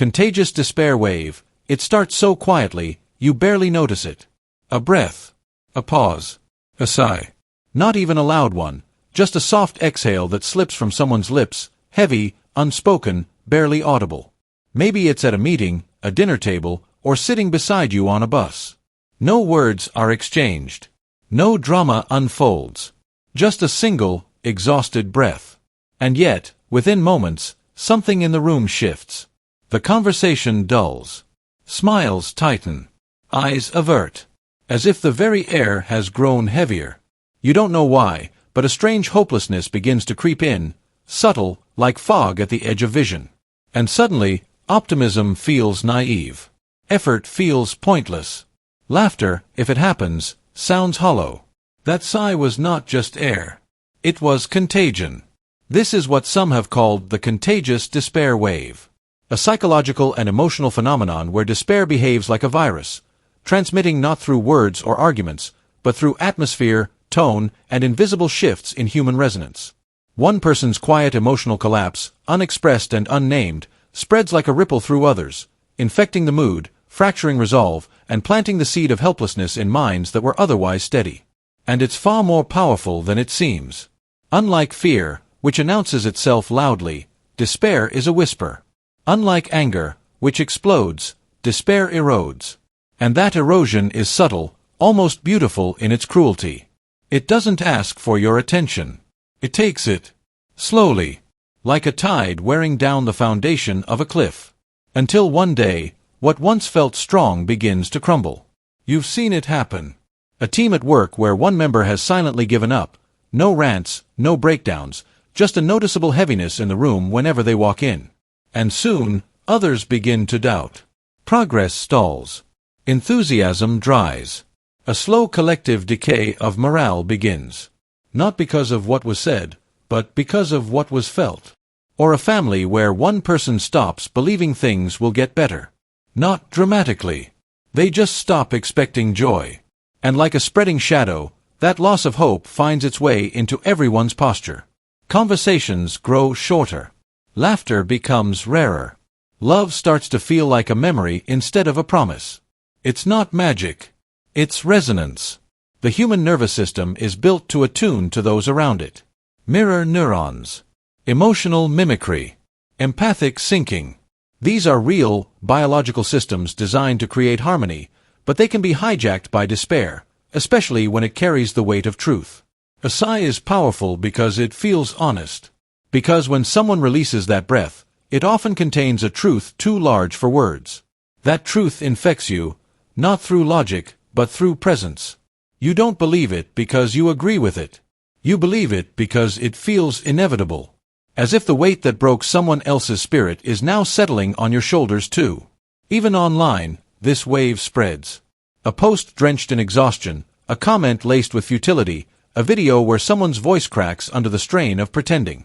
Contagious despair wave. It starts so quietly, you barely notice it. A breath. A pause. A sigh. Not even a loud one, just a soft exhale that slips from someone's lips, heavy, unspoken, barely audible. Maybe it's at a meeting, a dinner table, or sitting beside you on a bus. No words are exchanged. No drama unfolds. Just a single, exhausted breath. And yet, within moments, something in the room shifts. The conversation dulls. Smiles tighten. Eyes avert. As if the very air has grown heavier. You don't know why, but a strange hopelessness begins to creep in, subtle, like fog at the edge of vision. And suddenly, optimism feels naive. Effort feels pointless. Laughter, if it happens, sounds hollow. That sigh was not just air. It was contagion. This is what some have called the contagious despair wave. A psychological and emotional phenomenon where despair behaves like a virus, transmitting not through words or arguments, but through atmosphere, tone, and invisible shifts in human resonance. One person's quiet emotional collapse, unexpressed and unnamed, spreads like a ripple through others, infecting the mood, fracturing resolve, and planting the seed of helplessness in minds that were otherwise steady. And it's far more powerful than it seems. Unlike fear, which announces itself loudly, despair is a whisper. Unlike anger, which explodes, despair erodes. And that erosion is subtle, almost beautiful in its cruelty. It doesn't ask for your attention. It takes it. Slowly. Like a tide wearing down the foundation of a cliff. Until one day, what once felt strong begins to crumble. You've seen it happen. A team at work where one member has silently given up. No rants, no breakdowns, just a noticeable heaviness in the room whenever they walk in. And soon, others begin to doubt. Progress stalls. Enthusiasm dries. A slow collective decay of morale begins. Not because of what was said, but because of what was felt. Or a family where one person stops believing things will get better. Not dramatically. They just stop expecting joy. And like a spreading shadow, that loss of hope finds its way into everyone's posture. Conversations grow shorter. Laughter becomes rarer. Love starts to feel like a memory instead of a promise. It's not magic. It's resonance. The human nervous system is built to attune to those around it. Mirror neurons. Emotional mimicry. Empathic syncing. These are real, biological systems designed to create harmony, but they can be hijacked by despair, especially when it carries the weight of truth. A sigh is powerful because it feels honest. Because when someone releases that breath, it often contains a truth too large for words. That truth infects you, not through logic, but through presence. You don't believe it because you agree with it. You believe it because it feels inevitable. As if the weight that broke someone else's spirit is now settling on your shoulders too. Even online, this wave spreads. A post drenched in exhaustion, a comment laced with futility, a video where someone's voice cracks under the strain of pretending.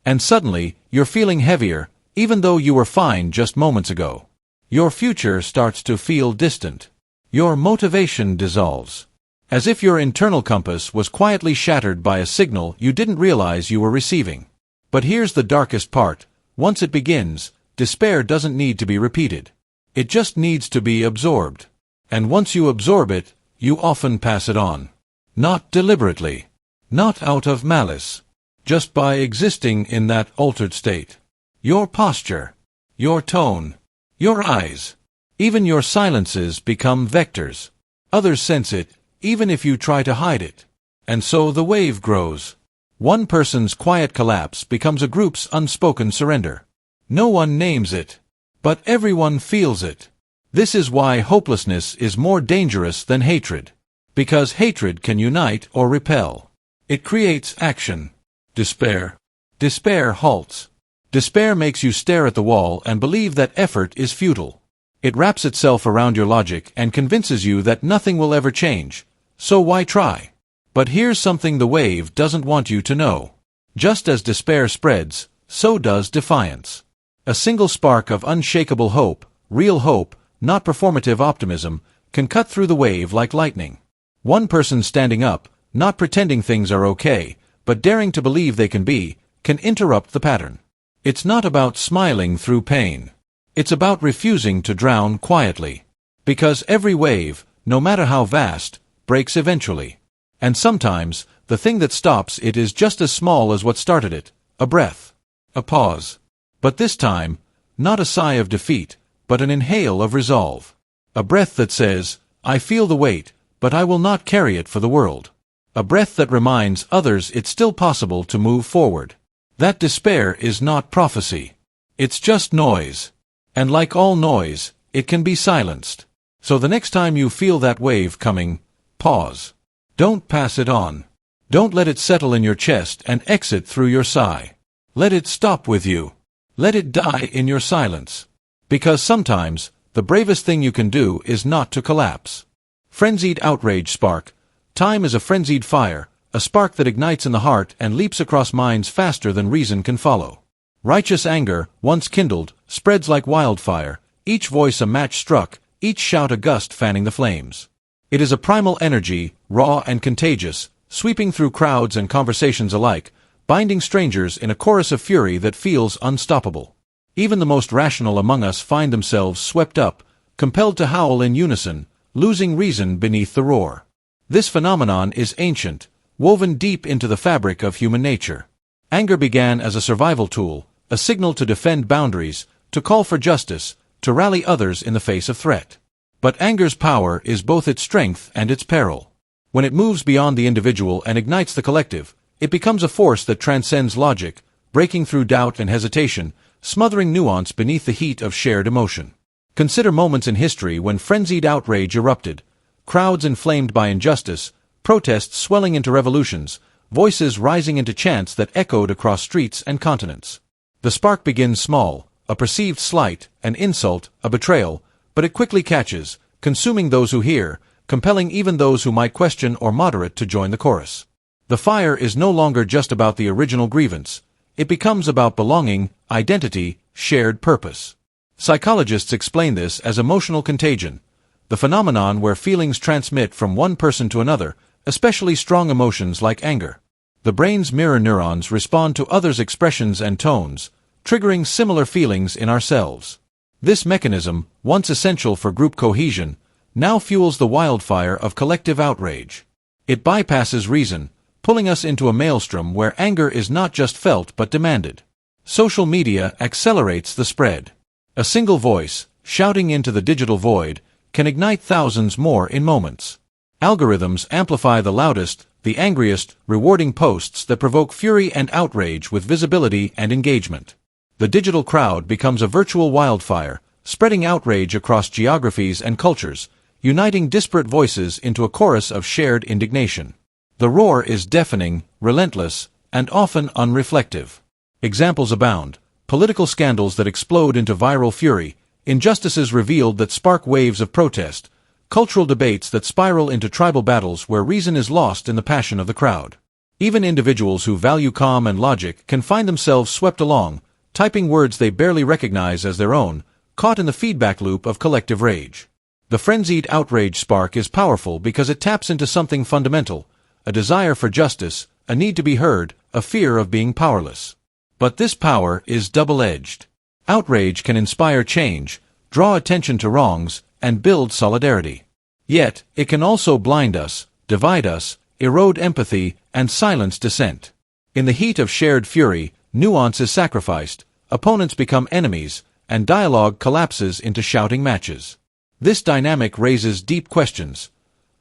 And suddenly, you're feeling heavier, even though you were fine just moments ago. Your future starts to feel distant. Your motivation dissolves. As if your internal compass was quietly shattered by a signal you didn't realize you were receiving. But here's the darkest part. Once it begins, despair doesn't need to be repeated. It just needs to be absorbed. And once you absorb it, you often pass it on. Not deliberately. Not out of malice. Just by existing in that altered state. Your posture. Your tone. Your eyes. Even your silences become vectors. Others sense it, even if you try to hide it. And so the wave grows. One person's quiet collapse becomes a group's unspoken surrender. No one names it. But everyone feels it. This is why hopelessness is more dangerous than hatred. Because hatred can unite or repel. It creates action. Despair. Despair halts. Despair makes you stare at the wall and believe that effort is futile. It wraps itself around your logic and convinces you that nothing will ever change. So why try? But here's something the wave doesn't want you to know. Just as despair spreads, so does defiance. A single spark of unshakable hope, real hope, not performative optimism, can cut through the wave like lightning. One person standing up, not pretending things are okay, but daring to believe they can interrupt the pattern. It's not about smiling through pain. It's about refusing to drown quietly. Because every wave, no matter how vast, breaks eventually. And sometimes, the thing that stops it is just as small as what started it, a breath. A pause. But this time, not a sigh of defeat, but an inhale of resolve. A breath that says, I feel the weight, but I will not carry it for the world. A breath that reminds others it's still possible to move forward. That despair is not prophecy. It's just noise. And like all noise, it can be silenced. So the next time you feel that wave coming, pause. Don't pass it on. Don't let it settle in your chest and exit through your sigh. Let it stop with you. Let it die in your silence. Because sometimes, the bravest thing you can do is not to collapse. Frenzied outrage spark. Time is a frenzied fire, a spark that ignites in the heart and leaps across minds faster than reason can follow. Righteous anger, once kindled, spreads like wildfire, each voice a match struck, each shout a gust fanning the flames. It is a primal energy, raw and contagious, sweeping through crowds and conversations alike, binding strangers in a chorus of fury that feels unstoppable. Even the most rational among us find themselves swept up, compelled to howl in unison, losing reason beneath the roar. This phenomenon is ancient, woven deep into the fabric of human nature. Anger began as a survival tool, a signal to defend boundaries, to call for justice, to rally others in the face of threat. But anger's power is both its strength and its peril. When it moves beyond the individual and ignites the collective, it becomes a force that transcends logic, breaking through doubt and hesitation, smothering nuance beneath the heat of shared emotion. Consider moments in history when frenzied outrage erupted, crowds inflamed by injustice, protests swelling into revolutions, voices rising into chants that echoed across streets and continents. The spark begins small, a perceived slight, an insult, a betrayal, but it quickly catches, consuming those who hear, compelling even those who might question or moderate to join the chorus. The fire is no longer just about the original grievance. It becomes about belonging, identity, shared purpose. Psychologists explain this as emotional contagion, the phenomenon where feelings transmit from one person to another, especially strong emotions like anger. The brain's mirror neurons respond to others' expressions and tones, triggering similar feelings in ourselves. This mechanism, once essential for group cohesion, now fuels the wildfire of collective outrage. It bypasses reason, pulling us into a maelstrom where anger is not just felt but demanded. Social media accelerates the spread. A single voice, shouting into the digital void, can ignite thousands more in moments. Algorithms amplify the loudest, the angriest, rewarding posts that provoke fury and outrage with visibility and engagement. The digital crowd becomes a virtual wildfire, spreading outrage across geographies and cultures, uniting disparate voices into a chorus of shared indignation. The roar is deafening, relentless, and often unreflective. Examples abound: political scandals that explode into viral fury, injustices revealed that spark waves of protest, cultural debates that spiral into tribal battles where reason is lost in the passion of the crowd. Even individuals who value calm and logic can find themselves swept along, typing words they barely recognize as their own, caught in the feedback loop of collective rage. The frenzied outrage spark is powerful because it taps into something fundamental, a desire for justice, a need to be heard, a fear of being powerless. But this power is double-edged. Outrage can inspire change, draw attention to wrongs, and build solidarity. Yet, it can also blind us, divide us, erode empathy, and silence dissent. In the heat of shared fury, nuance is sacrificed, opponents become enemies, and dialogue collapses into shouting matches. This dynamic raises deep questions.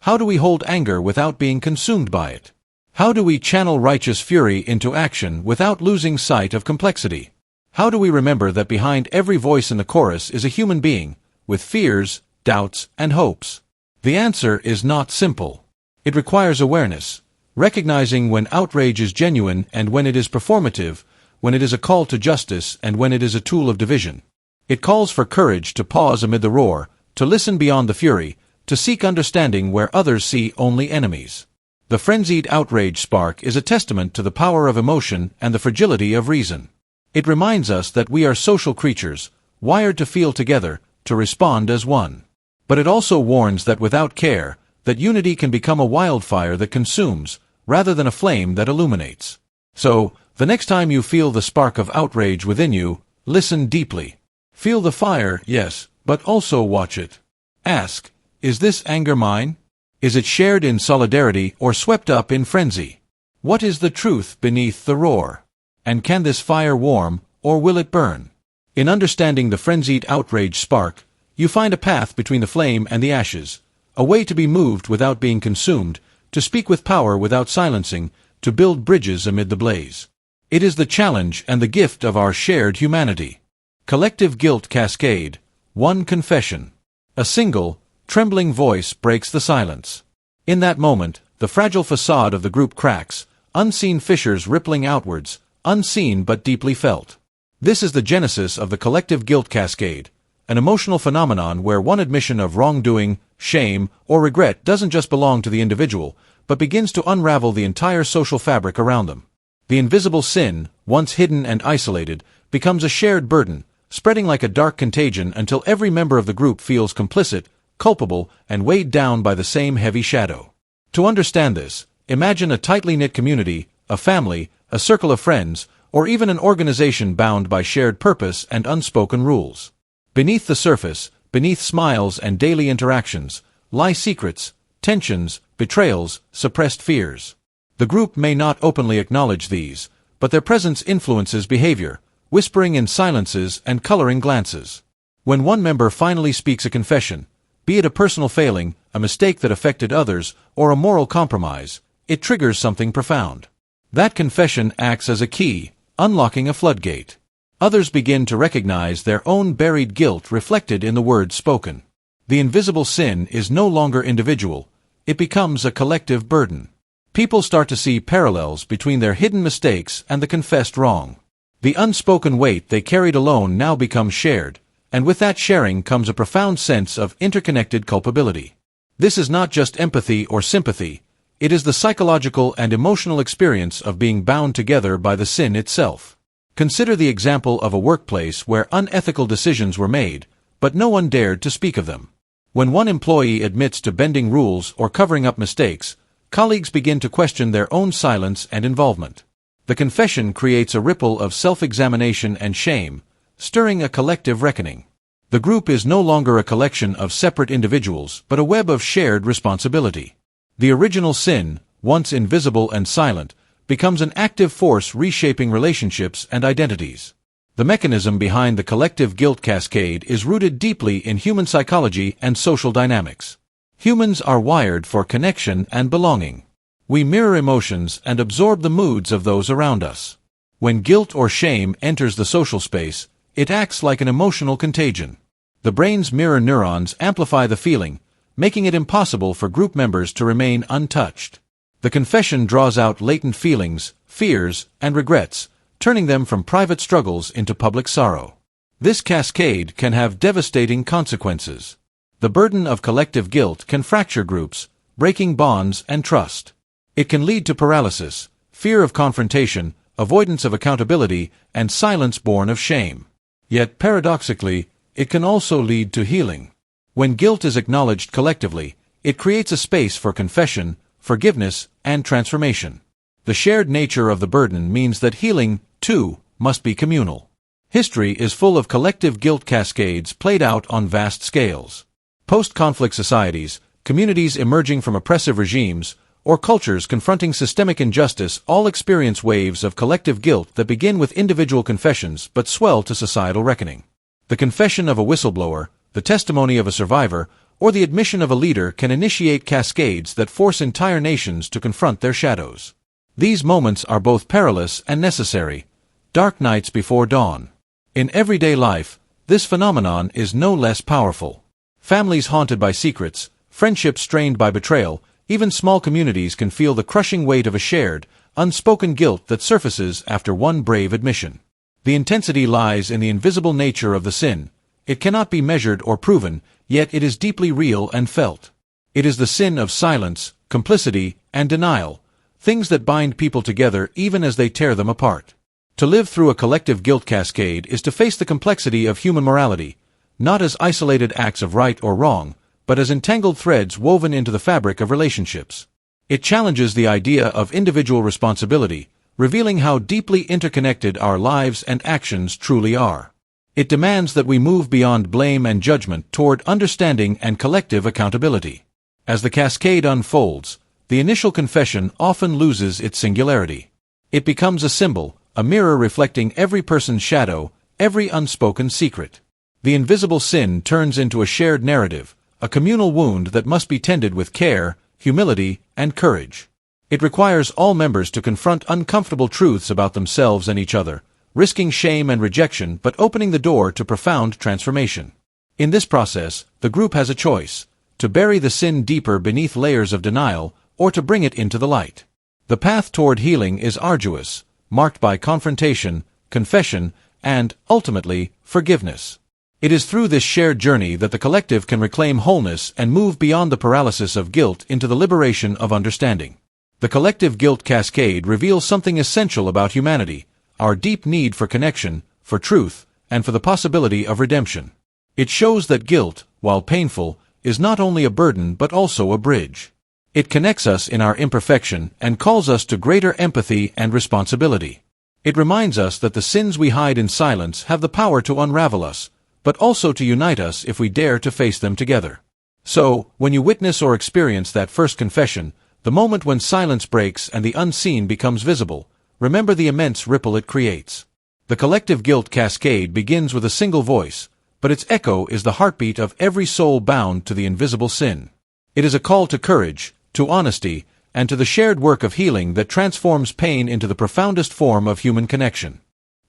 How do we hold anger without being consumed by it? How do we channel righteous fury into action without losing sight of complexity? How do we remember that behind every voice in the chorus is a human being, with fears, doubts, and hopes? The answer is not simple. It requires awareness, recognizing when outrage is genuine and when it is performative, when it is a call to justice and when it is a tool of division. It calls for courage to pause amid the roar, to listen beyond the fury, to seek understanding where others see only enemies. The frenzied outrage spark is a testament to the power of emotion and the fragility of reason. It reminds us that we are social creatures, wired to feel together, to respond as one. But it also warns that without care, that unity can become a wildfire that consumes, rather than a flame that illuminates. So, the next time you feel the spark of outrage within you, listen deeply. Feel the fire, yes, but also watch it. Ask, is this anger mine? Is it shared in solidarity or swept up in frenzy? What is the truth beneath the roar? And can this fire warm, or will it burn? In understanding the frenzied outrage spark, you find a path between the flame and the ashes, a way to be moved without being consumed, to speak with power without silencing, to build bridges amid the blaze. It is the challenge and the gift of our shared humanity. Collective guilt cascade. One confession. A single, trembling voice breaks the silence. In that moment, the fragile facade of the group cracks, unseen fissures rippling outwards, unseen but deeply felt. This is the genesis of the collective guilt cascade, an emotional phenomenon where one admission of wrongdoing, shame, or regret doesn't just belong to the individual, but begins to unravel the entire social fabric around them. The invisible sin, once hidden and isolated, becomes a shared burden, spreading like a dark contagion until every member of the group feels complicit, culpable, and weighed down by the same heavy shadow. To understand this, imagine a tightly knit community, a family, a circle of friends, or even an organization bound by shared purpose and unspoken rules. Beneath the surface, beneath smiles and daily interactions, lie secrets, tensions, betrayals, suppressed fears. The group may not openly acknowledge these, but their presence influences behavior, whispering in silences and coloring glances. When one member finally speaks a confession, be it a personal failing, a mistake that affected others, or a moral compromise, it triggers something profound. That confession acts as a key, unlocking a floodgate. Others begin to recognize their own buried guilt reflected in the words spoken. The invisible sin is no longer individual, it becomes a collective burden. People start to see parallels between their hidden mistakes and the confessed wrong. The unspoken weight they carried alone now becomes shared, and with that sharing comes a profound sense of interconnected culpability. This is not just empathy or sympathy, it is the psychological and emotional experience of being bound together by the sin itself. Consider the example of a workplace where unethical decisions were made, but no one dared to speak of them. When one employee admits to bending rules or covering up mistakes, colleagues begin to question their own silence and involvement. The confession creates a ripple of self-examination and shame, stirring a collective reckoning. The group is no longer a collection of separate individuals, but a web of shared responsibility. The original sin, once invisible and silent, becomes an active force reshaping relationships and identities. The mechanism behind the collective guilt cascade is rooted deeply in human psychology and social dynamics. Humans are wired for connection and belonging. We mirror emotions and absorb the moods of those around us. When guilt or shame enters the social space, it acts like an emotional contagion. The brain's mirror neurons amplify the feeling, making it impossible for group members to remain untouched. The confession draws out latent feelings, fears, and regrets, turning them from private struggles into public sorrow. This cascade can have devastating consequences. The burden of collective guilt can fracture groups, breaking bonds and trust. It can lead to paralysis, fear of confrontation, avoidance of accountability, and silence born of shame. Yet, paradoxically, it can also lead to healing. When guilt is acknowledged collectively, it creates a space for confession, forgiveness, and transformation. The shared nature of the burden means that healing, too, must be communal. History is full of collective guilt cascades played out on vast scales. Post-conflict societies, communities emerging from oppressive regimes, or cultures confronting systemic injustice all experience waves of collective guilt that begin with individual confessions but swell to societal reckoning. The confession of a whistleblower, the testimony of a survivor, or the admission of a leader can initiate cascades that force entire nations to confront their shadows. These moments are both perilous and necessary, dark nights before dawn. In everyday life, this phenomenon is no less powerful. Families haunted by secrets, friendships strained by betrayal, even small communities can feel the crushing weight of a shared, unspoken guilt that surfaces after one brave admission. The intensity lies in the invisible nature of the sin. It cannot be measured or proven, yet it is deeply real and felt. It is the sin of silence, complicity, and denial, things that bind people together even as they tear them apart. To live through a collective guilt cascade is to face the complexity of human morality, not as isolated acts of right or wrong, but as entangled threads woven into the fabric of relationships. It challenges the idea of individual responsibility, revealing how deeply interconnected our lives and actions truly are. It demands that we move beyond blame and judgment toward understanding and collective accountability. As the cascade unfolds, the initial confession often loses its singularity. It becomes a symbol, a mirror reflecting every person's shadow, every unspoken secret. The invisible sin turns into a shared narrative, a communal wound that must be tended with care, humility, and courage. It requires all members to confront uncomfortable truths about themselves and each other, risking shame and rejection but opening the door to profound transformation. In this process, the group has a choice: to bury the sin deeper beneath layers of denial, or to bring it into the light. The path toward healing is arduous, marked by confrontation, confession, and, ultimately, forgiveness. It is through this shared journey that the collective can reclaim wholeness and move beyond the paralysis of guilt into the liberation of understanding. The collective guilt cascade reveals something essential about humanity: our deep need for connection, for truth, and for the possibility of redemption. It shows that guilt, while painful, is not only a burden but also a bridge. It connects us in our imperfection and calls us to greater empathy and responsibility. It reminds us that the sins we hide in silence have the power to unravel us, but also to unite us if we dare to face them together. So, when you witness or experience that first confession, the moment when silence breaks and the unseen becomes visible, remember the immense ripple it creates. The collective guilt cascade begins with a single voice, but its echo is the heartbeat of every soul bound to the invisible sin. It is a call to courage, to honesty, and to the shared work of healing that transforms pain into the profoundest form of human connection.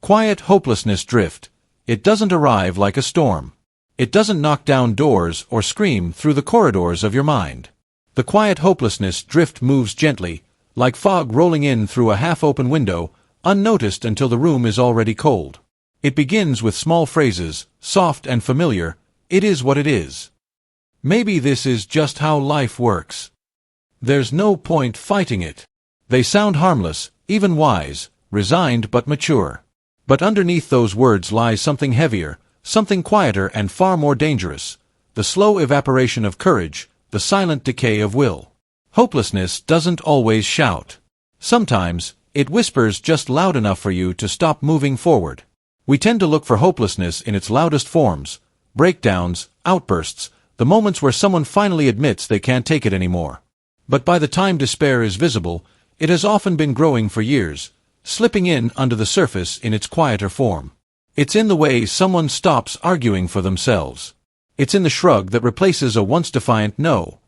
Quiet hopelessness drift. It doesn't arrive like a storm. It doesn't knock down doors or scream through the corridors of your mind. The quiet hopelessness drift moves gently, like fog rolling in through a half-open window, unnoticed until the room is already cold. It begins with small phrases, soft and familiar: "It is what it is." "Maybe this is just how life works." "There's no point fighting it." They sound harmless, even wise, resigned but mature. But underneath those words lies something heavier, something quieter and far more dangerous: the slow evaporation of courage, the silent decay of will. Hopelessness doesn't always shout. Sometimes, it whispers just loud enough for you to stop moving forward. We tend to look for hopelessness in its loudest forms: breakdowns, outbursts, the moments where someone finally admits they can't take it anymore. But by the time despair is visible, it has often been growing for years, slipping in under the surface in its quieter form. It's in the way someone stops arguing for themselves. It's in the shrug that replaces a once defiant no.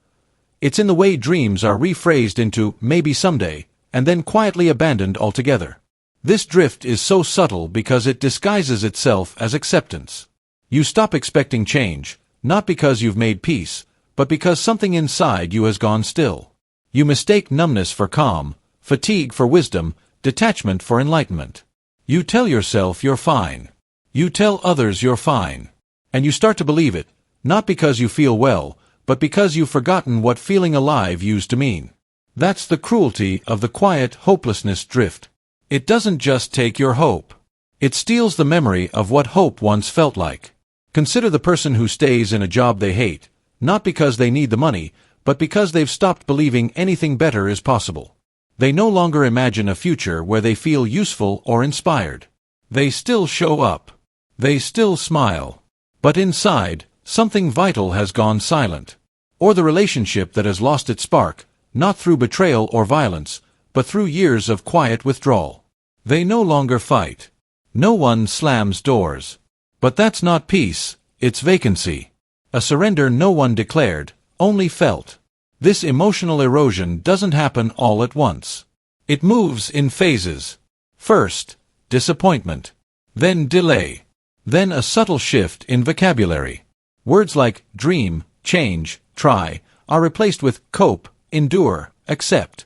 It's in the way dreams are rephrased into "maybe someday," and then quietly abandoned altogether. This drift is so subtle because it disguises itself as acceptance. You stop expecting change, not because you've made peace, but because something inside you has gone still. You mistake numbness for calm, fatigue for wisdom, detachment for enlightenment. You tell yourself you're fine. You tell others you're fine. And you start to believe it, not because you feel well, but because you've forgotten what feeling alive used to mean. That's the cruelty of the quiet hopelessness drift. It doesn't just take your hope. It steals the memory of what hope once felt like. Consider the person who stays in a job they hate, not because they need the money, but because they've stopped believing anything better is possible. They no longer imagine a future where they feel useful or inspired. They still show up. They still smile. But inside, something vital has gone silent. Or the relationship that has lost its spark, not through betrayal or violence, but through years of quiet withdrawal. They no longer fight. No one slams doors. But that's not peace, it's vacancy. A surrender no one declared, only felt. This emotional erosion doesn't happen all at once. It moves in phases. First, disappointment. Then delay. Then a subtle shift in vocabulary. Words like dream, change, try, are replaced with cope, endure, accept.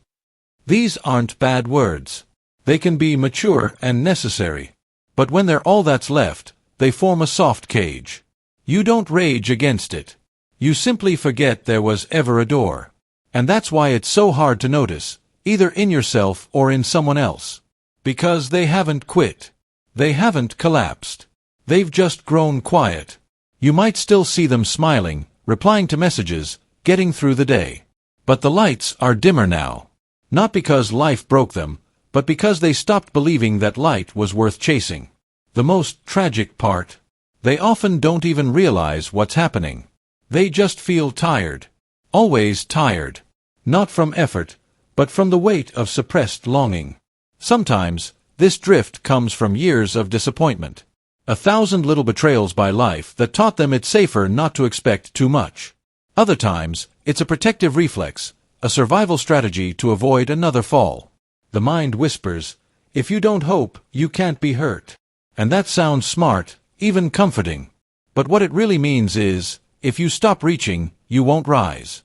These aren't bad words. They can be mature and necessary. But when they're all that's left, they form a soft cage. You don't rage against it. You simply forget there was ever a door. And that's why it's so hard to notice, either in yourself or in someone else. Because they haven't quit. They haven't collapsed. They've just grown quiet. You might still see them smiling, replying to messages, getting through the day. But the lights are dimmer now. Not because life broke them, but because they stopped believing that light was worth chasing. The most tragic part: They often don't even realize what's happening. They just feel tired. Always tired. Not from effort, but from the weight of suppressed longing. Sometimes, this drift comes from years of disappointment. 1,000 little betrayals by life that taught them it's safer not to expect too much. Other times, it's a protective reflex, a survival strategy to avoid another fall. The mind whispers, if you don't hope, you can't be hurt. And that sounds smart, even comforting. But what it really means is, if you stop reaching, you won't rise.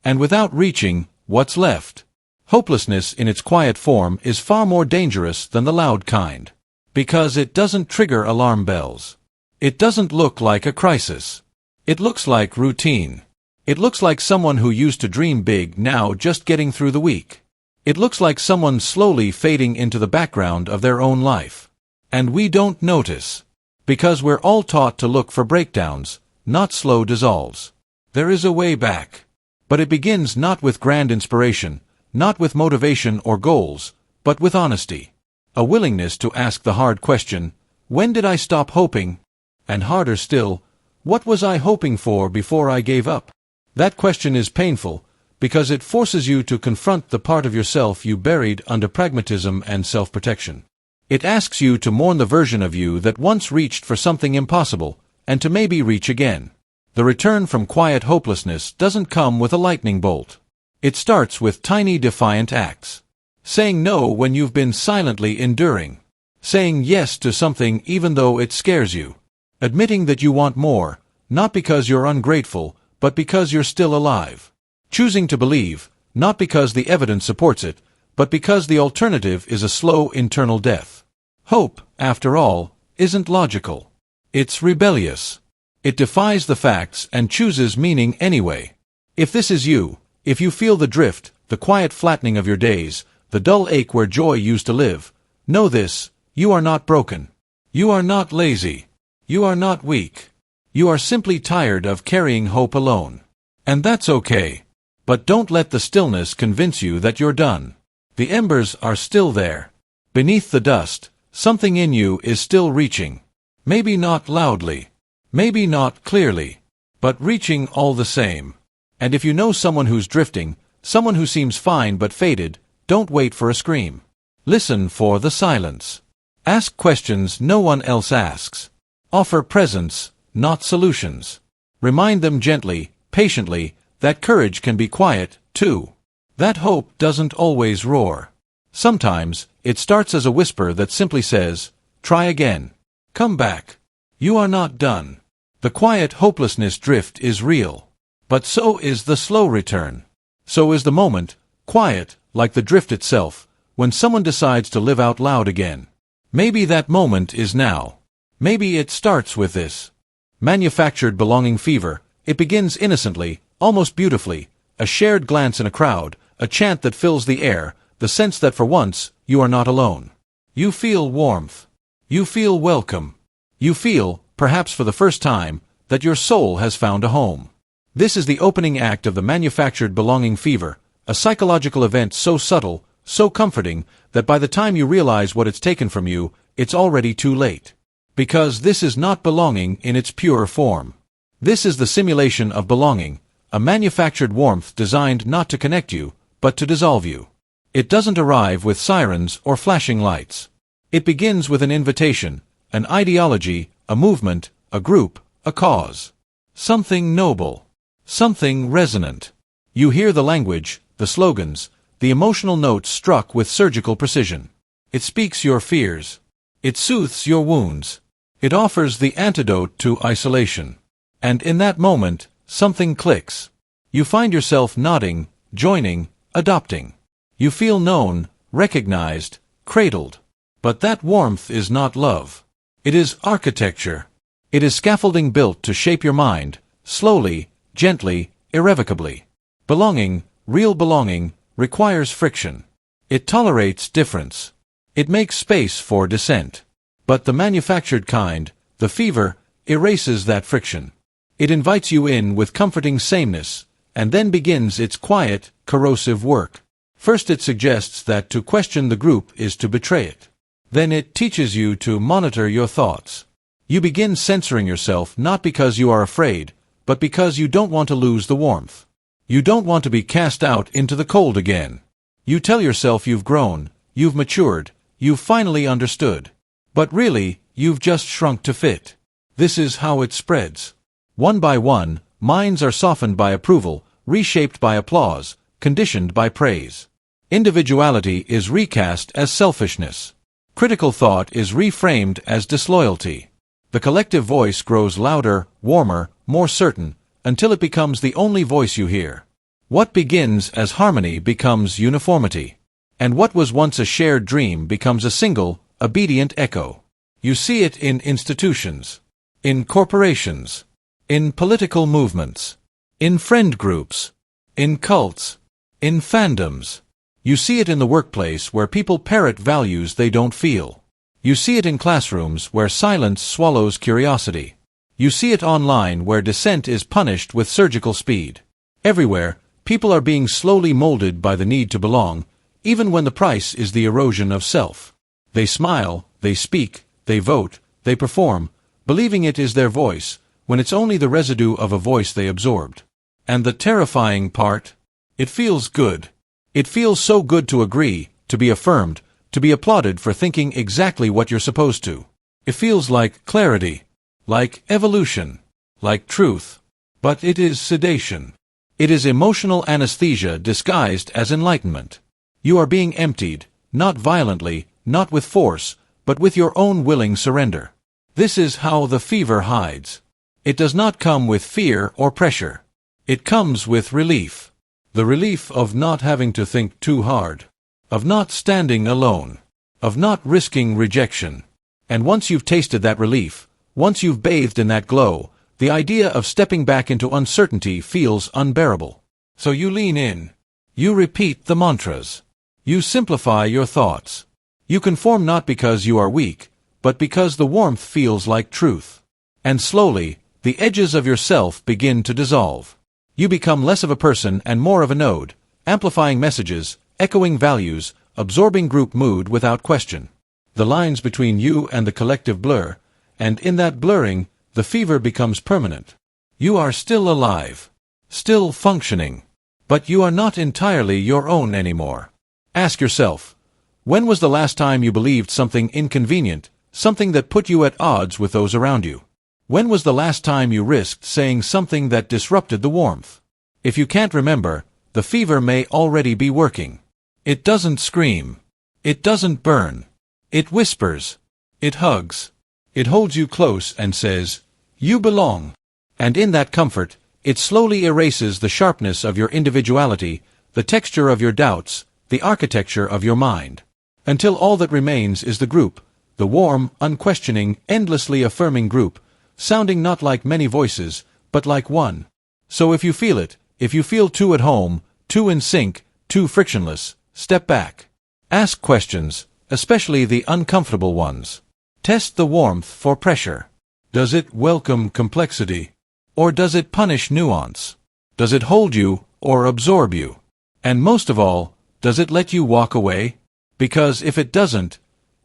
And without reaching, what's left? Hopelessness in its quiet form is far more dangerous than the loud kind. Because it doesn't trigger alarm bells. It doesn't look like a crisis. It looks like routine. It looks like someone who used to dream big now just getting through the week. It looks like someone slowly fading into the background of their own life. And we don't notice. Because we're all taught to look for breakdowns, not slow dissolves. There is a way back. But it begins not with grand inspiration, not with motivation or goals, but with honesty. A willingness to ask the hard question, when did I stop hoping? And harder still, what was I hoping for before I gave up? That question is painful, because it forces you to confront the part of yourself you buried under pragmatism and self-protection. It asks you to mourn the version of you that once reached for something impossible, and to maybe reach again. The return from quiet hopelessness doesn't come with a lightning bolt. It starts with tiny defiant acts. Saying no when you've been silently enduring. Saying yes to something even though it scares you. Admitting that you want more, not because you're ungrateful, but because you're still alive. Choosing to believe, not because the evidence supports it, but because the alternative is a slow internal death. Hope, after all, isn't logical. It's rebellious. It defies the facts and chooses meaning anyway. If this is you, if you feel the drift, the quiet flattening of your days, the dull ache where joy used to live, know this, you are not broken. You are not lazy. You are not weak. You are simply tired of carrying hope alone. And that's okay. But don't let the stillness convince you that you're done. The embers are still there. Beneath the dust, something in you is still reaching. Maybe not loudly. Maybe not clearly. But reaching all the same. And if you know someone who's drifting, someone who seems fine but faded, don't wait for a scream. Listen for the silence. Ask questions no one else asks. Offer presence, not solutions. Remind them gently, patiently, that courage can be quiet, too. That hope doesn't always roar. Sometimes, it starts as a whisper that simply says, try again. Come back. You are not done. The quiet hopelessness drift is real. But so is the slow return. So is the moment, quiet, like the drift itself, when someone decides to live out loud again. Maybe that moment is now. Maybe it starts with this. Manufactured belonging fever. It begins innocently, almost beautifully, a shared glance in a crowd, a chant that fills the air, the sense that for once, you are not alone. You feel warmth. You feel welcome. You feel, perhaps for the first time, that your soul has found a home. This is the opening act of the manufactured belonging fever, a psychological event so subtle, so comforting, that by the time you realize what it's taken from you, it's already too late. Because this is not belonging in its pure form. This is the simulation of belonging, a manufactured warmth designed not to connect you, but to dissolve you. It doesn't arrive with sirens or flashing lights. It begins with an invitation, an ideology, a movement, a group, a cause. Something noble. Something resonant. You hear the language, the slogans, the emotional notes struck with surgical precision. It speaks your fears. It soothes your wounds. It offers the antidote to isolation. And in that moment, something clicks. You find yourself nodding, joining, adopting. You feel known, recognized, cradled. But that warmth is not love. It is architecture. It is scaffolding built to shape your mind, slowly, gently, irrevocably. Belonging, real belonging, requires friction. It tolerates difference. It makes space for dissent. But the manufactured kind, the fever, erases that friction. It invites you in with comforting sameness, and then begins its quiet, corrosive work. First it suggests that to question the group is to betray it. Then it teaches you to monitor your thoughts. You begin censoring yourself not because you are afraid, but because you don't want to lose the warmth. You don't want to be cast out into the cold again. You tell yourself you've grown, you've matured, you've finally understood. But really, you've just shrunk to fit. This is how it spreads. One by one, minds are softened by approval, reshaped by applause, conditioned by praise. Individuality is recast as selfishness. Critical thought is reframed as disloyalty. The collective voice grows louder, warmer, more certain, until it becomes the only voice you hear. What begins as harmony becomes uniformity. And what was once a shared dream becomes a single, obedient echo. You see it in institutions, in corporations, in political movements, in friend groups, in cults, in fandoms. You see it in the workplace where people parrot values they don't feel. You see it in classrooms where silence swallows curiosity. You see it online where dissent is punished with surgical speed. Everywhere, people are being slowly molded by the need to belong, even when the price is the erosion of self. They smile, they speak, they vote, they perform, believing it is their voice, when it's only the residue of a voice they absorbed. And the terrifying part? It feels good. It feels so good to agree, to be affirmed, to be applauded for thinking exactly what you're supposed to. It feels like clarity, like evolution, like truth. But it is sedation. It is emotional anesthesia disguised as enlightenment. You are being emptied, not violently, not with force, but with your own willing surrender. This is how the fever hides. It does not come with fear or pressure. It comes with relief. The relief of not having to think too hard, of not standing alone, of not risking rejection. And once you've tasted that relief, once you've bathed in that glow, the idea of stepping back into uncertainty feels unbearable. So you lean in. You repeat the mantras. You simplify your thoughts. You conform not because you are weak, but because the warmth feels like truth. And slowly, the edges of yourself begin to dissolve. You become less of a person and more of a node, amplifying messages, echoing values, absorbing group mood without question. The lines between you and the collective blur, and in that blurring, the fever becomes permanent. You are still alive, still functioning, but you are not entirely your own anymore. Ask yourself, when was the last time you believed something inconvenient, something that put you at odds with those around you? When was the last time you risked saying something that disrupted the warmth? If you can't remember, the fever may already be working. It doesn't scream. It doesn't burn. It whispers. It hugs. It holds you close and says, "You belong." And in that comfort, it slowly erases the sharpness of your individuality, the texture of your doubts, the architecture of your mind. Until all that remains is the group, the warm, unquestioning, endlessly affirming group, sounding not like many voices, but like one. So if you feel it, if you feel too at home, too in sync, too frictionless, step back. Ask questions, especially the uncomfortable ones. Test the warmth for pressure. Does it welcome complexity? Or does it punish nuance? Does it hold you or absorb you? And most of all, does it let you walk away? Because if it doesn't,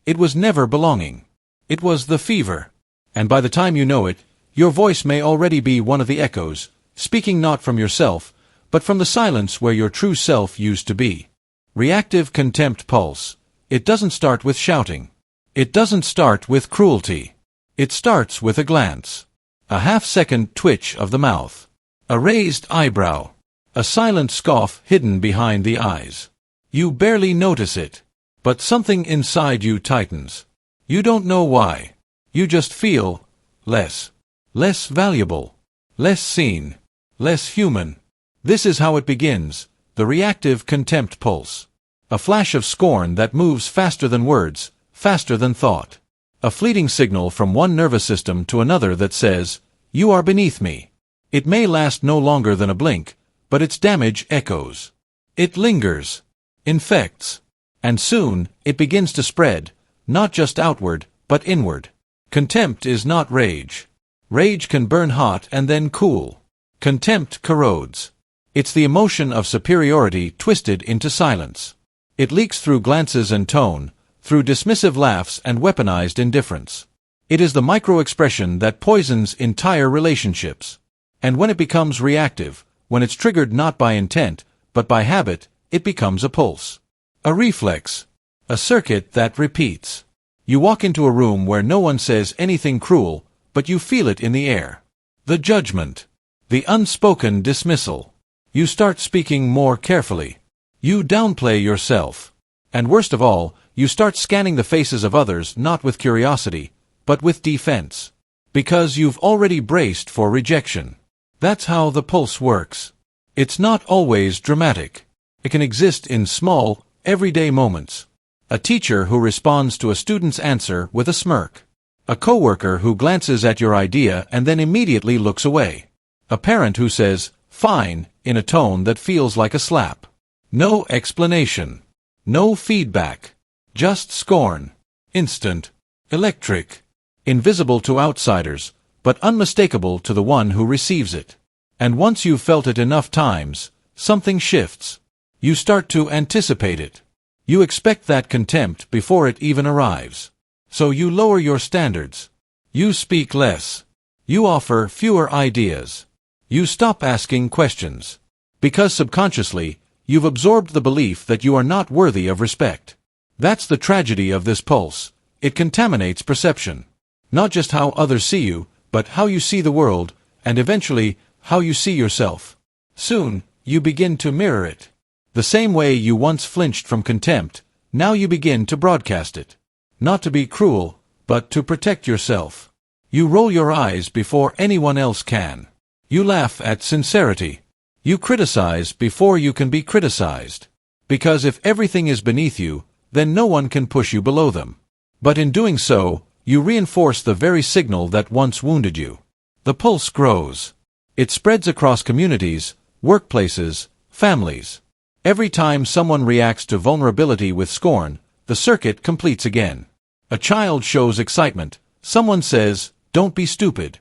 it was never belonging. It was the fever. And by the time you know it, your voice may already be one of the echoes, speaking not from yourself, but from the silence where your true self used to be. Reactive contempt pulse. It doesn't start with shouting. It doesn't start with cruelty. It starts with a glance. A half-second twitch of the mouth. A raised eyebrow. A silent scoff hidden behind the eyes. You barely notice it, but something inside you tightens. You don't know why. You just feel less valuable, less seen, less human. This is how it begins, the reactive contempt pulse. A flash of scorn that moves faster than words, faster than thought. A fleeting signal from one nervous system to another that says, "You are beneath me." It may last no longer than a blink, but its damage echoes. It lingers, infects, and soon it begins to spread, not just outward, but inward. Contempt is not rage. Rage can burn hot and then cool. Contempt corrodes. It's the emotion of superiority twisted into silence. It leaks through glances and tone, through dismissive laughs and weaponized indifference. It is the micro-expression that poisons entire relationships. And when it becomes reactive, when it's triggered not by intent, but by habit, it becomes a pulse. A reflex. A circuit that repeats. You walk into a room where no one says anything cruel, but you feel it in the air. The judgment. The unspoken dismissal. You start speaking more carefully. You downplay yourself. And worst of all, you start scanning the faces of others not with curiosity, but with defense. Because you've already braced for rejection. That's how the pulse works. It's not always dramatic. It can exist in small, everyday moments. A teacher who responds to a student's answer with a smirk. A coworker who glances at your idea and then immediately looks away. A parent who says, "Fine," in a tone that feels like a slap. No explanation. No feedback. Just scorn. Instant. Electric. Invisible to outsiders, but unmistakable to the one who receives it. And once you've felt it enough times, something shifts. You start to anticipate it. You expect that contempt before it even arrives. So you lower your standards. You speak less. You offer fewer ideas. You stop asking questions. Because subconsciously, you've absorbed the belief that you are not worthy of respect. That's the tragedy of this pulse. It contaminates perception. Not just how others see you, but how you see the world, and eventually, how you see yourself. Soon, you begin to mirror it. The same way you once flinched from contempt, now you begin to broadcast it. Not to be cruel, but to protect yourself. You roll your eyes before anyone else can. You laugh at sincerity. You criticize before you can be criticized. Because if everything is beneath you, then no one can push you below them. But in doing so, you reinforce the very signal that once wounded you. The pulse grows. It spreads across communities, workplaces, families. Every time someone reacts to vulnerability with scorn, the circuit completes again. A child shows excitement. Someone says, "Don't be stupid."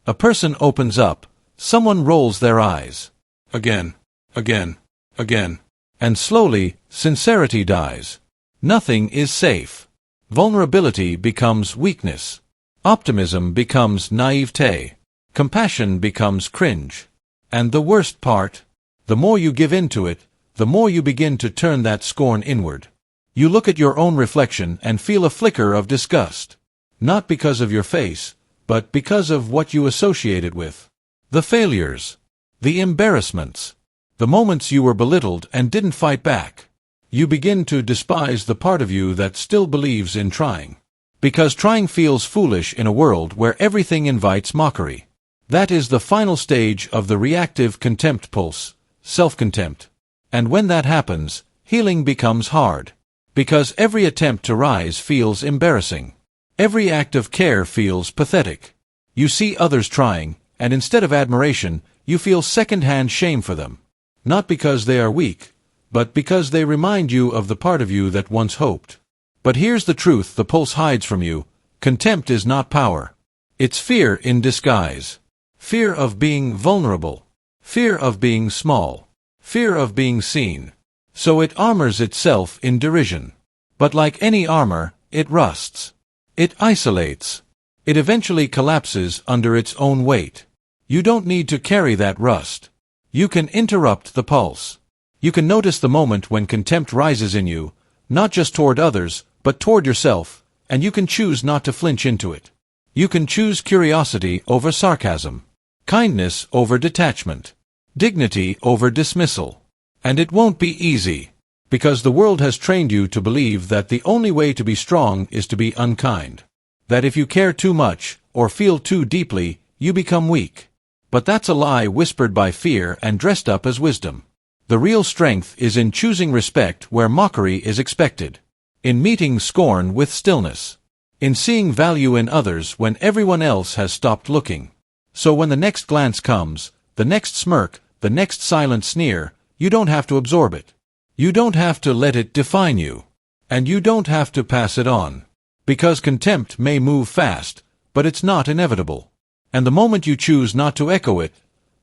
A person opens up. Someone rolls their eyes. Again, again, again. And slowly, sincerity dies. Nothing is safe. Vulnerability becomes weakness. Optimism becomes naivete. Compassion becomes cringe. And the worst part, the more you give in to it, the more you begin to turn that scorn inward. You look at your own reflection and feel a flicker of disgust. Not because of your face, but because of what you associate it with. The failures. The embarrassments. The moments you were belittled and didn't fight back. You begin to despise the part of you that still believes in trying. Because trying feels foolish in a world where everything invites mockery. That is the final stage of the reactive contempt pulse, self-contempt. And when that happens, healing becomes hard. Because every attempt to rise feels embarrassing. Every act of care feels pathetic. You see others trying, and instead of admiration, you feel second-hand shame for them. Not because they are weak, but because they remind you of the part of you that once hoped. But here's the truth the pulse hides from you. Contempt is not power. It's fear in disguise. Fear of being vulnerable. Fear of being small. Fear of being seen. So it armors itself in derision. But like any armor, it rusts. It isolates. It eventually collapses under its own weight. You don't need to carry that rust. You can interrupt the pulse. You can notice the moment when contempt rises in you, not just toward others, but toward yourself, and you can choose not to flinch into it. You can choose curiosity over sarcasm, kindness over detachment, dignity over dismissal. And it won't be easy, because the world has trained you to believe that the only way to be strong is to be unkind. That if you care too much, or feel too deeply, you become weak. But that's a lie whispered by fear and dressed up as wisdom. The real strength is in choosing respect where mockery is expected. In meeting scorn with stillness. In seeing value in others when everyone else has stopped looking. So when the next glance comes, the next smirk, the next silent sneer, you don't have to absorb it. You don't have to let it define you. And you don't have to pass it on. Because contempt may move fast, but it's not inevitable. And the moment you choose not to echo it,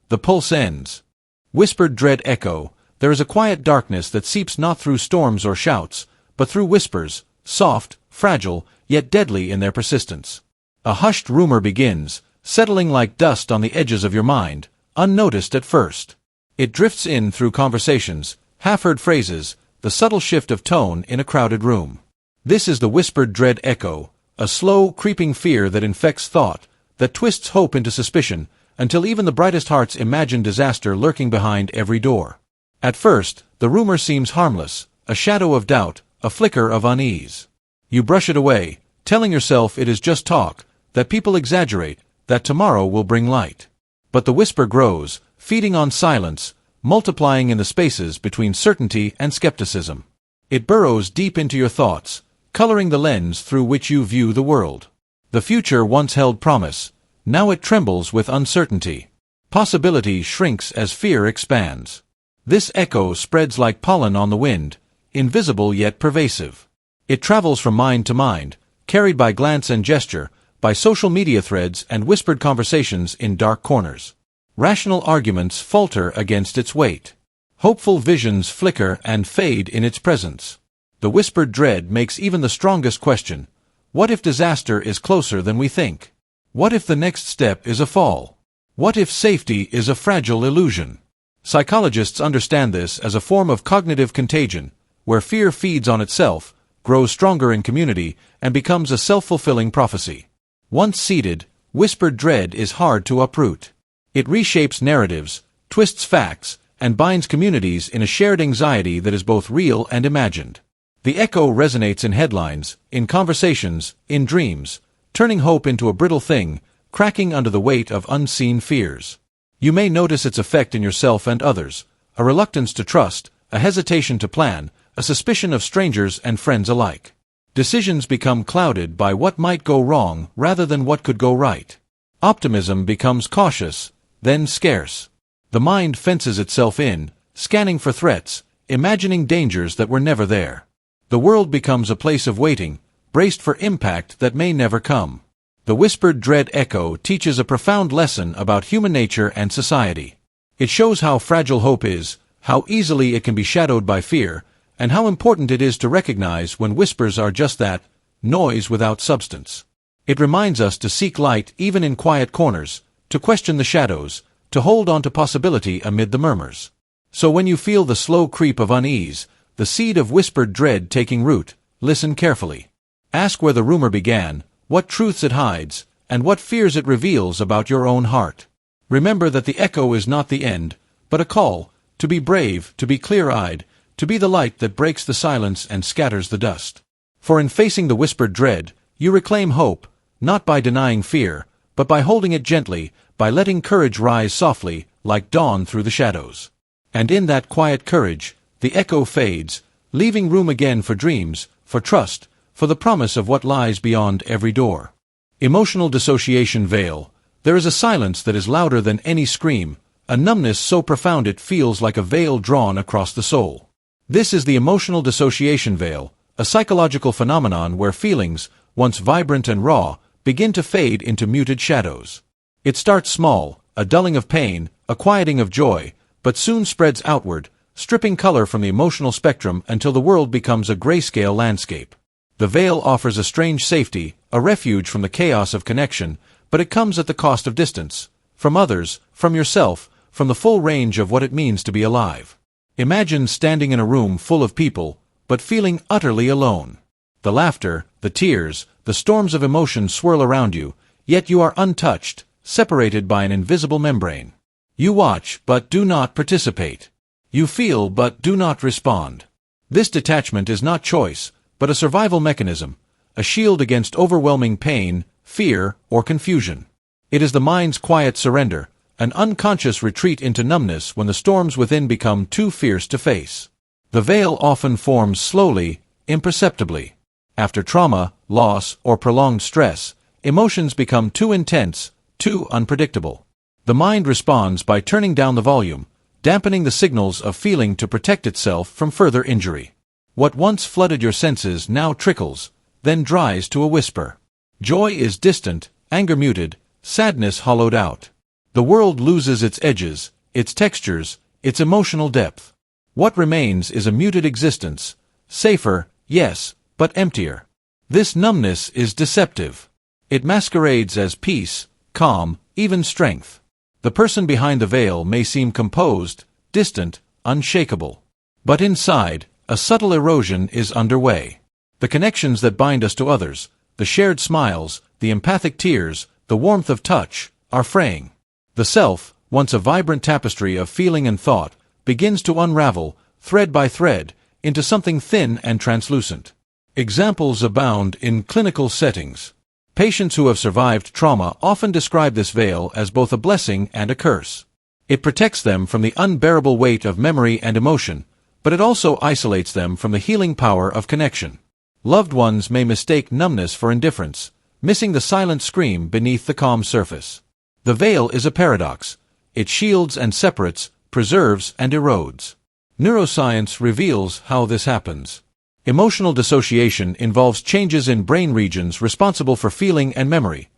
the pulse ends. Whispered dread echo, there is a quiet darkness that seeps not through storms or shouts, but through whispers, soft, fragile, yet deadly in their persistence. A hushed rumor begins, settling like dust on the edges of your mind, unnoticed at first. It drifts in through conversations, half-heard phrases, the subtle shift of tone in a crowded room. This is the whispered dread echo, a slow, creeping fear that infects thought, that twists hope into suspicion, until even the brightest hearts imagine disaster lurking behind every door. At first, the rumor seems harmless, a shadow of doubt, a flicker of unease. You brush it away, telling yourself it is just talk, that people exaggerate, that tomorrow will bring light. But the whisper grows, feeding on silence, multiplying in the spaces between certainty and skepticism. It burrows deep into your thoughts, coloring the lens through which you view the world. The future once held promise, now it trembles with uncertainty. Possibility shrinks as fear expands. This echo spreads like pollen on the wind, invisible yet pervasive. It travels from mind to mind, carried by glance and gesture, by social media threads and whispered conversations in dark corners. Rational arguments falter against its weight. Hopeful visions flicker and fade in its presence. The whispered dread makes even the strongest question, what if disaster is closer than we think? What if the next step is a fall? What if safety is a fragile illusion? Psychologists understand this as a form of cognitive contagion, where fear feeds on itself, grows stronger in community, and becomes a self-fulfilling prophecy. Once seated, whispered dread is hard to uproot. It reshapes narratives, twists facts, and binds communities in a shared anxiety that is both real and imagined. The echo resonates in headlines, in conversations, in dreams, turning hope into a brittle thing, cracking under the weight of unseen fears. You may notice its effect in yourself and others, a reluctance to trust, a hesitation to plan, a suspicion of strangers and friends alike. Decisions become clouded by what might go wrong rather than what could go right. Optimism becomes cautious, then scarce. The mind fences itself in, scanning for threats, imagining dangers that were never there. The world becomes a place of waiting, braced for impact that may never come. The whispered dread echo teaches a profound lesson about human nature and society. It shows how fragile hope is, how easily it can be shadowed by fear, and how important it is to recognize when whispers are just that, noise without substance. It reminds us to seek light even in quiet corners, to question the shadows, to hold on to possibility amid the murmurs. So when you feel the slow creep of unease, the seed of whispered dread taking root, listen carefully. Ask where the rumor began, what truths it hides, and what fears it reveals about your own heart. Remember that the echo is not the end, but a call, to be brave, to be clear-eyed, to be the light that breaks the silence and scatters the dust. For in facing the whispered dread, you reclaim hope, not by denying fear, but by holding it gently, by letting courage rise softly, like dawn through the shadows. And in that quiet courage, the echo fades, leaving room again for dreams, for trust, for the promise of what lies beyond every door. Emotional dissociation veil. There is a silence that is louder than any scream, a numbness so profound it feels like a veil drawn across the soul. This is the emotional dissociation veil, a psychological phenomenon where feelings, once vibrant and raw, begin to fade into muted shadows. It starts small, a dulling of pain, a quieting of joy, but soon spreads outward, stripping color from the emotional spectrum until the world becomes a grayscale landscape. The veil offers a strange safety, a refuge from the chaos of connection, but it comes at the cost of distance, from others, from yourself, from the full range of what it means to be alive. Imagine standing in a room full of people, but feeling utterly alone. The laughter, the tears, the storms of emotion swirl around you, yet you are untouched, separated by an invisible membrane. You watch, but do not participate. You feel, but do not respond. This detachment is not choice, but a survival mechanism, a shield against overwhelming pain, fear, or confusion. It is the mind's quiet surrender, an unconscious retreat into numbness when the storms within become too fierce to face. The veil often forms slowly, imperceptibly. After trauma, loss, or prolonged stress, emotions become too intense, too unpredictable. The mind responds by turning down the volume, dampening the signals of feeling to protect itself from further injury. What once flooded your senses now trickles, then dries to a whisper. Joy is distant, anger muted, sadness hollowed out. The world loses its edges, its textures, its emotional depth. What remains is a muted existence, safer, yes, but emptier. This numbness is deceptive. It masquerades as peace, calm, even strength. The person behind the veil may seem composed, distant, unshakable. But inside, a subtle erosion is underway. The connections that bind us to others, the shared smiles, the empathic tears, the warmth of touch, are fraying. The self, once a vibrant tapestry of feeling and thought, begins to unravel, thread by thread, into something thin and translucent. Examples abound in clinical settings. Patients who have survived trauma often describe this veil as both a blessing and a curse. It protects them from the unbearable weight of memory and emotion, but it also isolates them from the healing power of connection. Loved ones may mistake numbness for indifference, missing the silent scream beneath the calm surface. The veil is a paradox. It shields and separates, preserves and erodes. Neuroscience reveals how this happens. Emotional dissociation involves changes in brain regions responsible for feeling and memory.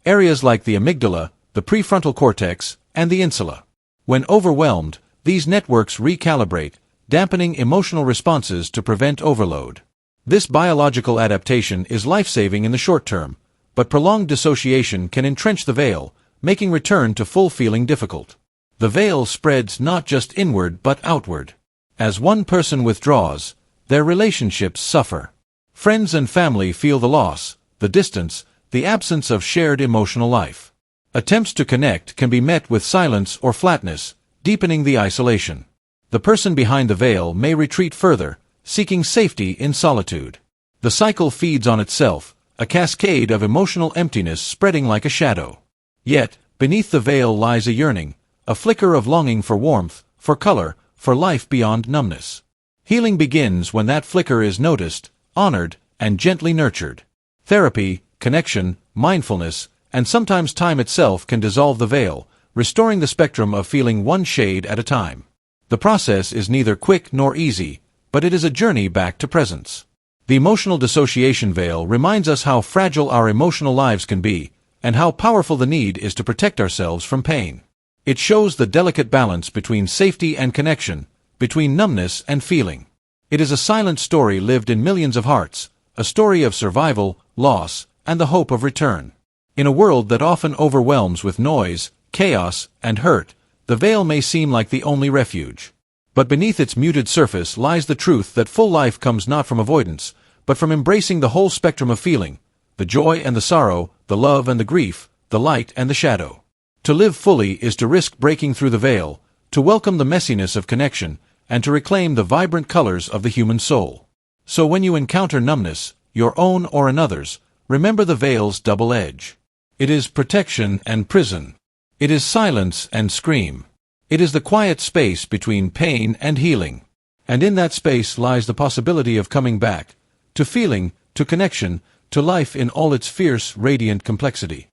Areas like the amygdala, the prefrontal cortex, and the insula. When overwhelmed, these networks recalibrate, dampening emotional responses to prevent overload. This biological adaptation is life-saving in the short term, but prolonged dissociation can entrench the veil, making return to full feeling difficult. The veil spreads not just inward but outward. As one person withdraws, their relationships suffer. Friends and family feel the loss, the distance, the absence of shared emotional life. Attempts to connect can be met with silence or flatness, deepening the isolation. The person behind the veil may retreat further, seeking safety in solitude. The cycle feeds on itself, a cascade of emotional emptiness spreading like a shadow. Yet, beneath the veil lies a yearning, a flicker of longing for warmth, for color, for life beyond numbness. Healing begins when that flicker is noticed, honored, and gently nurtured. Therapy, connection, mindfulness, and sometimes time itself can dissolve the veil, restoring the spectrum of feeling one shade at a time. The process is neither quick nor easy, but it is a journey back to presence. The emotional dissociation veil reminds us how fragile our emotional lives can be, and how powerful the need is to protect ourselves from pain. It shows the delicate balance between safety and connection, between numbness and feeling. It is a silent story lived in millions of hearts, a story of survival, loss, and the hope of return. In a world that often overwhelms with noise, chaos, and hurt, the veil may seem like the only refuge. But beneath its muted surface lies the truth that full life comes not from avoidance, but from embracing the whole spectrum of feeling, the joy and the sorrow, the love and the grief, the light and the shadow. To live fully is to risk breaking through the veil, to welcome the messiness of connection, and to reclaim the vibrant colors of the human soul. So when you encounter numbness, your own or another's, remember the veil's double edge. It is protection and prison. It is silence and scream. It is the quiet space between pain and healing. And in that space lies the possibility of coming back, to feeling, to connection, to life in all its fierce, radiant complexity.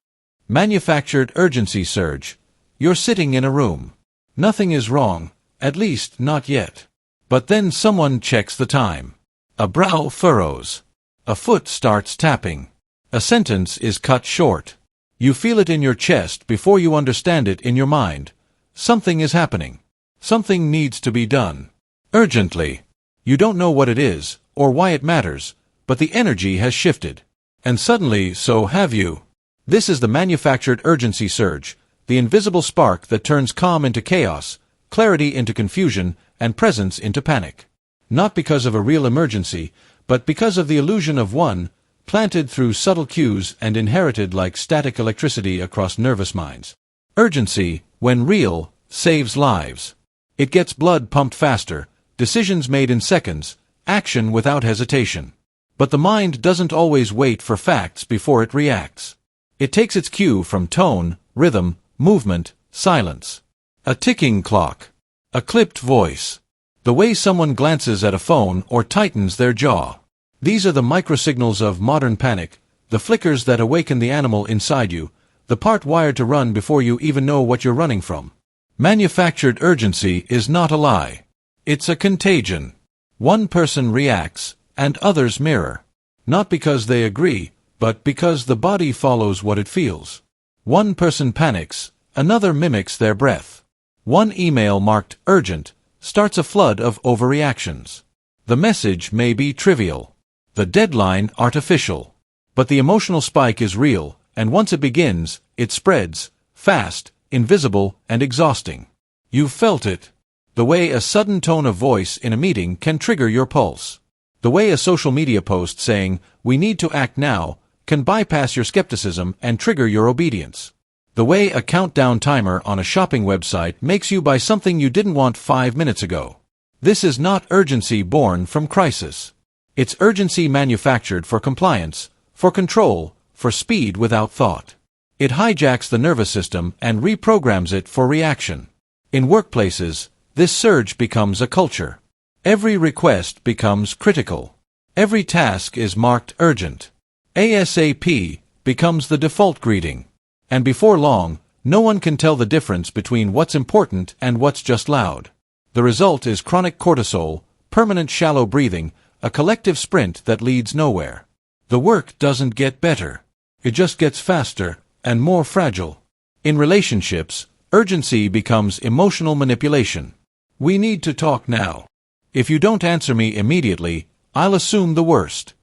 Manufactured urgency surge. You're sitting in a room. Nothing is wrong, at least not yet. But then someone checks the time. A brow furrows. A foot starts tapping. A sentence is cut short. You feel it in your chest before you understand it in your mind. Something is happening. Something needs to be done. Urgently. You don't know what it is, or why it matters, but the energy has shifted. And suddenly, so have you. This is the manufactured urgency surge, the invisible spark that turns calm into chaos, clarity into confusion, and presence into panic. Not because of a real emergency, but because of the illusion of one, planted through subtle cues and inherited like static electricity across nervous minds. Urgency, when real, saves lives. It gets blood pumped faster, decisions made in seconds, action without hesitation. But the mind doesn't always wait for facts before it reacts. It takes its cue from tone, rhythm, movement, silence. A ticking clock. A clipped voice. The way someone glances at a phone or tightens their jaw. These are the microsignals of modern panic, the flickers that awaken the animal inside you, the part wired to run before you even know what you're running from. Manufactured urgency is not a lie. It's a contagion. One person reacts, and others mirror. Not because they agree, but because the body follows what it feels. One person panics, another mimics their breath. One email marked urgent starts a flood of overreactions. The message may be trivial. The deadline artificial. But the emotional spike is real, and once it begins, it spreads, fast, invisible, and exhausting. You've felt it. The way a sudden tone of voice in a meeting can trigger your pulse. The way a social media post saying, "We need to act now," can bypass your skepticism and trigger your obedience. The way a countdown timer on a shopping website makes you buy something you didn't want 5 minutes ago. This is not urgency born from crisis. It's urgency manufactured for compliance, for control, for speed without thought. It hijacks the nervous system and reprograms it for reaction. In workplaces, this surge becomes a culture. Every request becomes critical. Every task is marked urgent. ASAP becomes the default greeting. And before long, no one can tell the difference between what's important and what's just loud. The result is chronic cortisol, permanent shallow breathing, a collective sprint that leads nowhere. The work doesn't get better. It just gets faster and more fragile. In relationships, urgency becomes emotional manipulation. We need to talk now. If you don't answer me immediately, I'll assume the worst.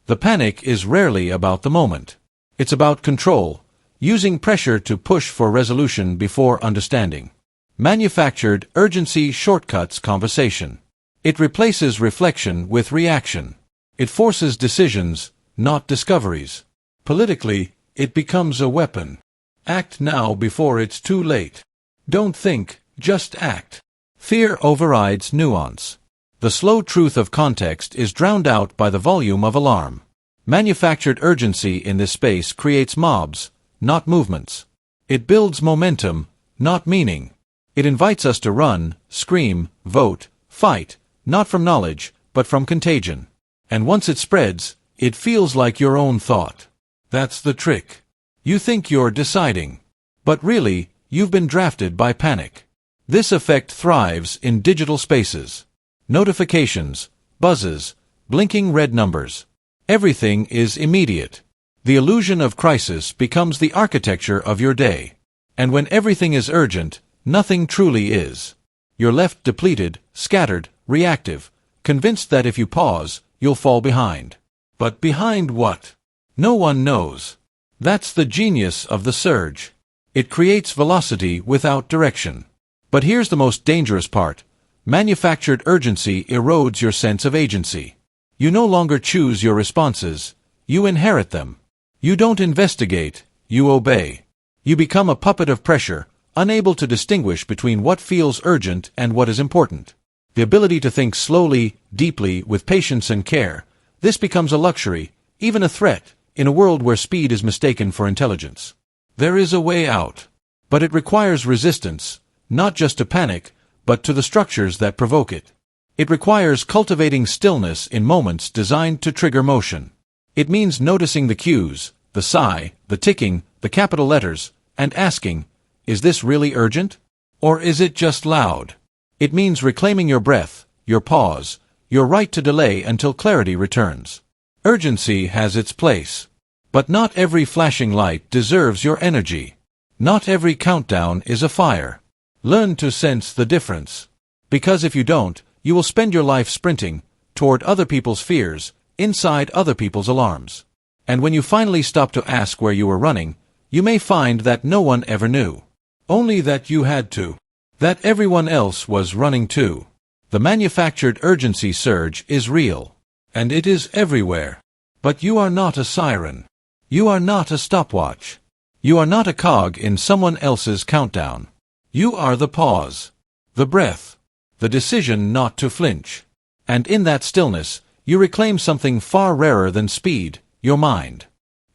The panic is rarely about the moment. It's about control, using pressure to push for resolution before understanding. Manufactured urgency shortcuts conversation. It replaces reflection with reaction. It forces decisions, not discoveries. Politically, it becomes a weapon. Act now before it's too late. Don't think, just act. Fear overrides nuance. The slow truth of context is drowned out by the volume of alarm. Manufactured urgency in this space creates mobs, not movements. It builds momentum, not meaning. It invites us to run, scream, vote, fight, not from knowledge, but from contagion. And once it spreads, it feels like your own thought. That's the trick. You think you're deciding. But really, you've been drafted by panic. This effect thrives in digital spaces. Notifications, buzzes, blinking red numbers. Everything is immediate. The illusion of crisis becomes the architecture of your day. And when everything is urgent, nothing truly is. You're left depleted, scattered, reactive, convinced that if you pause, you'll fall behind. But behind what? No one knows. That's the genius of the surge. It creates velocity without direction. But here's the most dangerous part. Manufactured urgency erodes your sense of agency. You no longer choose your responses, you inherit them. You don't investigate, you obey. You become a puppet of pressure, unable to distinguish between what feels urgent and what is important. The ability to think slowly, deeply, with patience and care, this becomes a luxury, even a threat, in a world where speed is mistaken for intelligence. There is a way out. But it requires resistance, not just to panic, but to the structures that provoke it. It requires cultivating stillness in moments designed to trigger motion. It means noticing the cues, the sigh, the ticking, the capital letters, and asking, is this really urgent? Or is it just loud? It means reclaiming your breath, your pause, your right to delay until clarity returns. Urgency has its place. But not every flashing light deserves your energy. Not every countdown is a fire. Learn to sense the difference. Because if you don't, you will spend your life sprinting toward other people's fears, inside other people's alarms. And when you finally stop to ask where you were running, you may find that no one ever knew. Only that you had to. That everyone else was running too. The manufactured urgency surge is real. And it is everywhere. But you are not a siren. You are not a stopwatch. You are not a cog in someone else's countdown. You are the pause. The breath. The decision not to flinch. And in that stillness, you reclaim something far rarer than speed, your mind.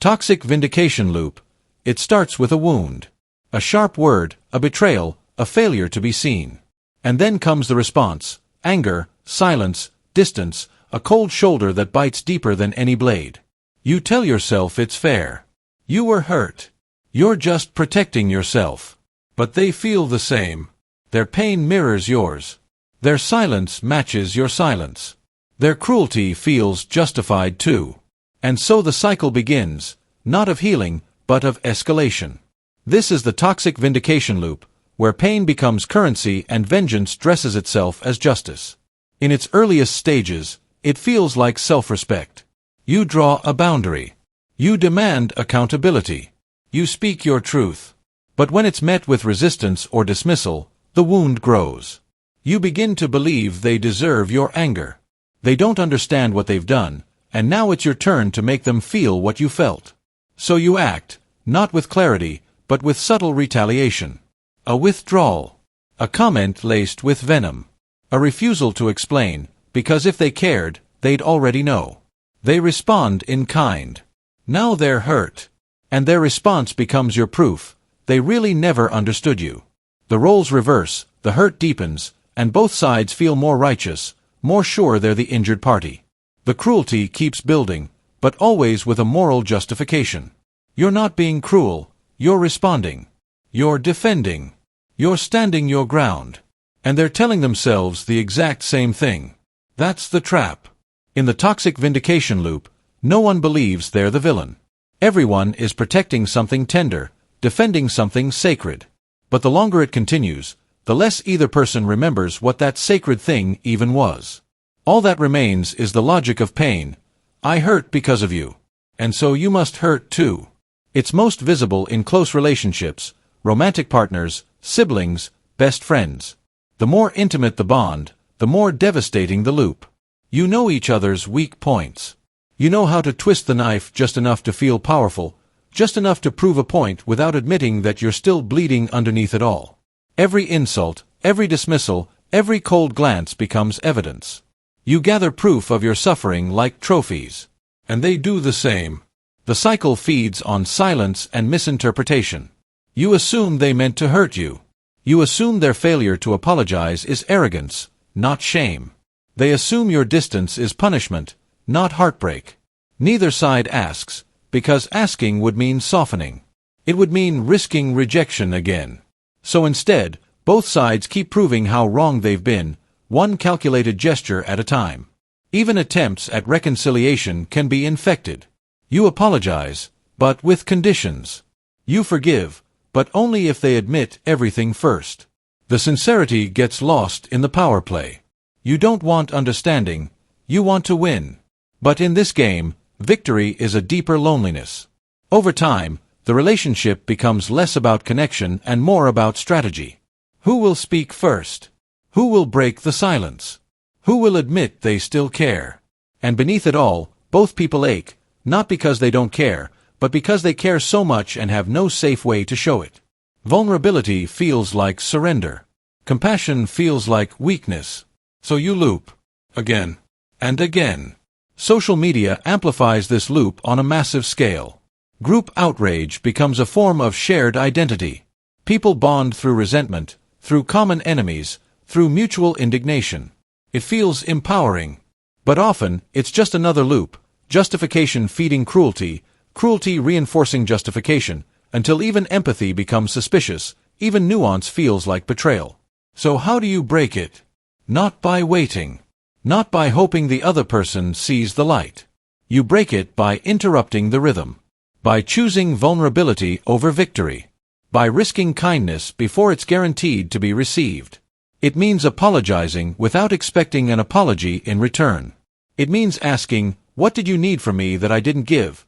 Toxic vindication loop. It starts with a wound. A sharp word, a betrayal, a failure to be seen. And then comes the response, anger, silence, distance, a cold shoulder that bites deeper than any blade. You tell yourself it's fair. You were hurt. You're just protecting yourself. But they feel the same. Their pain mirrors yours. Their silence matches your silence. Their cruelty feels justified too. And so the cycle begins, not of healing, but of escalation. This is the toxic vindication loop, where pain becomes currency and vengeance dresses itself as justice. In its earliest stages, it feels like self-respect. You draw a boundary. You demand accountability. You speak your truth. But when it's met with resistance or dismissal, the wound grows. You begin to believe they deserve your anger. They don't understand what they've done, and now it's your turn to make them feel what you felt. So you act, not with clarity, but with subtle retaliation. A withdrawal. A comment laced with venom. A refusal to explain, because if they cared, they'd already know. They respond in kind. Now they're hurt. And their response becomes your proof. They really never understood you. The roles reverse, the hurt deepens, and both sides feel more righteous, more sure they're the injured party. The cruelty keeps building, but always with a moral justification. You're not being cruel, you're responding. You're defending. You're standing your ground. And they're telling themselves the exact same thing. That's the trap. In the toxic vindication loop, no one believes they're the villain. Everyone is protecting something tender, defending something sacred. But the longer it continues, the less either person remembers what that sacred thing even was. All that remains is the logic of pain. I hurt because of you. And so you must hurt too. It's most visible in close relationships, romantic partners, siblings, best friends. The more intimate the bond, the more devastating the loop. You know each other's weak points. You know how to twist the knife just enough to feel powerful, just enough to prove a point without admitting that you're still bleeding underneath it all. Every insult, every dismissal, every cold glance becomes evidence. You gather proof of your suffering like trophies. And they do the same. The cycle feeds on silence and misinterpretation. You assume they meant to hurt you. You assume their failure to apologize is arrogance, not shame. They assume your distance is punishment, not heartbreak. Neither side asks, because asking would mean softening. It would mean risking rejection again. So instead, both sides keep proving how wrong they've been, one calculated gesture at a time. Even attempts at reconciliation can be infected. You apologize, but with conditions. You forgive, but only if they admit everything first. The sincerity gets lost in the power play. You don't want understanding, you want to win. But in this game, victory is a deeper loneliness. Over time, the relationship becomes less about connection and more about strategy. Who will speak first? Who will break the silence? Who will admit they still care? And beneath it all, both people ache, not because they don't care, but because they care so much and have no safe way to show it. Vulnerability feels like surrender. Compassion feels like weakness. So you loop. Again. And again. Social media amplifies this loop on a massive scale. Group outrage becomes a form of shared identity. People bond through resentment, through common enemies, through mutual indignation. It feels empowering. But often, it's just another loop, justification feeding cruelty, cruelty reinforcing justification, until even empathy becomes suspicious, even nuance feels like betrayal. So how do you break it? Not by waiting. Not by hoping the other person sees the light. You break it by interrupting the rhythm. By choosing vulnerability over victory. By risking kindness before it's guaranteed to be received. It means apologizing without expecting an apology in return. It means asking, what did you need from me that I didn't give?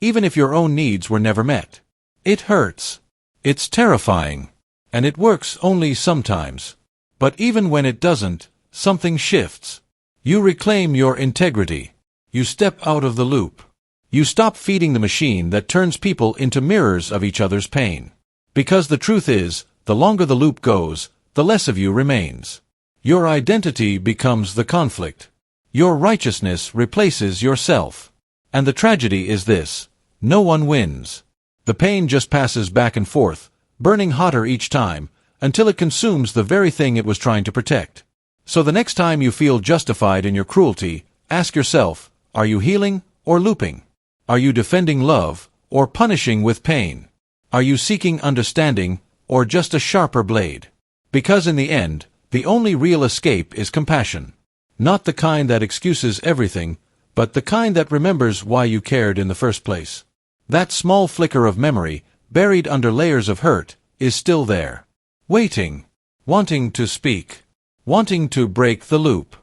Even if your own needs were never met. It hurts. It's terrifying. And it works only sometimes. But even when it doesn't, something shifts. You reclaim your integrity. You step out of the loop. You stop feeding the machine that turns people into mirrors of each other's pain. Because the truth is, the longer the loop goes, the less of you remains. Your identity becomes the conflict. Your righteousness replaces yourself. And the tragedy is this: no one wins. The pain just passes back and forth, burning hotter each time, until it consumes the very thing it was trying to protect. So the next time you feel justified in your cruelty, ask yourself, are you healing or looping? Are you defending love or punishing with pain? Are you seeking understanding or just a sharper blade? Because in the end, the only real escape is compassion. Not the kind that excuses everything, but the kind that remembers why you cared in the first place. That small flicker of memory, buried under layers of hurt, is still there. Waiting. Wanting to speak. Wanting to break the loop.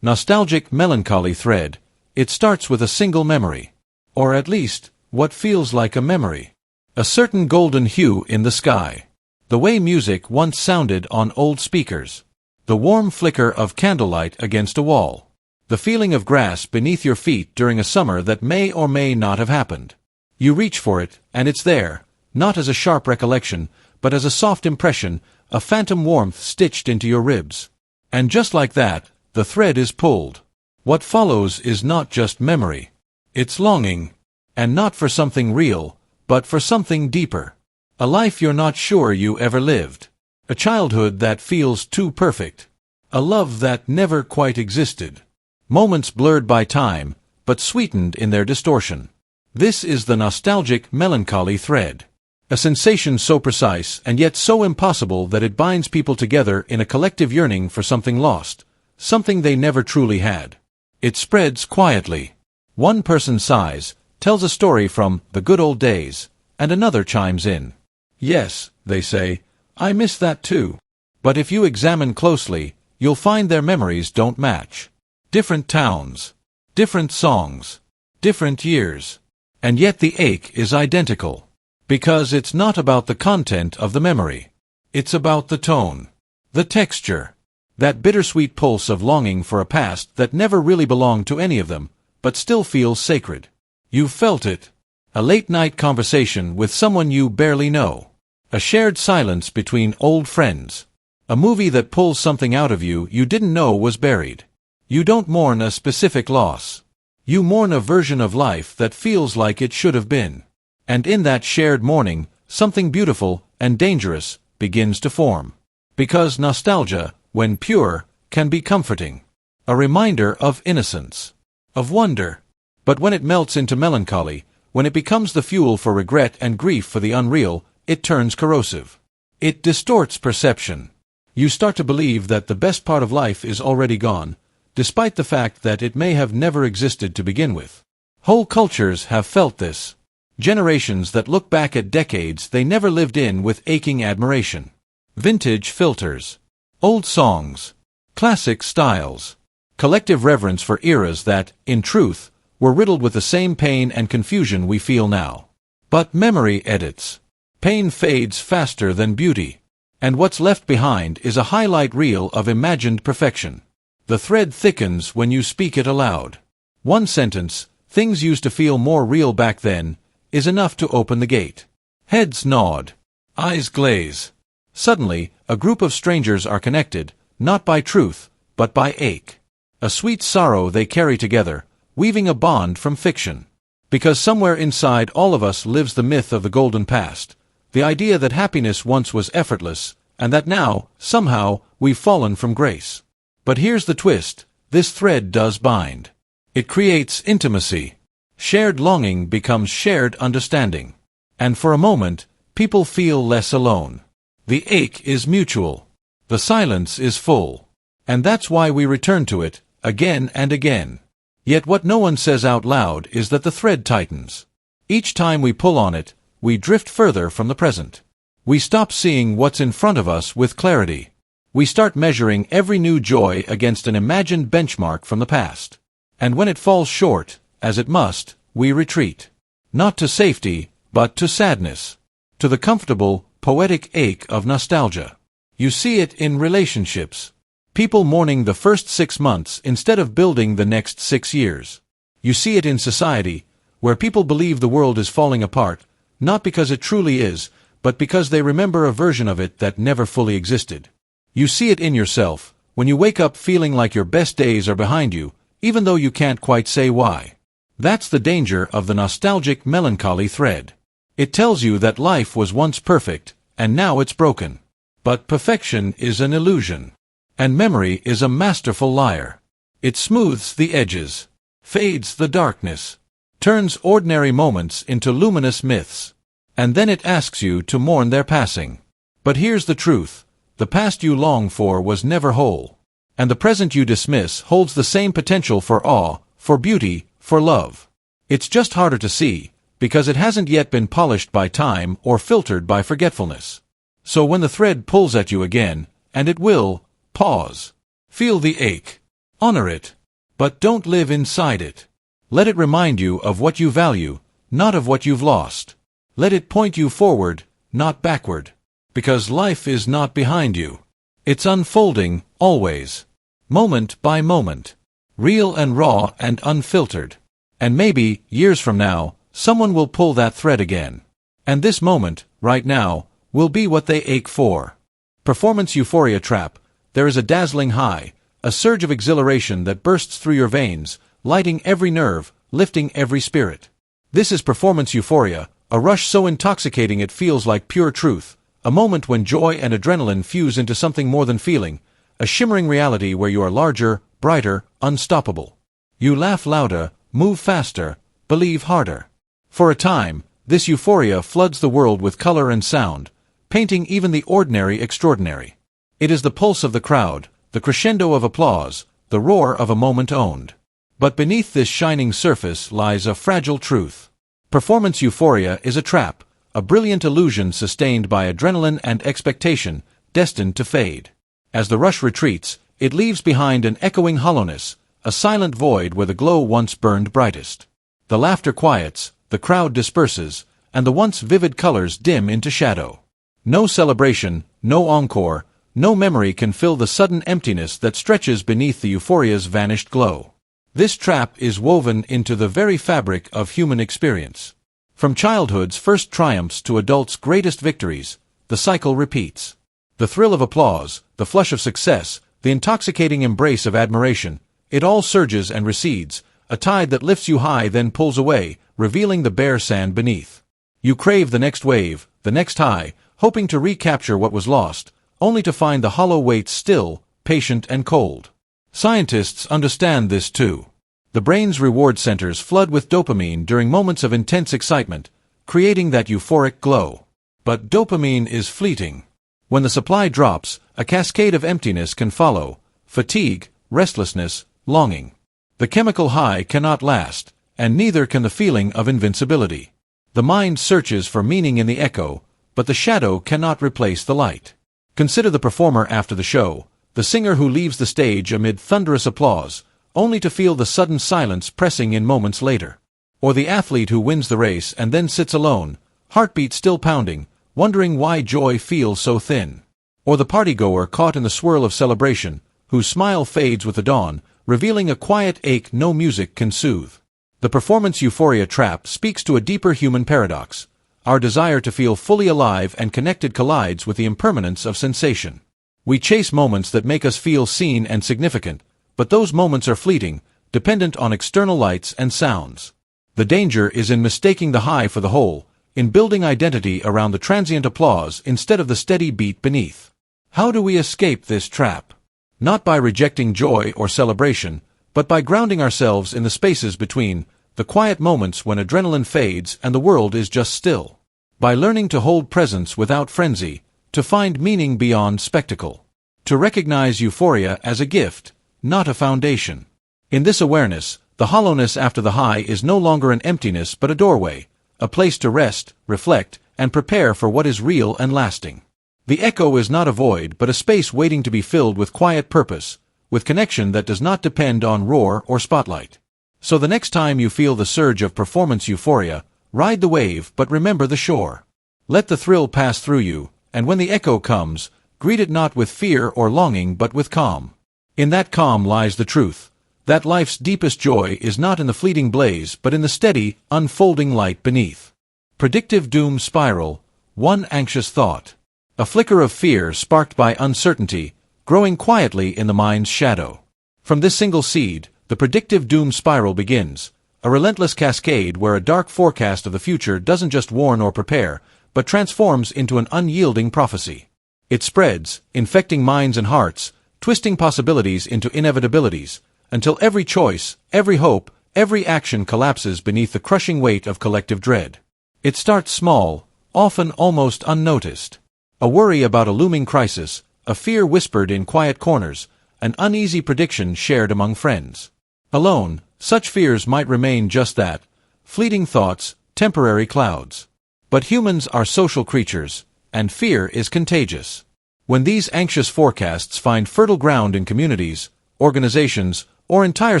Nostalgic melancholy thread. It starts with a single memory. Or at least, what feels like a memory. A certain golden hue in the sky. The way music once sounded on old speakers. The warm flicker of candlelight against a wall. The feeling of grass beneath your feet during a summer that may or may not have happened. You reach for it, and it's there, not as a sharp recollection, but as a soft impression, a phantom warmth stitched into your ribs. And just like that, the thread is pulled. What follows is not just memory. It's longing. And not for something real, but for something deeper. A life you're not sure you ever lived. A childhood that feels too perfect. A love that never quite existed. Moments blurred by time, but sweetened in their distortion. This is the nostalgic melancholy thread. A sensation so precise and yet so impossible that it binds people together in a collective yearning for something lost, something they never truly had. It spreads quietly. One person sighs, tells a story from the good old days, and another chimes in. Yes, they say, I miss that too. But if you examine closely, you'll find their memories don't match. Different towns, different songs, different years. And yet the ache is identical. Because it's not about the content of the memory. It's about the tone, the texture, that bittersweet pulse of longing for a past that never really belonged to any of them, but still feels sacred. You've felt it. A late-night conversation with someone you barely know. A shared silence between old friends. A movie that pulls something out of you didn't know was buried. You don't mourn a specific loss. You mourn a version of life that feels like it should have been. And in that shared mourning, something beautiful and dangerous begins to form. Because nostalgia, when pure, can be comforting. A reminder of innocence. Of wonder. But when it melts into melancholy, when it becomes the fuel for regret and grief for the unreal, it turns corrosive. It distorts perception. You start to believe that the best part of life is already gone, despite the fact that it may have never existed to begin with. Whole cultures have felt this. Generations that look back at decades they never lived in with aching admiration. Vintage filters. Old songs. Classic styles. Collective reverence for eras that, in truth, were riddled with the same pain and confusion we feel now. But memory edits. Pain fades faster than beauty. And what's left behind is a highlight reel of imagined perfection. The thread thickens when you speak it aloud. One sentence, things used to feel more real back then, is enough to open the gate. Heads nod. Eyes glaze. Suddenly, a group of strangers are connected, not by truth, but by ache. A sweet sorrow they carry together, weaving a bond from fiction. Because somewhere inside all of us lives the myth of the golden past, the idea that happiness once was effortless, and that now, somehow, we've fallen from grace. But here's the twist, this thread does bind. It creates intimacy. Shared longing becomes shared understanding. And for a moment, people feel less alone. The ache is mutual. The silence is full. And that's why we return to it, again and again. Yet what no one says out loud is that the thread tightens. Each time we pull on it, we drift further from the present. We stop seeing what's in front of us with clarity. We start measuring every new joy against an imagined benchmark from the past. And when it falls short, as it must, we retreat. Not to safety, but to sadness. To the comfortable, poetic ache of nostalgia. You see it in relationships. People mourning the first 6 months instead of building the next 6 years. You see it in society, where people believe the world is falling apart, not because it truly is, but because they remember a version of it that never fully existed. You see it in yourself, when you wake up feeling like your best days are behind you, even though you can't quite say why. That's the danger of the nostalgic melancholy thread. It tells you that life was once perfect, and now it's broken. But perfection is an illusion. And memory is a masterful liar. It smooths the edges, fades the darkness, turns ordinary moments into luminous myths. And then it asks you to mourn their passing. But here's the truth. The past you long for was never whole. And the present you dismiss holds the same potential for awe, for beauty, for love. It's just harder to see, because it hasn't yet been polished by time or filtered by forgetfulness. So when the thread pulls at you again, and it will, pause. Feel the ache. Honor it. But don't live inside it. Let it remind you of what you value, not of what you've lost. Let it point you forward, not backward. Because life is not behind you. It's unfolding, always. Moment by moment. Real and raw and unfiltered. And maybe, years from now, someone will pull that thread again. And this moment, right now, will be what they ache for. Performance euphoria trap. There is a dazzling high, a surge of exhilaration that bursts through your veins, lighting every nerve, lifting every spirit. This is performance euphoria, a rush so intoxicating it feels like pure truth, a moment when joy and adrenaline fuse into something more than feeling, a shimmering reality where you are larger, brighter, unstoppable. You laugh louder, move faster, believe harder. For a time, this euphoria floods the world with color and sound, painting even the ordinary extraordinary. It is the pulse of the crowd, the crescendo of applause, the roar of a moment owned. But beneath this shining surface lies a fragile truth. Performance euphoria is a trap, a brilliant illusion sustained by adrenaline and expectation, destined to fade. As the rush retreats, it leaves behind an echoing hollowness, a silent void where the glow once burned brightest. The laughter quiets, the crowd disperses, and the once vivid colors dim into shadow. No celebration, no encore, no memory can fill the sudden emptiness that stretches beneath the euphoria's vanished glow. This trap is woven into the very fabric of human experience. From childhood's first triumphs to adult's greatest victories, the cycle repeats. The thrill of applause, the flush of success, the intoxicating embrace of admiration, it all surges and recedes, a tide that lifts you high then pulls away, revealing the bare sand beneath. You crave the next wave, the next high, hoping to recapture what was lost, only to find the hollow weight still, patient and cold. Scientists understand this too. The brain's reward centers flood with dopamine during moments of intense excitement, creating that euphoric glow. But dopamine is fleeting. When the supply drops, a cascade of emptiness can follow, fatigue, restlessness, longing. The chemical high cannot last, and neither can the feeling of invincibility. The mind searches for meaning in the echo, but the shadow cannot replace the light. Consider the performer after the show, the singer who leaves the stage amid thunderous applause, only to feel the sudden silence pressing in moments later. Or the athlete who wins the race and then sits alone, heartbeat still pounding, wondering why joy feels so thin. Or the partygoer caught in the swirl of celebration, whose smile fades with the dawn, revealing a quiet ache no music can soothe. The performance euphoria trap speaks to a deeper human paradox. Our desire to feel fully alive and connected collides with the impermanence of sensation. We chase moments that make us feel seen and significant, but those moments are fleeting, dependent on external lights and sounds. The danger is in mistaking the high for the whole, in building identity around the transient applause instead of the steady beat beneath. How do we escape this trap? Not by rejecting joy or celebration, but by grounding ourselves in the spaces between, the quiet moments when adrenaline fades and the world is just still. By learning to hold presence without frenzy, to find meaning beyond spectacle. To recognize euphoria as a gift, not a foundation. In this awareness, the hollowness after the high is no longer an emptiness but a doorway, a place to rest, reflect, and prepare for what is real and lasting. The echo is not a void but a space waiting to be filled with quiet purpose, with connection that does not depend on roar or spotlight. So the next time you feel the surge of performance euphoria, ride the wave but remember the shore. Let the thrill pass through you, and when the echo comes, greet it not with fear or longing but with calm. In that calm lies the truth, that life's deepest joy is not in the fleeting blaze but in the steady, unfolding light beneath. Predictive doom spiral, one anxious thought. A flicker of fear sparked by uncertainty, growing quietly in the mind's shadow. From this single seed, the predictive doom spiral begins, a relentless cascade where a dark forecast of the future doesn't just warn or prepare, but transforms into an unyielding prophecy. It spreads, infecting minds and hearts, twisting possibilities into inevitabilities, until every choice, every hope, every action collapses beneath the crushing weight of collective dread. It starts small, often almost unnoticed. A worry about a looming crisis, a fear whispered in quiet corners, an uneasy prediction shared among friends. Alone, such fears might remain just that, fleeting thoughts, temporary clouds. But humans are social creatures, and fear is contagious. When these anxious forecasts find fertile ground in communities, organizations, or entire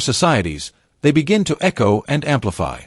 societies, they begin to echo and amplify.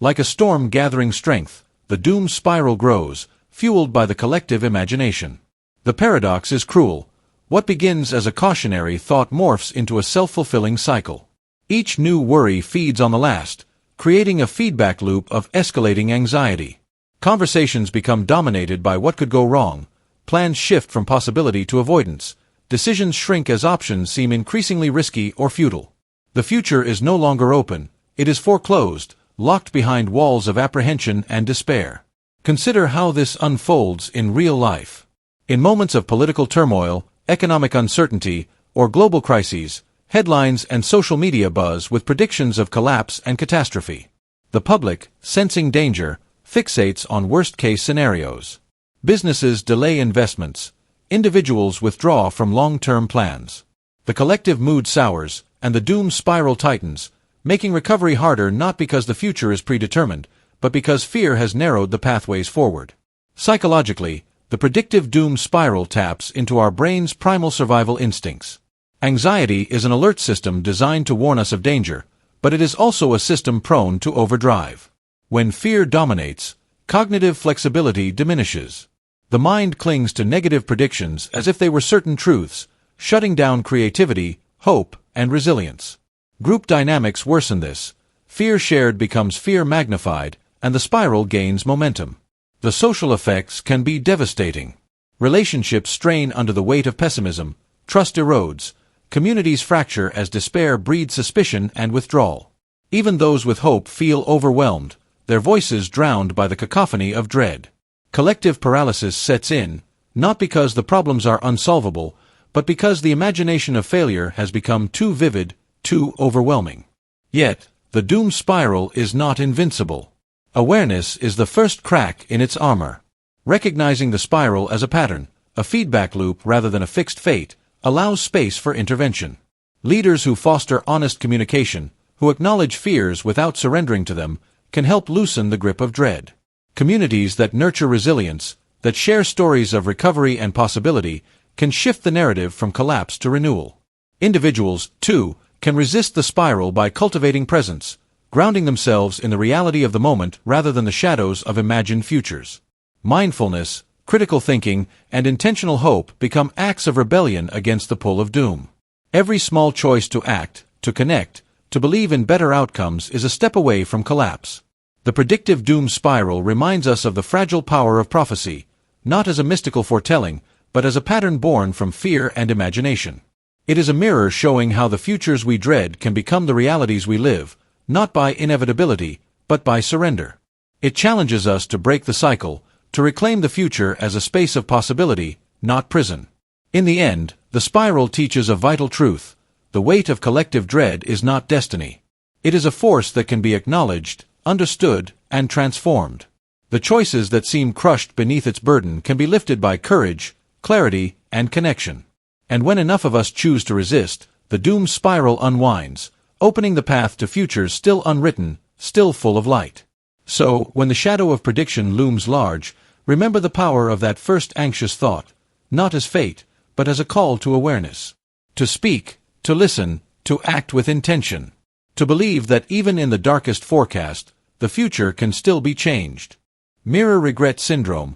Like a storm gathering strength, the doom spiral grows, fueled by the collective imagination. The paradox is cruel. What begins as a cautionary thought morphs into a self-fulfilling cycle. Each new worry feeds on the last, creating a feedback loop of escalating anxiety. Conversations become dominated by what could go wrong, plans shift from possibility to avoidance, decisions shrink as options seem increasingly risky or futile. The future is no longer open, it is foreclosed, locked behind walls of apprehension and despair. Consider how this unfolds in real life. In moments of political turmoil, economic uncertainty, or global crises, headlines and social media buzz with predictions of collapse and catastrophe. The public, sensing danger, fixates on worst-case scenarios. Businesses delay investments. Individuals withdraw from long-term plans. The collective mood sours, and the doom spiral tightens, making recovery harder not because the future is predetermined, but because fear has narrowed the pathways forward. Psychologically, the predictive doom spiral taps into our brain's primal survival instincts. Anxiety is an alert system designed to warn us of danger, but it is also a system prone to overdrive. When fear dominates, cognitive flexibility diminishes. The mind clings to negative predictions as if they were certain truths, shutting down creativity, hope, and resilience. Group dynamics worsen this. Fear shared becomes fear magnified, and the spiral gains momentum. The social effects can be devastating. Relationships strain under the weight of pessimism, trust erodes, communities fracture as despair breeds suspicion and withdrawal. Even those with hope feel overwhelmed, their voices drowned by the cacophony of dread. Collective paralysis sets in, not because the problems are unsolvable, but because the imagination of failure has become too vivid, too overwhelming. Yet, the doom spiral is not invincible. Awareness is the first crack in its armor. Recognizing the spiral as a pattern, a feedback loop rather than a fixed fate, allows space for intervention. Leaders who foster honest communication, who acknowledge fears without surrendering to them, can help loosen the grip of dread. Communities that nurture resilience, that share stories of recovery and possibility, can shift the narrative from collapse to renewal. Individuals, too, can resist the spiral by cultivating presence, grounding themselves in the reality of the moment rather than the shadows of imagined futures. Mindfulness, critical thinking, and intentional hope become acts of rebellion against the pull of doom. Every small choice to act, to connect, to believe in better outcomes is a step away from collapse. The predictive doom spiral reminds us of the fragile power of prophecy, not as a mystical foretelling, but as a pattern born from fear and imagination. It is a mirror showing how the futures we dread can become the realities we live, not by inevitability, but by surrender. It challenges us to break the cycle, to reclaim the future as a space of possibility, not prison. In the end, the spiral teaches a vital truth. The weight of collective dread is not destiny. It is a force that can be acknowledged, understood, and transformed. The choices that seem crushed beneath its burden can be lifted by courage, clarity, and connection. And when enough of us choose to resist, the doom spiral unwinds, opening the path to futures still unwritten, still full of light. So, when the shadow of prediction looms large, remember the power of that first anxious thought, not as fate, but as a call to awareness. To speak, to listen, to act with intention. To believe that even in the darkest forecast, the future can still be changed. Mirror regret syndrome.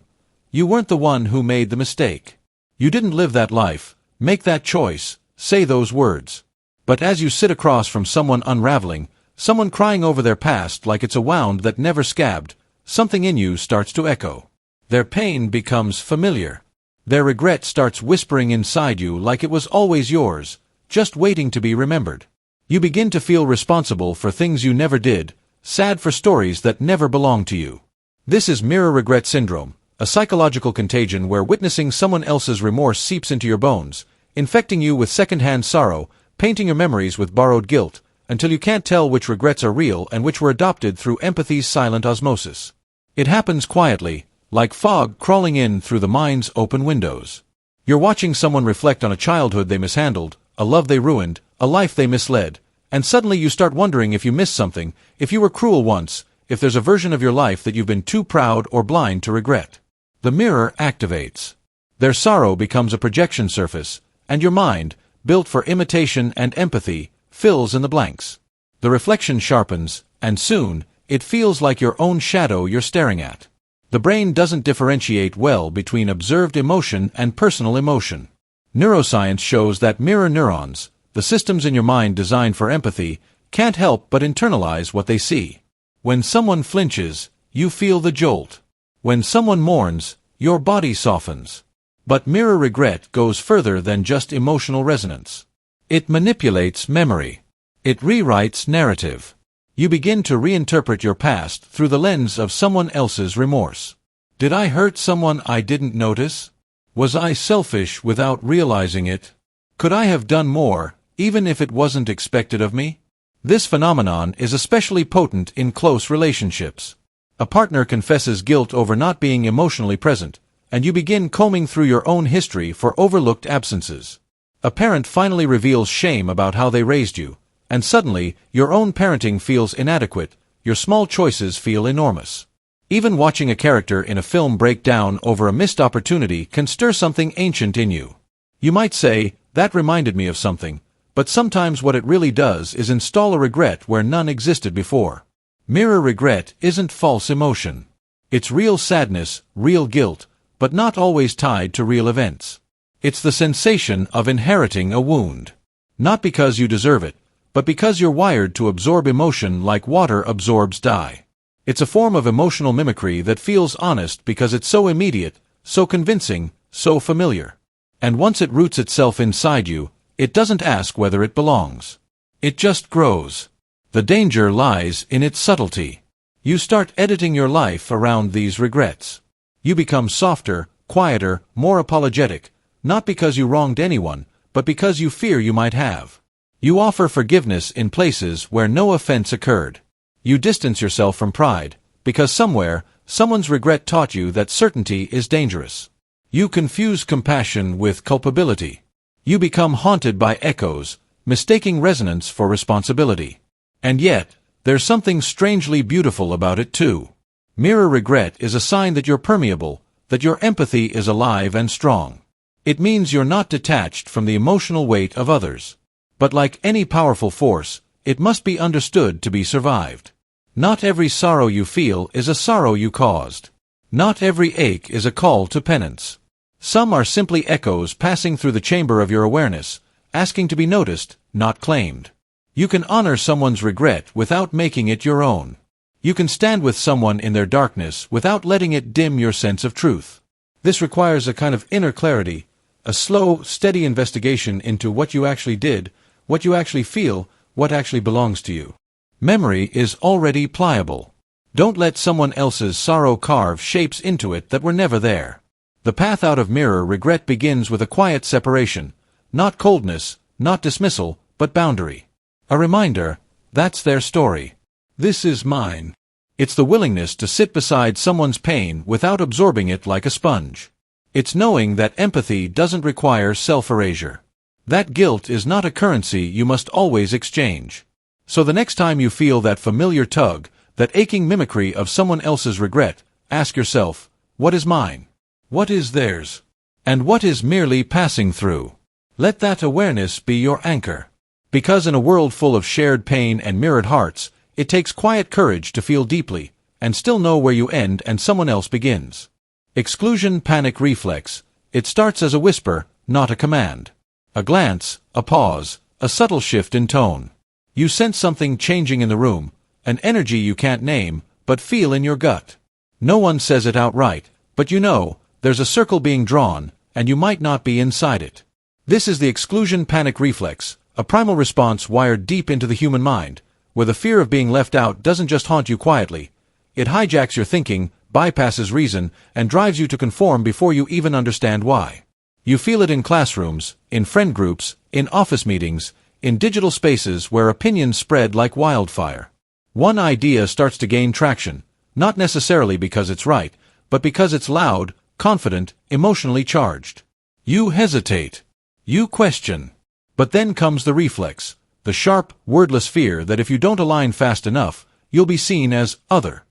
You weren't the one who made the mistake. You didn't live that life, make that choice, say those words. But as you sit across from someone unraveling, someone crying over their past like it's a wound that never scabbed, something in you starts to echo. Their pain becomes familiar. Their regret starts whispering inside you like it was always yours, just waiting to be remembered. You begin to feel responsible for things you never did, sad for stories that never belonged to you. This is mirror regret syndrome, a psychological contagion where witnessing someone else's remorse seeps into your bones, infecting you with second-hand sorrow, painting your memories with borrowed guilt, until you can't tell which regrets are real and which were adopted through empathy's silent osmosis. It happens quietly, like fog crawling in through the mind's open windows. You're watching someone reflect on a childhood they mishandled, a love they ruined, a life they misled, and suddenly you start wondering if you missed something, if you were cruel once, if there's a version of your life that you've been too proud or blind to regret. The mirror activates. Their sorrow becomes a projection surface, and your mind, built for imitation and empathy, fills in the blanks. The reflection sharpens, and soon, It feels like your own shadow you're staring at. The brain doesn't differentiate well between observed emotion and personal emotion. Neuroscience shows that mirror neurons, the systems in your mind designed for empathy, can't help but internalize what they see. When someone flinches, you feel the jolt. When someone mourns, your body softens. But mirror regret goes further than just emotional resonance. It manipulates memory. It rewrites narrative. You begin to reinterpret your past through the lens of someone else's remorse. Did I hurt someone I didn't notice? Was I selfish without realizing it? Could I have done more, even if it wasn't expected of me? This phenomenon is especially potent in close relationships. A partner confesses guilt over not being emotionally present, and you begin combing through your own history for overlooked absences. A parent finally reveals shame about how they raised you, and suddenly, your own parenting feels inadequate, your small choices feel enormous. Even watching a character in a film break down over a missed opportunity can stir something ancient in you. You might say, that reminded me of something, but sometimes what it really does is install a regret where none existed before. Mirror regret isn't false emotion. It's real sadness, real guilt, but not always tied to real events. It's the sensation of inheriting a wound. Not because you deserve it, but because you're wired to absorb emotion like water absorbs dye. It's a form of emotional mimicry that feels honest because it's so immediate, so convincing, so familiar. And once it roots itself inside you, it doesn't ask whether it belongs. It just grows. The danger lies in its subtlety. You start editing your life around these regrets. You become softer, quieter, more apologetic, not because you wronged anyone, but because you fear you might have. You offer forgiveness in places where no offense occurred. You distance yourself from pride, because somewhere, someone's regret taught you that certainty is dangerous. You confuse compassion with culpability. You become haunted by echoes, mistaking resonance for responsibility. And yet, there's something strangely beautiful about it too. Mirror regret is a sign that you're permeable, that your empathy is alive and strong. It means you're not detached from the emotional weight of others. But like any powerful force, it must be understood to be survived. Not every sorrow you feel is a sorrow you caused. Not every ache is a call to penance. Some are simply echoes passing through the chamber of your awareness, asking to be noticed, not claimed. You can honor someone's regret without making it your own. You can stand with someone in their darkness without letting it dim your sense of truth. This requires a kind of inner clarity, a slow, steady investigation into what you actually did, what you actually feel, what actually belongs to you. Memory is already pliable. Don't let someone else's sorrow carve shapes into it that were never there. The path out of mirror regret begins with a quiet separation, not coldness, not dismissal, but boundary. A reminder, that's their story. This is mine. It's the willingness to sit beside someone's pain without absorbing it like a sponge. It's knowing that empathy doesn't require self-erasure. That guilt is not a currency you must always exchange. So the next time you feel that familiar tug, that aching mimicry of someone else's regret, ask yourself, what is mine? What is theirs? And what is merely passing through? Let that awareness be your anchor. Because in a world full of shared pain and mirrored hearts, it takes quiet courage to feel deeply, and still know where you end and someone else begins. Exclusion panic reflex. It starts as a whisper, not a command. A glance, a pause, a subtle shift in tone. You sense something changing in the room, an energy you can't name, but feel in your gut. No one says it outright, but you know, there's a circle being drawn, and you might not be inside it. This is the exclusion panic reflex, a primal response wired deep into the human mind, where the fear of being left out doesn't just haunt you quietly. It hijacks your thinking, bypasses reason, and drives you to conform before you even understand why. You feel it in classrooms, in friend groups, in office meetings, in digital spaces where opinions spread like wildfire. One idea starts to gain traction, not necessarily because it's right, but because it's loud, confident, emotionally charged. You hesitate. You question. But then comes the reflex, the sharp, wordless fear that if you don't align fast enough, you'll be seen as other.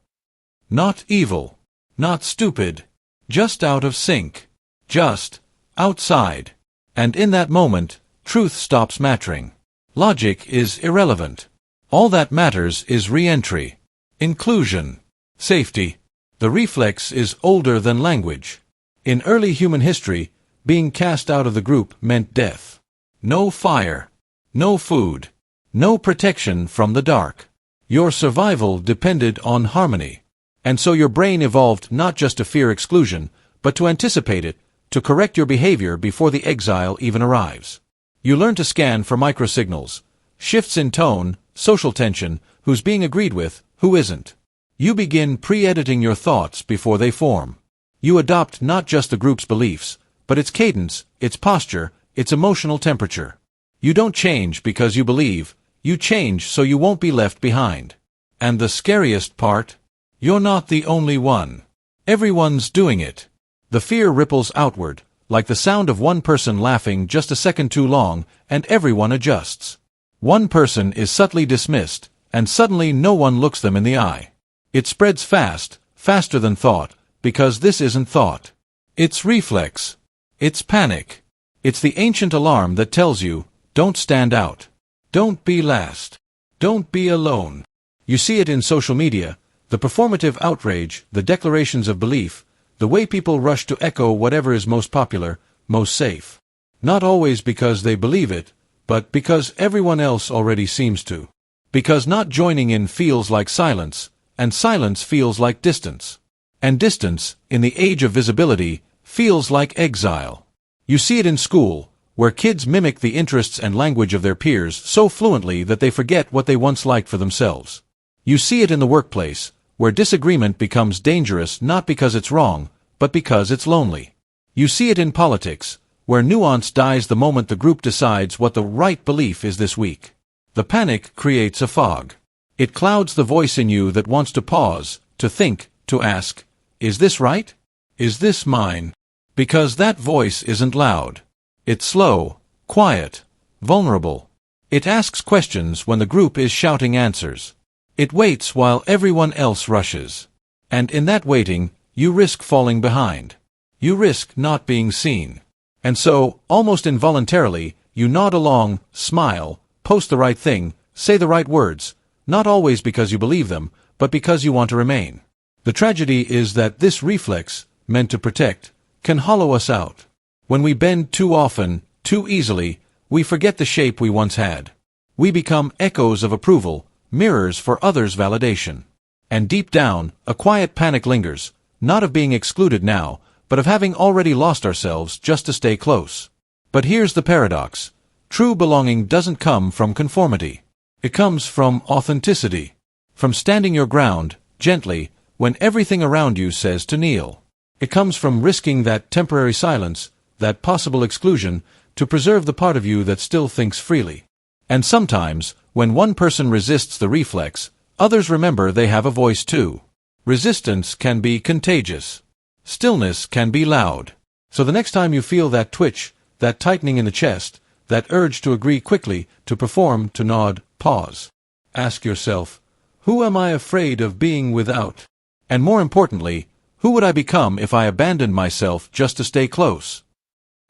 Not evil. Not stupid. Just out of sync. Just outside. And in that moment, truth stops mattering. Logic is irrelevant. All that matters is re-entry. Inclusion. Safety. The reflex is older than language. In early human history, being cast out of the group meant death. No fire. No food. No protection from the dark. Your survival depended on harmony. And so your brain evolved not just to fear exclusion, but to anticipate it, to correct your behavior before the exile even arrives. You learn to scan for microsignals, shifts in tone, social tension, who's being agreed with, who isn't. You begin pre-editing your thoughts before they form. You adopt not just the group's beliefs, but its cadence, its posture, its emotional temperature. You don't change because you believe, you change so you won't be left behind. And the scariest part? You're not the only one. Everyone's doing it. The fear ripples outward, like the sound of one person laughing just a second too long, and everyone adjusts. One person is subtly dismissed, and suddenly no one looks them in the eye. It spreads fast, faster than thought, because this isn't thought. It's reflex. It's panic. It's the ancient alarm that tells you, don't stand out. Don't be last. Don't be alone. You see it in social media, the performative outrage, the declarations of belief, the way people rush to echo whatever is most popular, most safe. Not always because they believe it, but because everyone else already seems to. Because not joining in feels like silence, and silence feels like distance. And distance, in the age of visibility, feels like exile. You see it in school, where kids mimic the interests and language of their peers so fluently that they forget what they once liked for themselves. You see it in the workplace, where disagreement becomes dangerous not because it's wrong, but because it's lonely. You see it in politics, where nuance dies the moment the group decides what the right belief is this week. The panic creates a fog. It clouds the voice in you that wants to pause, to think, to ask, is this right? Is this mine? Because that voice isn't loud. It's slow, quiet, vulnerable. It asks questions when the group is shouting answers. It waits while everyone else rushes. And in that waiting, you risk falling behind. You risk not being seen. And so, almost involuntarily, you nod along, smile, post the right thing, say the right words, not always because you believe them, but because you want to remain. The tragedy is that this reflex, meant to protect, can hollow us out. When we bend too often, too easily, we forget the shape we once had. We become echoes of approval, mirrors for others' validation. And deep down, a quiet panic lingers, not of being excluded now, but of having already lost ourselves just to stay close. But here's the paradox. True belonging doesn't come from conformity. It comes from authenticity. From standing your ground, gently, when everything around you says to kneel. It comes from risking that temporary silence, that possible exclusion, to preserve the part of you that still thinks freely. And sometimes, when one person resists the reflex, others remember they have a voice too. Resistance can be contagious. Stillness can be loud. So the next time you feel that twitch, that tightening in the chest, that urge to agree quickly, to perform, to nod, pause. Ask yourself, who am I afraid of being without? And more importantly, who would I become if I abandoned myself just to stay close?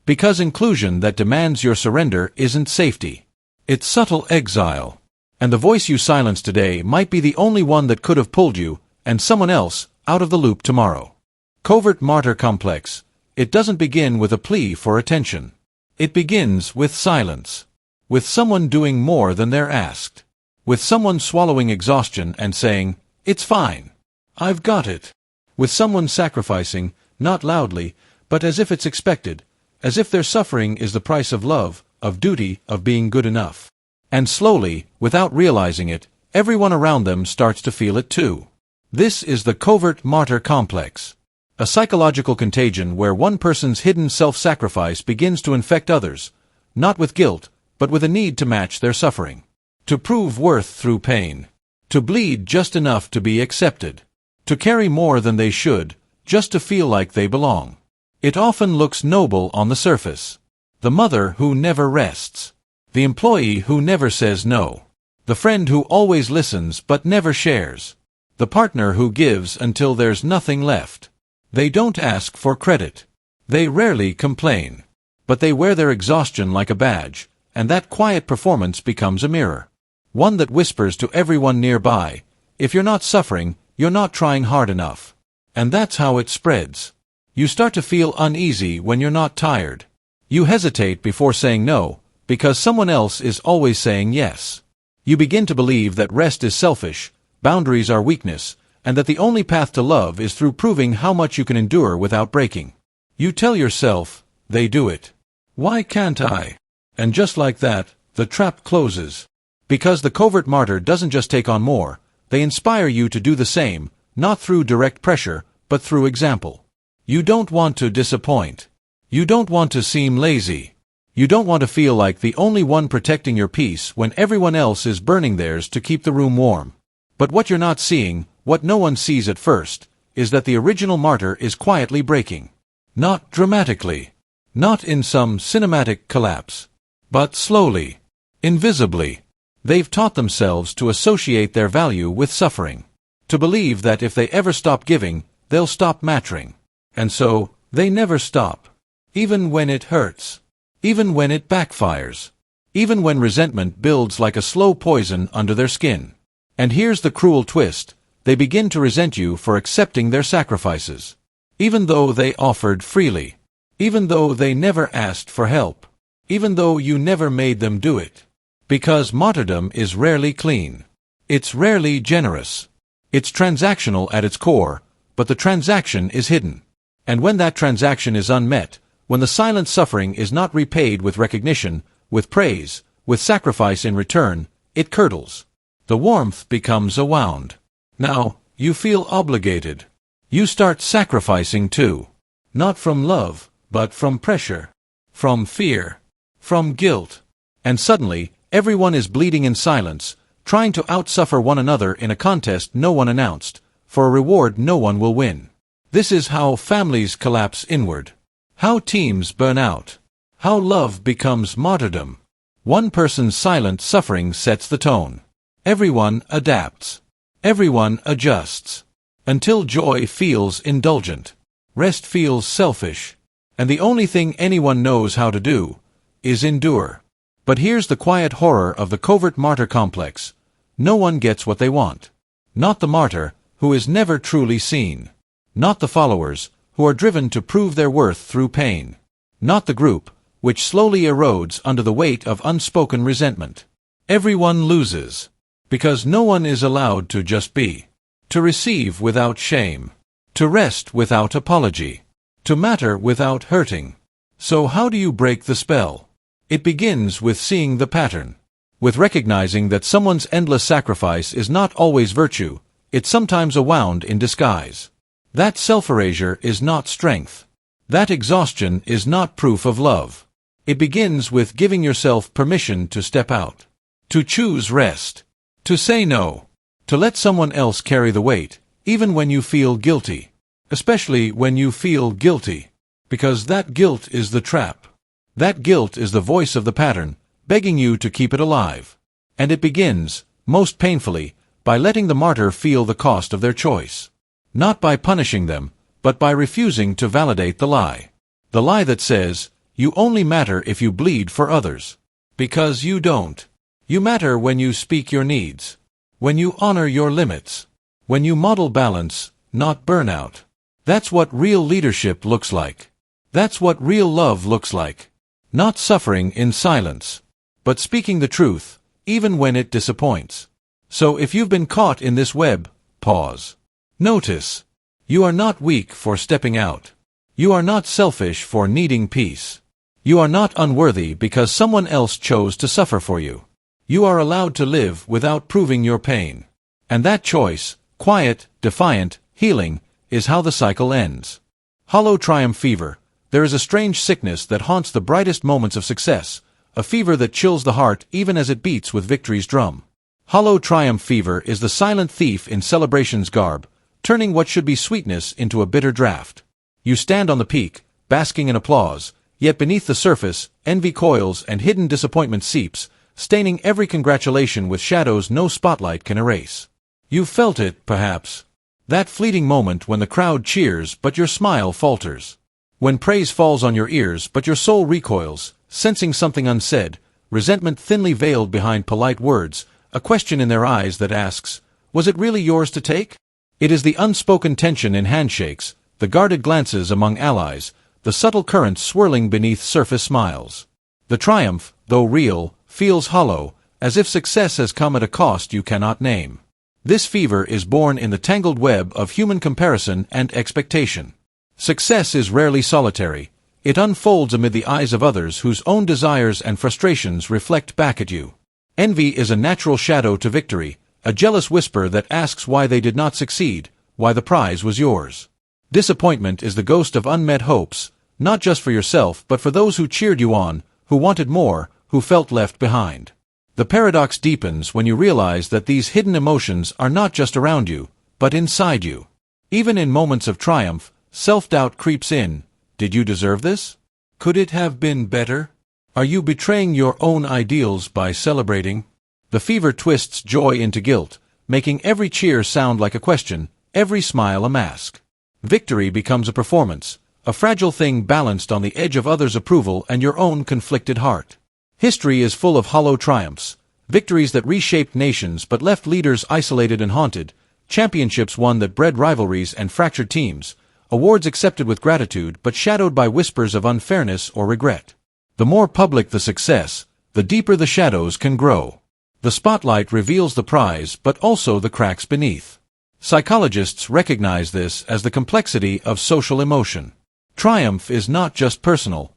Because inclusion that demands your surrender isn't safety. It's subtle exile. And the voice you silence today might be the only one that could have pulled you, and someone else, out of the loop tomorrow. Covert martyr complex. It doesn't begin with a plea for attention. It begins with silence. With someone doing more than they're asked. With someone swallowing exhaustion and saying, it's fine. I've got it. With someone sacrificing, not loudly, but as if it's expected, as if their suffering is the price of love, of duty, of being good enough. And slowly, without realizing it, everyone around them starts to feel it too. This is the covert martyr complex. A psychological contagion where one person's hidden self-sacrifice begins to infect others, not with guilt, but with a need to match their suffering. To prove worth through pain. To bleed just enough to be accepted. To carry more than they should, just to feel like they belong. It often looks noble on the surface. The mother who never rests. The employee who never says no. The friend who always listens but never shares. The partner who gives until there's nothing left. They don't ask for credit. They rarely complain. But they wear their exhaustion like a badge, and that quiet performance becomes a mirror. One that whispers to everyone nearby, if you're not suffering, you're not trying hard enough. And that's how it spreads. You start to feel uneasy when you're not tired. You hesitate before saying no, because someone else is always saying yes. You begin to believe that rest is selfish, boundaries are weakness, and that the only path to love is through proving how much you can endure without breaking. You tell yourself, they do it. Why can't I? And just like that, the trap closes. Because the covert martyr doesn't just take on more, they inspire you to do the same, not through direct pressure, but through example. You don't want to disappoint. You don't want to seem lazy. You don't want to feel like the only one protecting your peace when everyone else is burning theirs to keep the room warm. But what you're not seeing, what no one sees at first, is that the original martyr is quietly breaking. Not dramatically. Not in some cinematic collapse. But slowly. Invisibly. They've taught themselves to associate their value with suffering. To believe that if they ever stop giving, they'll stop mattering. And so, they never stop. Even when it hurts. Even when it backfires. Even when resentment builds like a slow poison under their skin. And here's the cruel twist. They begin to resent you for accepting their sacrifices. Even though they offered freely. Even though they never asked for help. Even though you never made them do it. Because martyrdom is rarely clean. It's rarely generous. It's transactional at its core, but the transaction is hidden. And when that transaction is unmet, when the silent suffering is not repaid with recognition, with praise, with sacrifice in return, it curdles. The warmth becomes a wound. Now, you feel obligated. You start sacrificing too. Not from love, but from pressure. From fear. From guilt. And suddenly, everyone is bleeding in silence, trying to outsuffer one another in a contest no one announced, for a reward no one will win. This is how families collapse inward. How teams burn out. How love becomes martyrdom. One person's silent suffering sets the tone. Everyone adapts. Everyone adjusts. Until joy feels indulgent. Rest feels selfish. And the only thing anyone knows how to do is endure. But here's the quiet horror of the covert martyr complex. No one gets what they want. Not the martyr, who is never truly seen. Not the followers, who are driven to prove their worth through pain. Not the group, which slowly erodes under the weight of unspoken resentment. Everyone loses. Because no one is allowed to just be. To receive without shame. To rest without apology. To matter without hurting. So how do you break the spell? It begins with seeing the pattern. With recognizing that someone's endless sacrifice is not always virtue, it's sometimes a wound in disguise. That self-erasure is not strength. That exhaustion is not proof of love. It begins with giving yourself permission to step out. To choose rest. To say no. To let someone else carry the weight, even when you feel guilty. Especially when you feel guilty. Because that guilt is the trap. That guilt is the voice of the pattern, begging you to keep it alive. And it begins, most painfully, by letting the martyr feel the cost of their choice. Not by punishing them, but by refusing to validate the lie. The lie that says, you only matter if you bleed for others. Because you don't. You matter when you speak your needs. When you honor your limits. When you model balance, not burnout. That's what real leadership looks like. That's what real love looks like. Not suffering in silence, but speaking the truth, even when it disappoints. So if you've been caught in this web, pause. Notice. You are not weak for stepping out. You are not selfish for needing peace. You are not unworthy because someone else chose to suffer for you. You are allowed to live without proving your pain. And that choice, quiet, defiant, healing, is how the cycle ends. Hollow triumph fever. There is a strange sickness that haunts the brightest moments of success, a fever that chills the heart even as it beats with victory's drum. Hollow triumph fever is the silent thief in celebration's garb, turning what should be sweetness into a bitter draught. You stand on the peak, basking in applause, yet beneath the surface, envy coils and hidden disappointment seeps, staining every congratulation with shadows no spotlight can erase. You've felt it, perhaps. That fleeting moment when the crowd cheers but your smile falters. When praise falls on your ears but your soul recoils, sensing something unsaid, resentment thinly veiled behind polite words, a question in their eyes that asks, Was it really yours to take? It is the unspoken tension in handshakes, the guarded glances among allies, the subtle currents swirling beneath surface smiles. The triumph, though real, feels hollow, as if success has come at a cost you cannot name. This fever is born in the tangled web of human comparison and expectation. Success is rarely solitary. It unfolds amid the eyes of others whose own desires and frustrations reflect back at you. Envy is a natural shadow to victory, a jealous whisper that asks why they did not succeed, why the prize was yours. Disappointment is the ghost of unmet hopes, not just for yourself but for those who cheered you on, who wanted more, who felt left behind. The paradox deepens when you realize that these hidden emotions are not just around you, but inside you. Even in moments of triumph, self-doubt creeps in. Did you deserve this? Could it have been better? Are you betraying your own ideals by celebrating? The fever twists joy into guilt, making every cheer sound like a question, every smile a mask. Victory becomes a performance, a fragile thing balanced on the edge of others' approval and your own conflicted heart. History is full of hollow triumphs, victories that reshaped nations but left leaders isolated and haunted, championships won that bred rivalries and fractured teams, awards accepted with gratitude but shadowed by whispers of unfairness or regret. The more public the success, the deeper the shadows can grow. The spotlight reveals the prize but also the cracks beneath. Psychologists recognize this as the complexity of social emotion. Triumph is not just personal,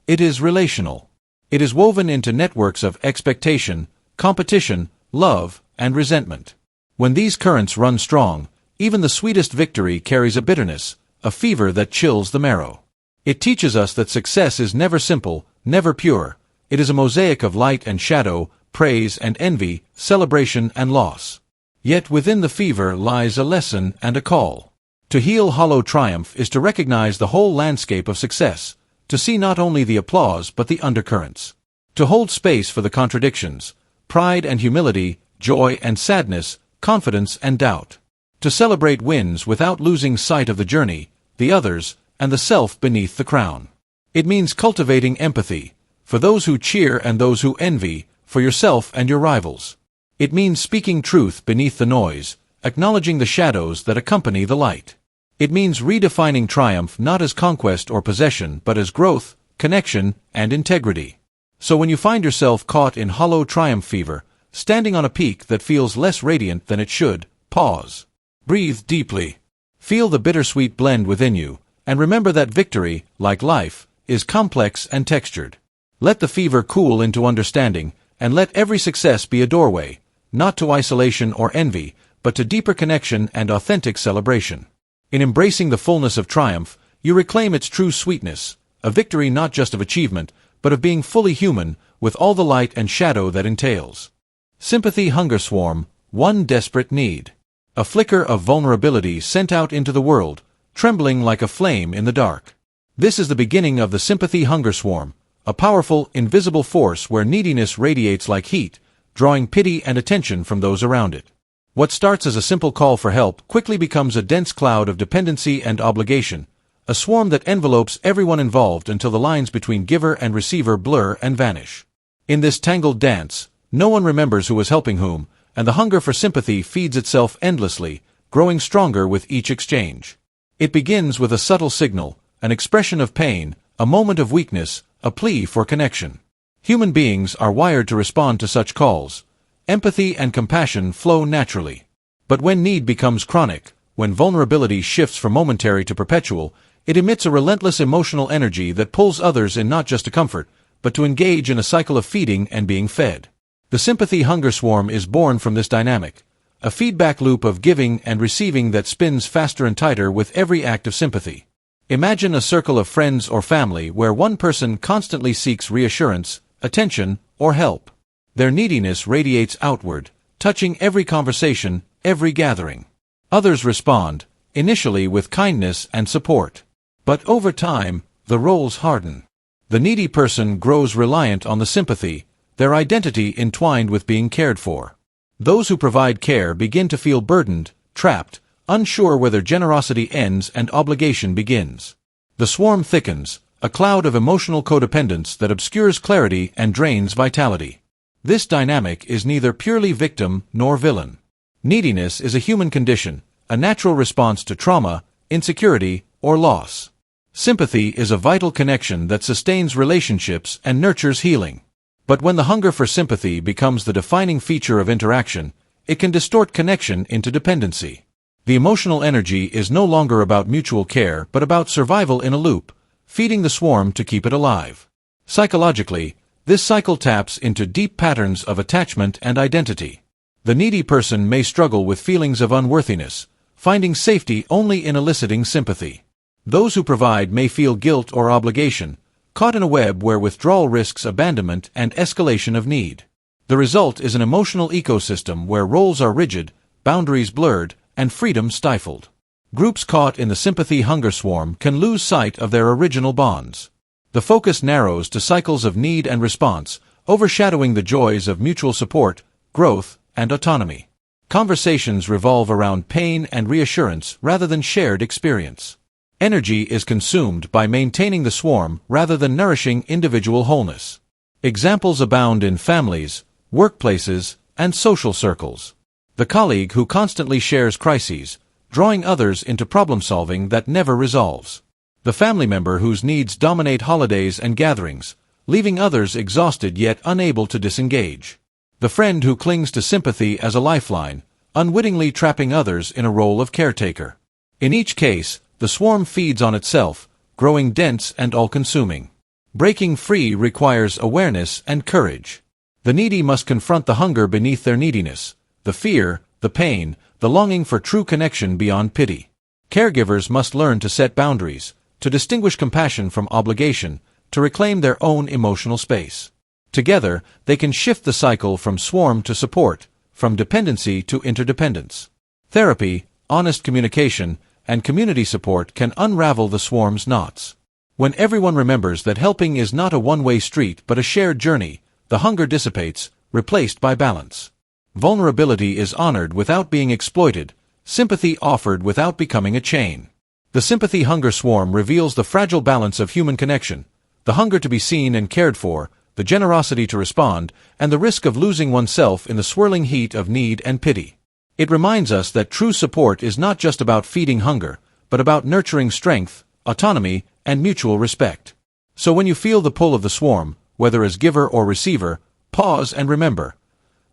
it is relational. It is woven into networks of expectation, competition, love, and resentment. When these currents run strong, even the sweetest victory carries a bitterness, a fever that chills the marrow. It teaches us that success is never simple, never pure. It is a mosaic of light and shadow, praise and envy, celebration and loss. Yet within the fever lies a lesson and a call. To heal hollow triumph is to recognize the whole landscape of success, to see not only the applause but the undercurrents. To hold space for the contradictions, pride and humility, joy and sadness, confidence and doubt. To celebrate wins without losing sight of the journey, the others, and the self beneath the crown. It means cultivating empathy, for those who cheer and those who envy, for yourself and your rivals. It means speaking truth beneath the noise, acknowledging the shadows that accompany the light. It means redefining triumph not as conquest or possession but as growth, connection, and integrity. So when you find yourself caught in hollow triumph fever, standing on a peak that feels less radiant than it should, pause. Breathe deeply. Feel the bittersweet blend within you, and remember that victory, like life, is complex and textured. Let the fever cool into understanding, and let every success be a doorway, not to isolation or envy, but to deeper connection and authentic celebration. In embracing the fullness of triumph, you reclaim its true sweetness, a victory not just of achievement, but of being fully human, with all the light and shadow that entails. Sympathy hunger swarm, one desperate need. A flicker of vulnerability sent out into the world, trembling like a flame in the dark. This is the beginning of the sympathy hunger swarm, a powerful, invisible force where neediness radiates like heat, drawing pity and attention from those around it. What starts as a simple call for help quickly becomes a dense cloud of dependency and obligation, a swarm that envelopes everyone involved until the lines between giver and receiver blur and vanish. In this tangled dance, no one remembers who was helping whom, and the hunger for sympathy feeds itself endlessly, growing stronger with each exchange. It begins with a subtle signal, an expression of pain, a moment of weakness, a plea for connection. Human beings are wired to respond to such calls. Empathy and compassion flow naturally. But when need becomes chronic, when vulnerability shifts from momentary to perpetual, it emits a relentless emotional energy that pulls others in not just to comfort, but to engage in a cycle of feeding and being fed. The sympathy hunger swarm is born from this dynamic, a feedback loop of giving and receiving that spins faster and tighter with every act of sympathy. Imagine a circle of friends or family where one person constantly seeks reassurance, attention, or help. Their neediness radiates outward, touching every conversation, every gathering. Others respond, initially with kindness and support. But over time, the roles harden. The needy person grows reliant on the sympathy, their identity entwined with being cared for. Those who provide care begin to feel burdened, trapped, unsure whether generosity ends and obligation begins. The swarm thickens, a cloud of emotional codependence that obscures clarity and drains vitality. This dynamic is neither purely victim nor villain. Neediness is a human condition, a natural response to trauma, insecurity, or loss. Sympathy is a vital connection that sustains relationships and nurtures healing. But when the hunger for sympathy becomes the defining feature of interaction, it can distort connection into dependency. The emotional energy is no longer about mutual care but about survival in a loop, feeding the swarm to keep it alive. Psychologically, this cycle taps into deep patterns of attachment and identity. The needy person may struggle with feelings of unworthiness, finding safety only in eliciting sympathy. Those who provide may feel guilt or obligation, caught in a web where withdrawal risks abandonment and escalation of need. The result is an emotional ecosystem where roles are rigid, boundaries blurred, and freedom stifled. Groups caught in the sympathy hunger swarm can lose sight of their original bonds. The focus narrows to cycles of need and response, overshadowing the joys of mutual support, growth, and autonomy. Conversations revolve around pain and reassurance rather than shared experience. Energy is consumed by maintaining the swarm rather than nourishing individual wholeness. Examples abound in families, workplaces, and social circles. The colleague who constantly shares crises, drawing others into problem-solving that never resolves. The family member whose needs dominate holidays and gatherings, leaving others exhausted yet unable to disengage. The friend who clings to sympathy as a lifeline, unwittingly trapping others in a role of caretaker. In each case, the swarm feeds on itself, growing dense and all-consuming. Breaking free requires awareness and courage. The needy must confront the hunger beneath their neediness, the fear, the pain, the longing for true connection beyond pity. Caregivers must learn to set boundaries, to distinguish compassion from obligation, to reclaim their own emotional space. Together, they can shift the cycle from swarm to support, from dependency to interdependence. Therapy, honest communication, and community support can unravel the swarm's knots. When everyone remembers that helping is not a one-way street but a shared journey, the hunger dissipates, replaced by balance. Vulnerability is honored without being exploited, sympathy offered without becoming a chain. The sympathy hunger swarm reveals the fragile balance of human connection, the hunger to be seen and cared for, the generosity to respond, and the risk of losing oneself in the swirling heat of need and pity. It reminds us that true support is not just about feeding hunger, but about nurturing strength, autonomy, and mutual respect. So when you feel the pull of the swarm, whether as giver or receiver, pause and remember.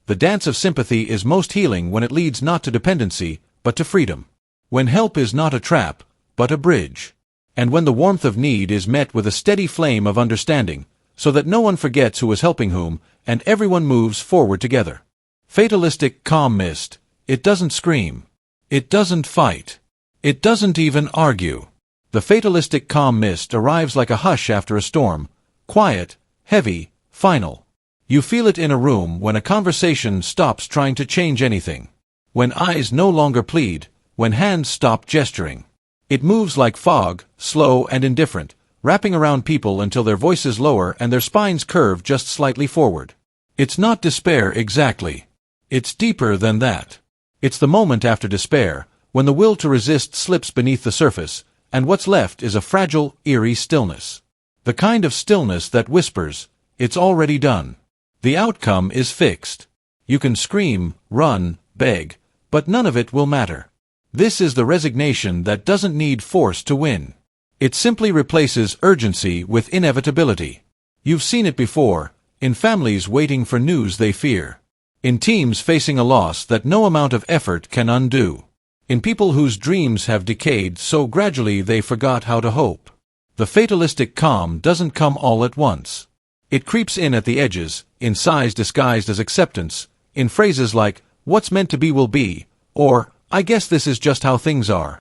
The dance of sympathy is most healing when it leads not to dependency, but to freedom. When help is not a trap, but a bridge. And when the warmth of need is met with a steady flame of understanding, so that no one forgets who is helping whom, and everyone moves forward together. Fatalistic calm mist. It doesn't scream. It doesn't fight. It doesn't even argue. The fatalistic calm mist arrives like a hush after a storm, quiet, heavy, final. You feel it in a room when a conversation stops trying to change anything. When eyes no longer plead, when hands stop gesturing. It moves like fog, slow and indifferent, wrapping around people until their voices lower and their spines curve just slightly forward. It's not despair exactly. It's deeper than that. It's the moment after despair, when the will to resist slips beneath the surface, and what's left is a fragile, eerie stillness. The kind of stillness that whispers, "It's already done." The outcome is fixed. You can scream, run, beg, but none of it will matter. This is the resignation that doesn't need force to win. It simply replaces urgency with inevitability. You've seen it before, in families waiting for news they fear. In teams facing a loss that no amount of effort can undo. In people whose dreams have decayed so gradually they forgot how to hope. The fatalistic calm doesn't come all at once. It creeps in at the edges, in sighs disguised as acceptance, in phrases like, "What's meant to be will be," or, "I guess this is just how things are."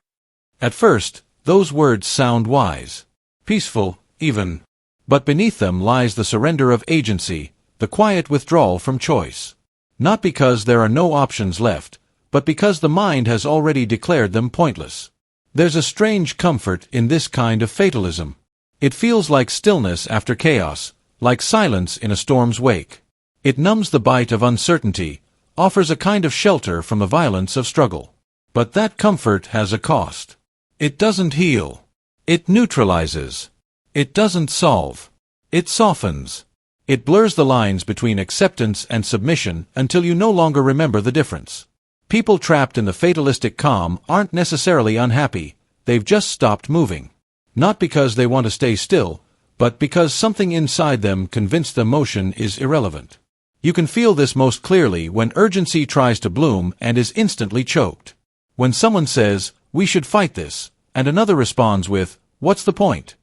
At first, those words sound wise, peaceful, even. But beneath them lies the surrender of agency, the quiet withdrawal from choice. Not because there are no options left, but because the mind has already declared them pointless. There's a strange comfort in this kind of fatalism. It feels like stillness after chaos, like silence in a storm's wake. It numbs the bite of uncertainty, offers a kind of shelter from the violence of struggle. But that comfort has a cost. It doesn't heal. It neutralizes. It doesn't solve. It softens. It blurs the lines between acceptance and submission until you no longer remember the difference. People trapped in the fatalistic calm aren't necessarily unhappy, they've just stopped moving. Not because they want to stay still, but because something inside them convinced them motion is irrelevant. You can feel this most clearly when urgency tries to bloom and is instantly choked. When someone says, "We should fight this," and another responds with, "What's the point?"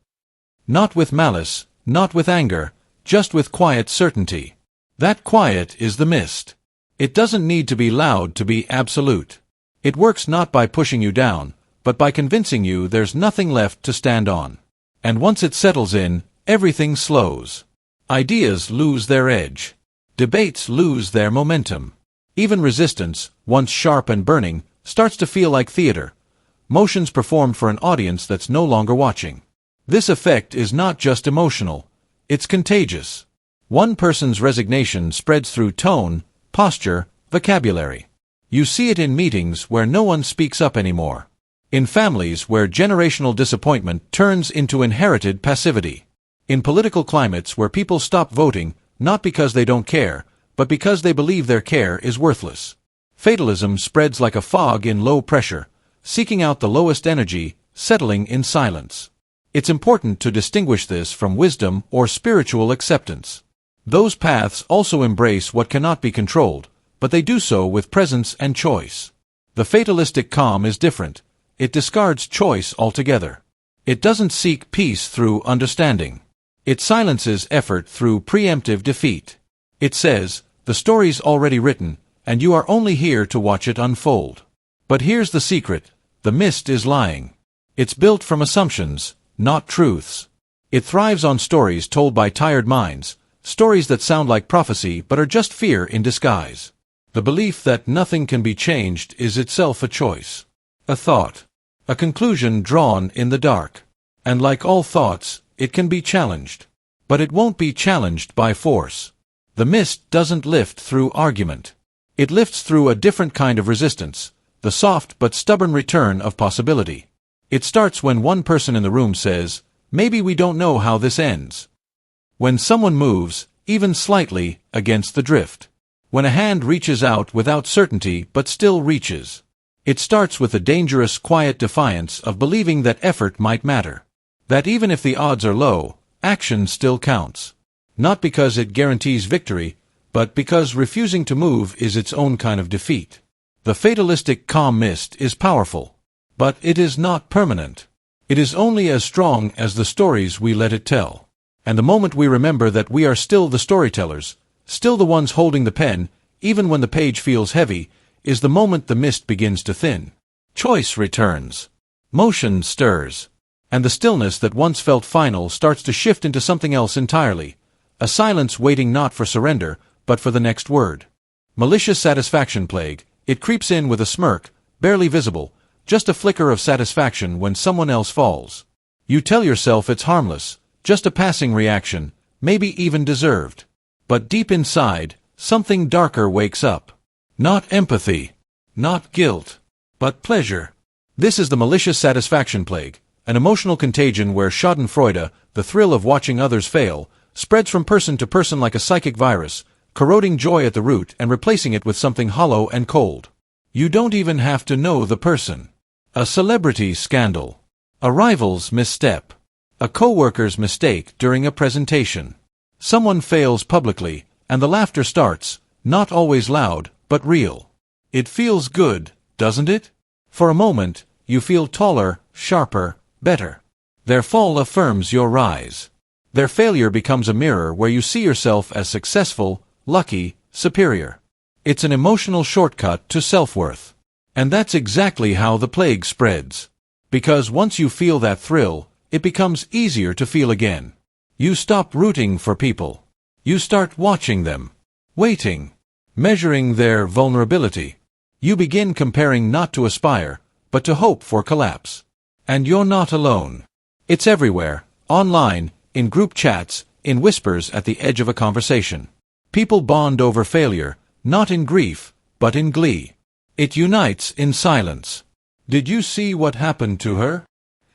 Not with malice, not with anger, just with quiet certainty. That quiet is the mist. It doesn't need to be loud to be absolute. It works not by pushing you down, but by convincing you there's nothing left to stand on. And once it settles in, everything slows. Ideas lose their edge. Debates lose their momentum. Even resistance, once sharp and burning, starts to feel like theater. Motions performed for an audience that's no longer watching. This effect is not just emotional, it's contagious. One person's resignation spreads through tone, posture, vocabulary. You see it in meetings where no one speaks up anymore. In families where generational disappointment turns into inherited passivity. In political climates where people stop voting, not because they don't care, but because they believe their care is worthless. Fatalism spreads like a fog in low pressure, seeking out the lowest energy, settling in silence. It's important to distinguish this from wisdom or spiritual acceptance. Those paths also embrace what cannot be controlled, but they do so with presence and choice. The fatalistic calm is different. It discards choice altogether. It doesn't seek peace through understanding. It silences effort through preemptive defeat. It says, the story's already written, and you are only here to watch it unfold. But here's the secret, the mist is lying. It's built from assumptions, not truths. It thrives on stories told by tired minds, stories that sound like prophecy but are just fear in disguise. The belief that nothing can be changed is itself a choice. A thought. A conclusion drawn in the dark. And like all thoughts, it can be challenged. But it won't be challenged by force. The mist doesn't lift through argument. It lifts through a different kind of resistance, the soft but stubborn return of possibility. It starts when one person in the room says, "Maybe we don't know how this ends." When someone moves, even slightly, against the drift. When a hand reaches out without certainty but still reaches. It starts with the dangerous, quiet defiance of believing that effort might matter. That even if the odds are low, action still counts. Not because it guarantees victory, but because refusing to move is its own kind of defeat. The fatalistic calm mist is powerful. But it is not permanent. It is only as strong as the stories we let it tell. And the moment we remember that we are still the storytellers, still the ones holding the pen, even when the page feels heavy, is the moment the mist begins to thin. Choice returns. Motion stirs. And the stillness that once felt final starts to shift into something else entirely. A silence waiting not for surrender, but for the next word. Malicious satisfaction plague. It creeps in with a smirk, barely visible, just a flicker of satisfaction when someone else falls. You tell yourself it's harmless, just a passing reaction, maybe even deserved. But deep inside, something darker wakes up. Not empathy, not guilt, but pleasure. This is the malicious satisfaction plague, an emotional contagion where schadenfreude, the thrill of watching others fail, spreads from person to person like a psychic virus, corroding joy at the root and replacing it with something hollow and cold. You don't even have to know the person. A celebrity scandal. A rival's misstep. A co-worker's mistake during a presentation. Someone fails publicly, and the laughter starts, not always loud, but real. It feels good, doesn't it? For a moment, you feel taller, sharper, better. Their fall affirms your rise. Their failure becomes a mirror where you see yourself as successful, lucky, superior. It's an emotional shortcut to self-worth. And that's exactly how the plague spreads. Because once you feel that thrill, it becomes easier to feel again. You stop rooting for people. You start watching them. Waiting. Measuring their vulnerability. You begin comparing not to aspire, but to hope for collapse. And you're not alone. It's everywhere, online, in group chats, in whispers at the edge of a conversation. People bond over failure, not in grief, but in glee. It unites in silence. Did you see what happened to her?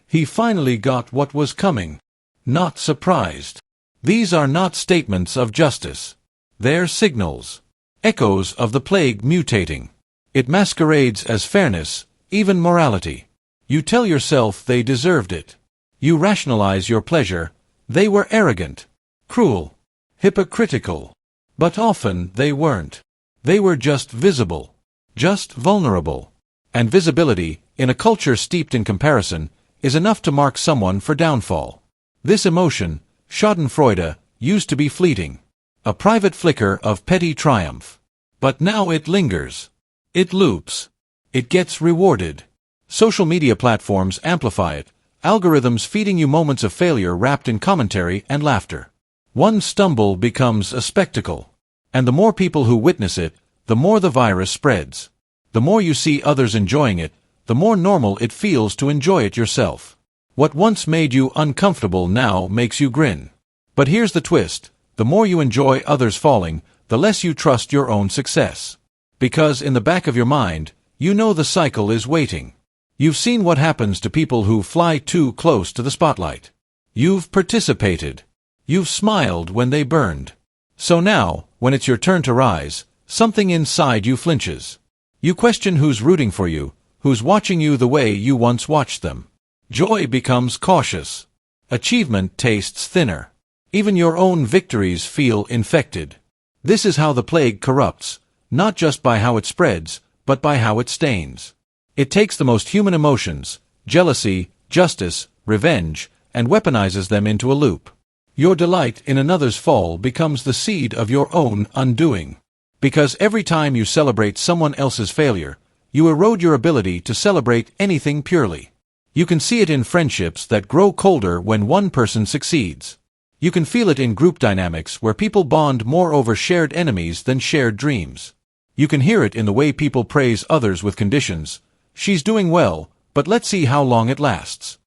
He finally got what was coming. Not surprised. These are not statements of justice. They're signals. Echoes of the plague mutating. It masquerades as fairness, even morality. You tell yourself they deserved it. You rationalize your pleasure. They were arrogant, cruel, hypocritical. But often they weren't. They were just visible, just vulnerable. And visibility, in a culture steeped in comparison, is enough to mark someone for downfall. This emotion, schadenfreude, used to be fleeting, a private flicker of petty triumph. But now it lingers. It loops. It gets rewarded. Social media platforms amplify it, algorithms feeding you moments of failure wrapped in commentary and laughter. One stumble becomes a spectacle. And the more people who witness it, the more the virus spreads. The more you see others enjoying it, the more normal it feels to enjoy it yourself. What once made you uncomfortable now makes you grin. But here's the twist. The more you enjoy others falling, the less you trust your own success. Because in the back of your mind, you know the cycle is waiting. You've seen what happens to people who fly too close to the spotlight. You've participated. You've smiled when they burned. So now, when it's your turn to rise, something inside you flinches. You question who's rooting for you, who's watching you the way you once watched them. Joy becomes cautious. Achievement tastes thinner. Even your own victories feel infected. This is how the plague corrupts, not just by how it spreads, but by how it stains. It takes the most human emotions, jealousy, justice, revenge, and weaponizes them into a loop. Your delight in another's fall becomes the seed of your own undoing. Because every time you celebrate someone else's failure, you erode your ability to celebrate anything purely. You can see it in friendships that grow colder when one person succeeds. You can feel it in group dynamics where people bond more over shared enemies than shared dreams. You can hear it in the way people praise others with conditions. She's doing well, but let's see how long it lasts.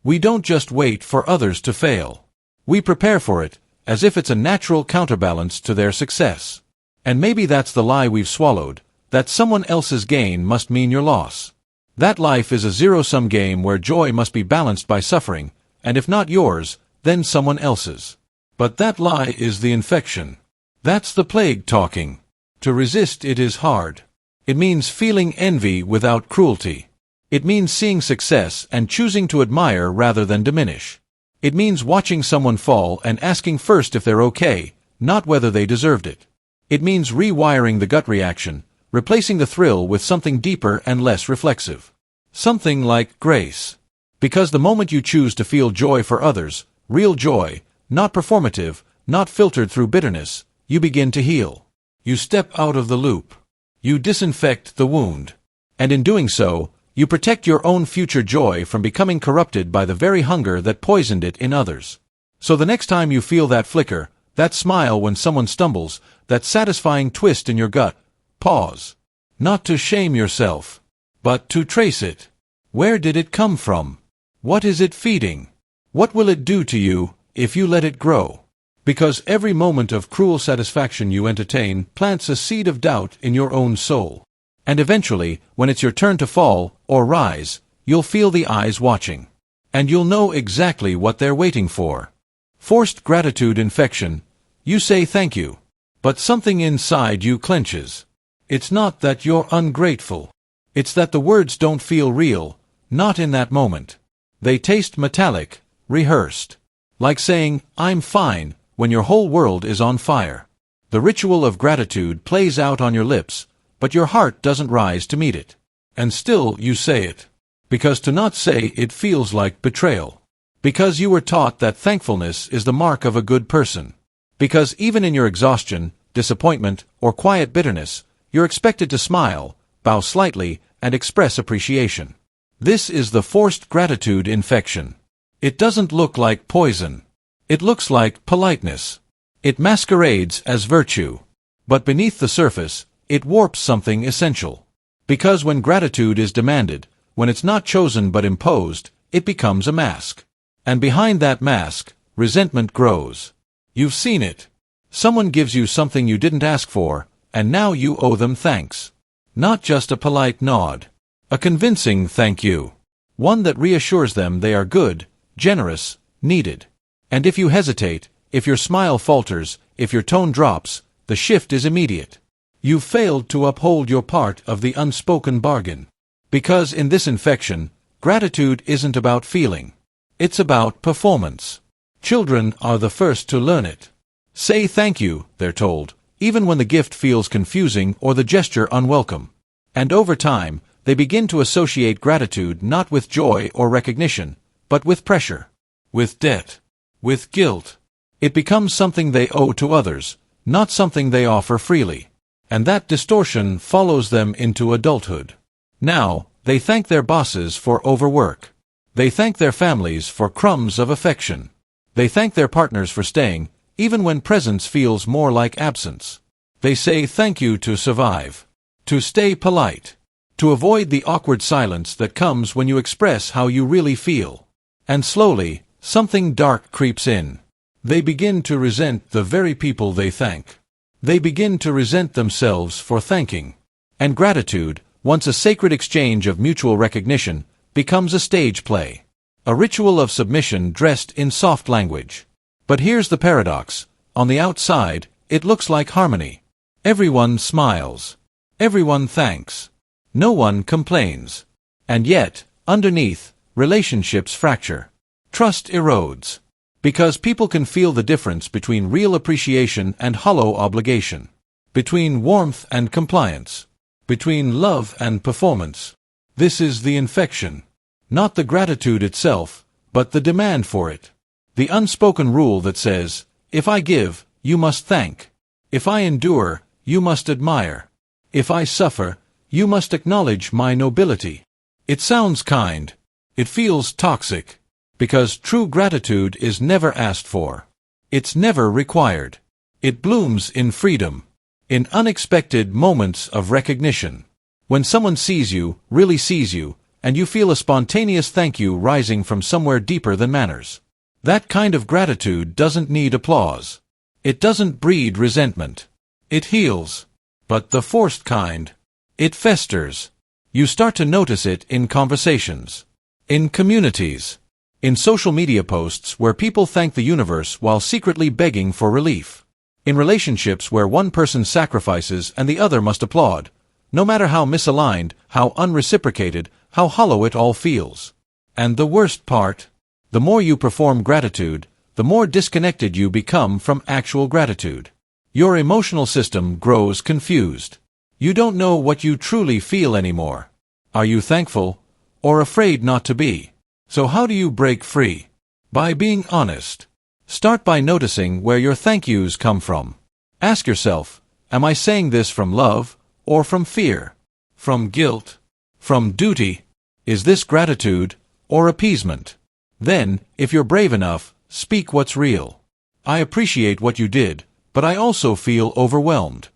We don't just wait for others to fail. We prepare for it, as if it's a natural counterbalance to their success. And maybe that's the lie we've swallowed, that someone else's gain must mean your loss. That life is a zero-sum game where joy must be balanced by suffering, and if not yours, then someone else's. But that lie is the infection. That's the plague talking. To resist it is hard. It means feeling envy without cruelty. It means seeing success and choosing to admire rather than diminish. It means watching someone fall and asking first if they're okay, not whether they deserved it. It means rewiring the gut reaction, replacing the thrill with something deeper and less reflexive. Something like grace. Because the moment you choose to feel joy for others, real joy, not performative, not filtered through bitterness, you begin to heal. You step out of the loop. You disinfect the wound. And in doing so, you protect your own future joy from becoming corrupted by the very hunger that poisoned it in others. So the next time you feel that flicker, that smile when someone stumbles, that satisfying twist in your gut, pause. Not to shame yourself, but to trace it. Where did it come from? What is it feeding? What will it do to you if you let it grow? Because every moment of cruel satisfaction you entertain plants a seed of doubt in your own soul. And eventually, when it's your turn to fall or rise, you'll feel the eyes watching. And you'll know exactly what they're waiting for. Forced gratitude infection. You say thank you. But something inside you clenches. It's not that you're ungrateful. It's that the words don't feel real, not in that moment. They taste metallic, rehearsed. Like saying, I'm fine, when your whole world is on fire. The ritual of gratitude plays out on your lips, but your heart doesn't rise to meet it. And still you say it. Because to not say it feels like betrayal. Because you were taught that thankfulness is the mark of a good person. Because even in your exhaustion, disappointment, or quiet bitterness, you're expected to smile, bow slightly, and express appreciation. This is the forced gratitude infection. It doesn't look like poison. It looks like politeness. It masquerades as virtue. But beneath the surface, it warps something essential. Because when gratitude is demanded, when it's not chosen but imposed, it becomes a mask. And behind that mask, resentment grows. You've seen it. Someone gives you something you didn't ask for, and now you owe them thanks. Not just a polite nod. A convincing thank you. One that reassures them they are good, generous, needed. And if you hesitate, if your smile falters, if your tone drops, the shift is immediate. You've failed to uphold your part of the unspoken bargain. Because in this infection, gratitude isn't about feeling. It's about performance. Children are the first to learn it. Say thank you, they're told, even when the gift feels confusing or the gesture unwelcome. And over time, they begin to associate gratitude not with joy or recognition, but with pressure, with debt, with guilt. It becomes something they owe to others, not something they offer freely. And that distortion follows them into adulthood. Now, they thank their bosses for overwork. They thank their families for crumbs of affection. They thank their partners for staying, even when presence feels more like absence. They say thank you to survive, to stay polite, to avoid the awkward silence that comes when you express how you really feel. And slowly, something dark creeps in. They begin to resent the very people they thank. They begin to resent themselves for thanking. And gratitude, once a sacred exchange of mutual recognition, becomes a stage play. A ritual of submission dressed in soft language. But here's the paradox. On the outside, it looks like harmony. Everyone smiles. Everyone thanks. No one complains. And yet, underneath, relationships fracture. Trust erodes. Because people can feel the difference between real appreciation and hollow obligation. Between warmth and compliance. Between love and performance. This is the infection. Not the gratitude itself, but the demand for it. The unspoken rule that says, if I give, you must thank. If I endure, you must admire. If I suffer, you must acknowledge my nobility. It sounds kind. It feels toxic. Because true gratitude is never asked for. It's never required. It blooms in freedom. In unexpected moments of recognition. When someone sees you, really sees you, and you feel a spontaneous thank you rising from somewhere deeper than manners. That kind of gratitude doesn't need applause. It doesn't breed resentment. It heals. But the forced kind, it festers. You start to notice it in conversations. In communities. In social media posts where people thank the universe while secretly begging for relief. In relationships where one person sacrifices and the other must applaud. No matter how misaligned, how unreciprocated, how hollow it all feels. And the worst part? The more you perform gratitude, the more disconnected you become from actual gratitude. Your emotional system grows confused. You don't know what you truly feel anymore. Are you thankful, or afraid not to be? So how do you break free? By being honest. Start by noticing where your thank yous come from. Ask yourself, am I saying this from love, or from fear? From guilt? From duty? Is this gratitude, or appeasement? Then, if you're brave enough, speak what's real. I appreciate what you did, but I also feel overwhelmed.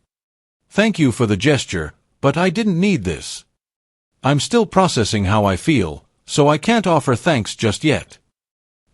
Thank you for the gesture, but I didn't need this. I'm still processing how I feel, so I can't offer thanks just yet.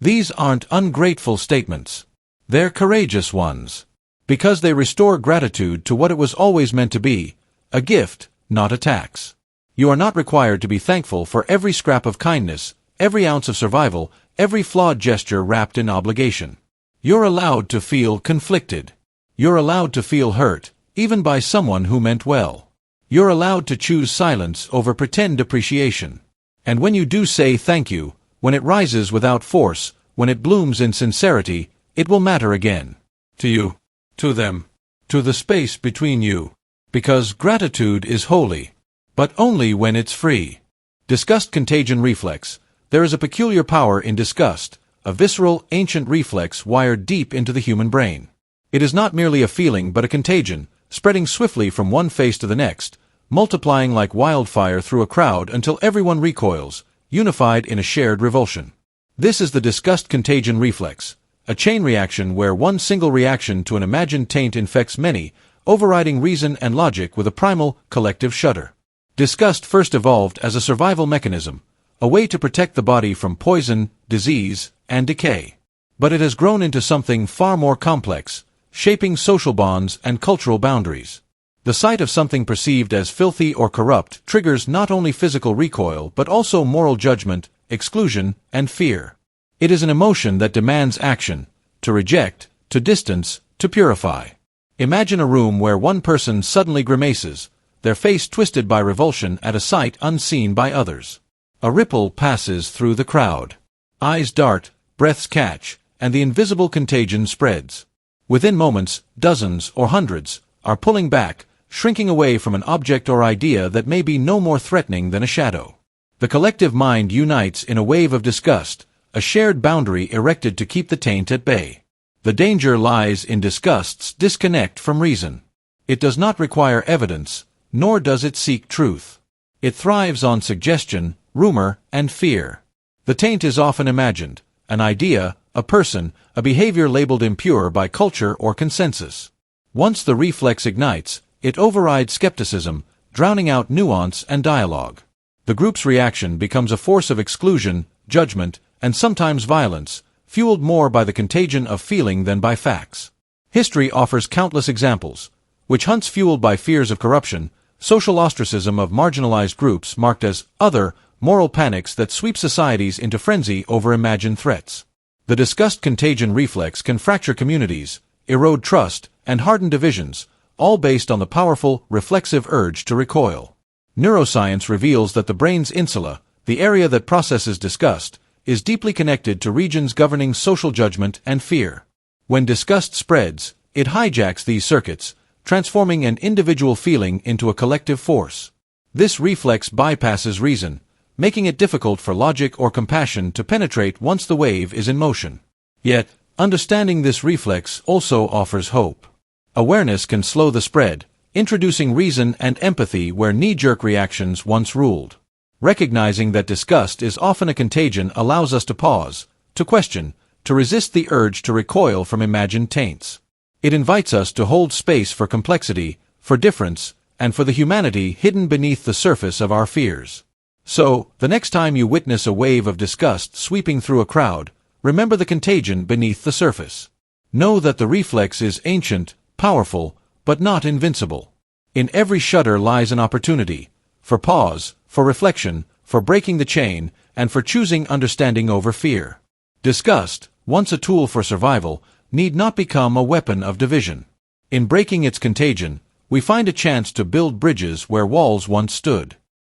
These aren't ungrateful statements. They're courageous ones. Because they restore gratitude to what it was always meant to be, a gift, not a tax. You are not required to be thankful for every scrap of kindness, every ounce of survival, every flawed gesture wrapped in obligation. You're allowed to feel conflicted. You're allowed to feel hurt, even by someone who meant well. You're allowed to choose silence over pretend appreciation. And when you do say thank you, when it rises without force, when it blooms in sincerity, it will matter again. To you. To them. To the space between you. Because gratitude is holy. But only when it's free. Disgust contagion reflex. There is a peculiar power in disgust, a visceral, ancient reflex wired deep into the human brain. It is not merely a feeling but a contagion, spreading swiftly from one face to the next, multiplying like wildfire through a crowd until everyone recoils, unified in a shared revulsion. This is the disgust contagion reflex, a chain reaction where one single reaction to an imagined taint infects many, overriding reason and logic with a primal, collective shudder. Disgust first evolved as a survival mechanism, a way to protect the body from poison, disease, and decay. But it has grown into something far more complex, shaping social bonds and cultural boundaries. The sight of something perceived as filthy or corrupt triggers not only physical recoil but also moral judgment, exclusion, and fear. It is an emotion that demands action, to reject, to distance, to purify. Imagine a room where one person suddenly grimaces, their face twisted by revulsion at a sight unseen by others. A ripple passes through the crowd. Eyes dart, breaths catch, and the invisible contagion spreads. Within moments, dozens or hundreds are pulling back, shrinking away from an object or idea that may be no more threatening than a shadow. The collective mind unites in a wave of disgust, a shared boundary erected to keep the taint at bay. The danger lies in disgust's disconnect from reason. It does not require evidence, nor does it seek truth. It thrives on suggestion, rumor, and fear. The taint is often imagined, an idea, a person, a behavior labeled impure by culture or consensus. Once the reflex ignites, it overrides skepticism, drowning out nuance and dialogue. The group's reaction becomes a force of exclusion, judgment, and sometimes violence, fueled more by the contagion of feeling than by facts. History offers countless examples. Witch hunts fueled by fears of corruption, social ostracism of marginalized groups marked as other, moral panics that sweep societies into frenzy over imagined threats. The disgust contagion reflex can fracture communities, erode trust, and harden divisions, all based on the powerful, reflexive urge to recoil. Neuroscience reveals that the brain's insula, the area that processes disgust, is deeply connected to regions governing social judgment and fear. When disgust spreads, it hijacks these circuits, transforming an individual feeling into a collective force. This reflex bypasses reason, making it difficult for logic or compassion to penetrate once the wave is in motion. Yet, understanding this reflex also offers hope. Awareness can slow the spread, introducing reason and empathy where knee-jerk reactions once ruled. Recognizing that disgust is often a contagion allows us to pause, to question, to resist the urge to recoil from imagined taints. It invites us to hold space for complexity, for difference, and for the humanity hidden beneath the surface of our fears. So, the next time you witness a wave of disgust sweeping through a crowd, remember the contagion beneath the surface. Know that the reflex is ancient, powerful, but not invincible. In every shudder lies an opportunity, for pause, for reflection, for breaking the chain, and for choosing understanding over fear. Disgust, once a tool for survival, need not become a weapon of division. In breaking its contagion, we find a chance to build bridges where walls once stood.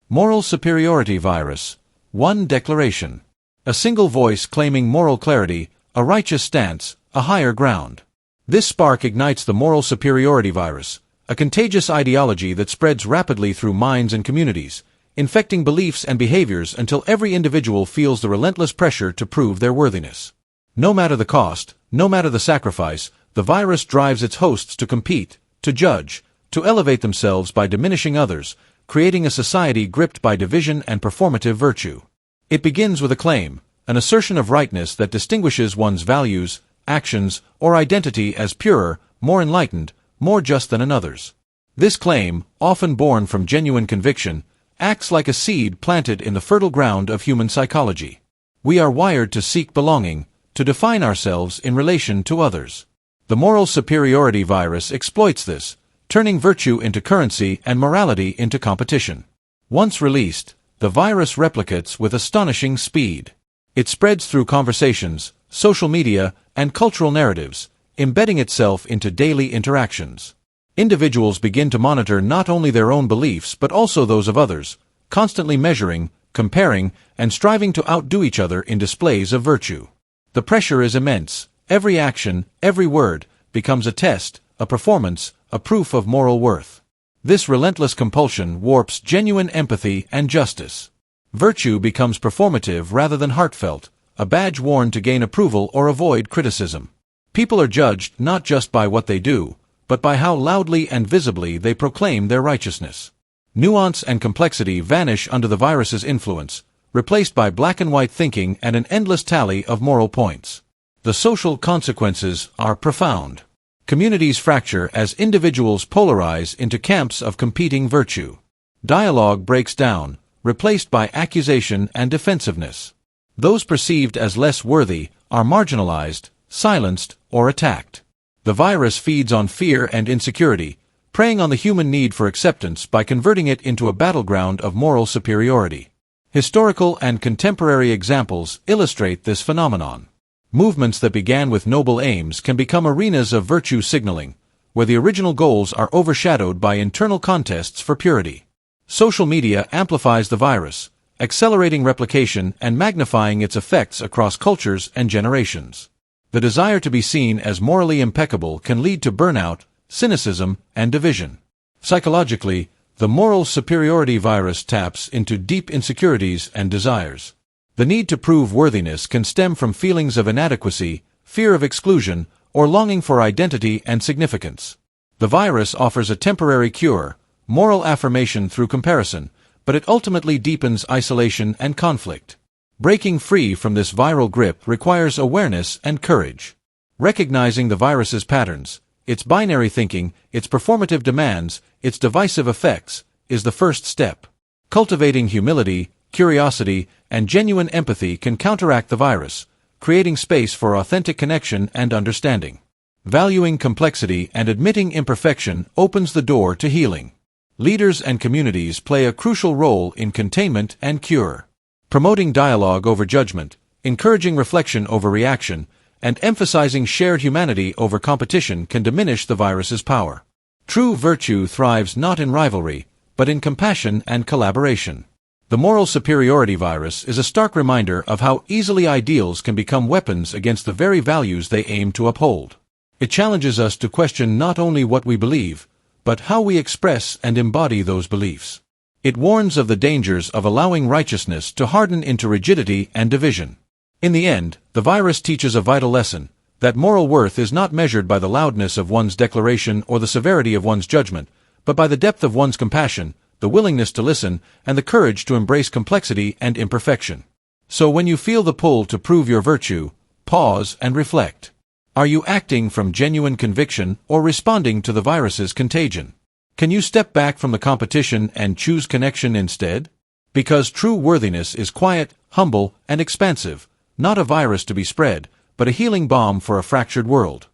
Moral superiority virus. One declaration. A single voice claiming moral clarity, a righteous stance, a higher ground. This spark ignites the moral superiority virus, a contagious ideology that spreads rapidly through minds and communities, infecting beliefs and behaviors until every individual feels the relentless pressure to prove their worthiness. No matter the cost, no matter the sacrifice, the virus drives its hosts to compete, to judge, to elevate themselves by diminishing others, creating a society gripped by division and performative virtue. It begins with a claim, an assertion of rightness that distinguishes one's values, actions, or identity as purer, more enlightened, more just than another's. This claim, often born from genuine conviction, acts like a seed planted in the fertile ground of human psychology. We are wired to seek belonging, to define ourselves in relation to others. The moral superiority virus exploits this, turning virtue into currency and morality into competition. Once released, the virus replicates with astonishing speed. It spreads through conversations, social media, and cultural narratives, embedding itself into daily interactions. Individuals begin to monitor not only their own beliefs but also those of others, constantly measuring, comparing, and striving to outdo each other in displays of virtue. The pressure is immense. Every action, every word, becomes a test, a performance, a proof of moral worth. This relentless compulsion warps genuine empathy and justice. Virtue becomes performative rather than heartfelt, a badge worn to gain approval or avoid criticism. People are judged not just by what they do, but by how loudly and visibly they proclaim their righteousness. Nuance and complexity vanish under the virus's influence, replaced by black and white thinking and an endless tally of moral points. The social consequences are profound. Communities fracture as individuals polarize into camps of competing virtue. Dialogue breaks down, replaced by accusation and defensiveness. Those perceived as less worthy are marginalized, silenced, or attacked. The virus feeds on fear and insecurity, preying on the human need for acceptance by converting it into a battleground of moral superiority. Historical and contemporary examples illustrate this phenomenon. Movements that began with noble aims can become arenas of virtue signaling, where the original goals are overshadowed by internal contests for purity. Social media amplifies the virus, accelerating replication and magnifying its effects across cultures and generations. The desire to be seen as morally impeccable can lead to burnout, cynicism, and division. Psychologically, the moral superiority virus taps into deep insecurities and desires. The need to prove worthiness can stem from feelings of inadequacy, fear of exclusion, or longing for identity and significance. The virus offers a temporary cure, moral affirmation through comparison, but it ultimately deepens isolation and conflict. Breaking free from this viral grip requires awareness and courage. Recognizing the virus's patterns, its binary thinking, its performative demands, its divisive effects, is the first step. Cultivating humility, curiosity, and genuine empathy can counteract the virus, creating space for authentic connection and understanding. Valuing complexity and admitting imperfection opens the door to healing. Leaders and communities play a crucial role in containment and cure. Promoting dialogue over judgment, encouraging reflection over reaction, and emphasizing shared humanity over competition can diminish the virus's power. True virtue thrives not in rivalry, but in compassion and collaboration. The moral superiority virus is a stark reminder of how easily ideals can become weapons against the very values they aim to uphold. It challenges us to question not only what we believe, but how we express and embody those beliefs. It warns of the dangers of allowing righteousness to harden into rigidity and division. In the end, the virus teaches a vital lesson, that moral worth is not measured by the loudness of one's declaration or the severity of one's judgment, but by the depth of one's compassion, the willingness to listen, and the courage to embrace complexity and imperfection. So when you feel the pull to prove your virtue, pause and reflect. Are you acting from genuine conviction or responding to the virus's contagion? Can you step back from the competition and choose connection instead? Because true worthiness is quiet, humble, and expansive, not a virus to be spread, but a healing balm for a fractured world.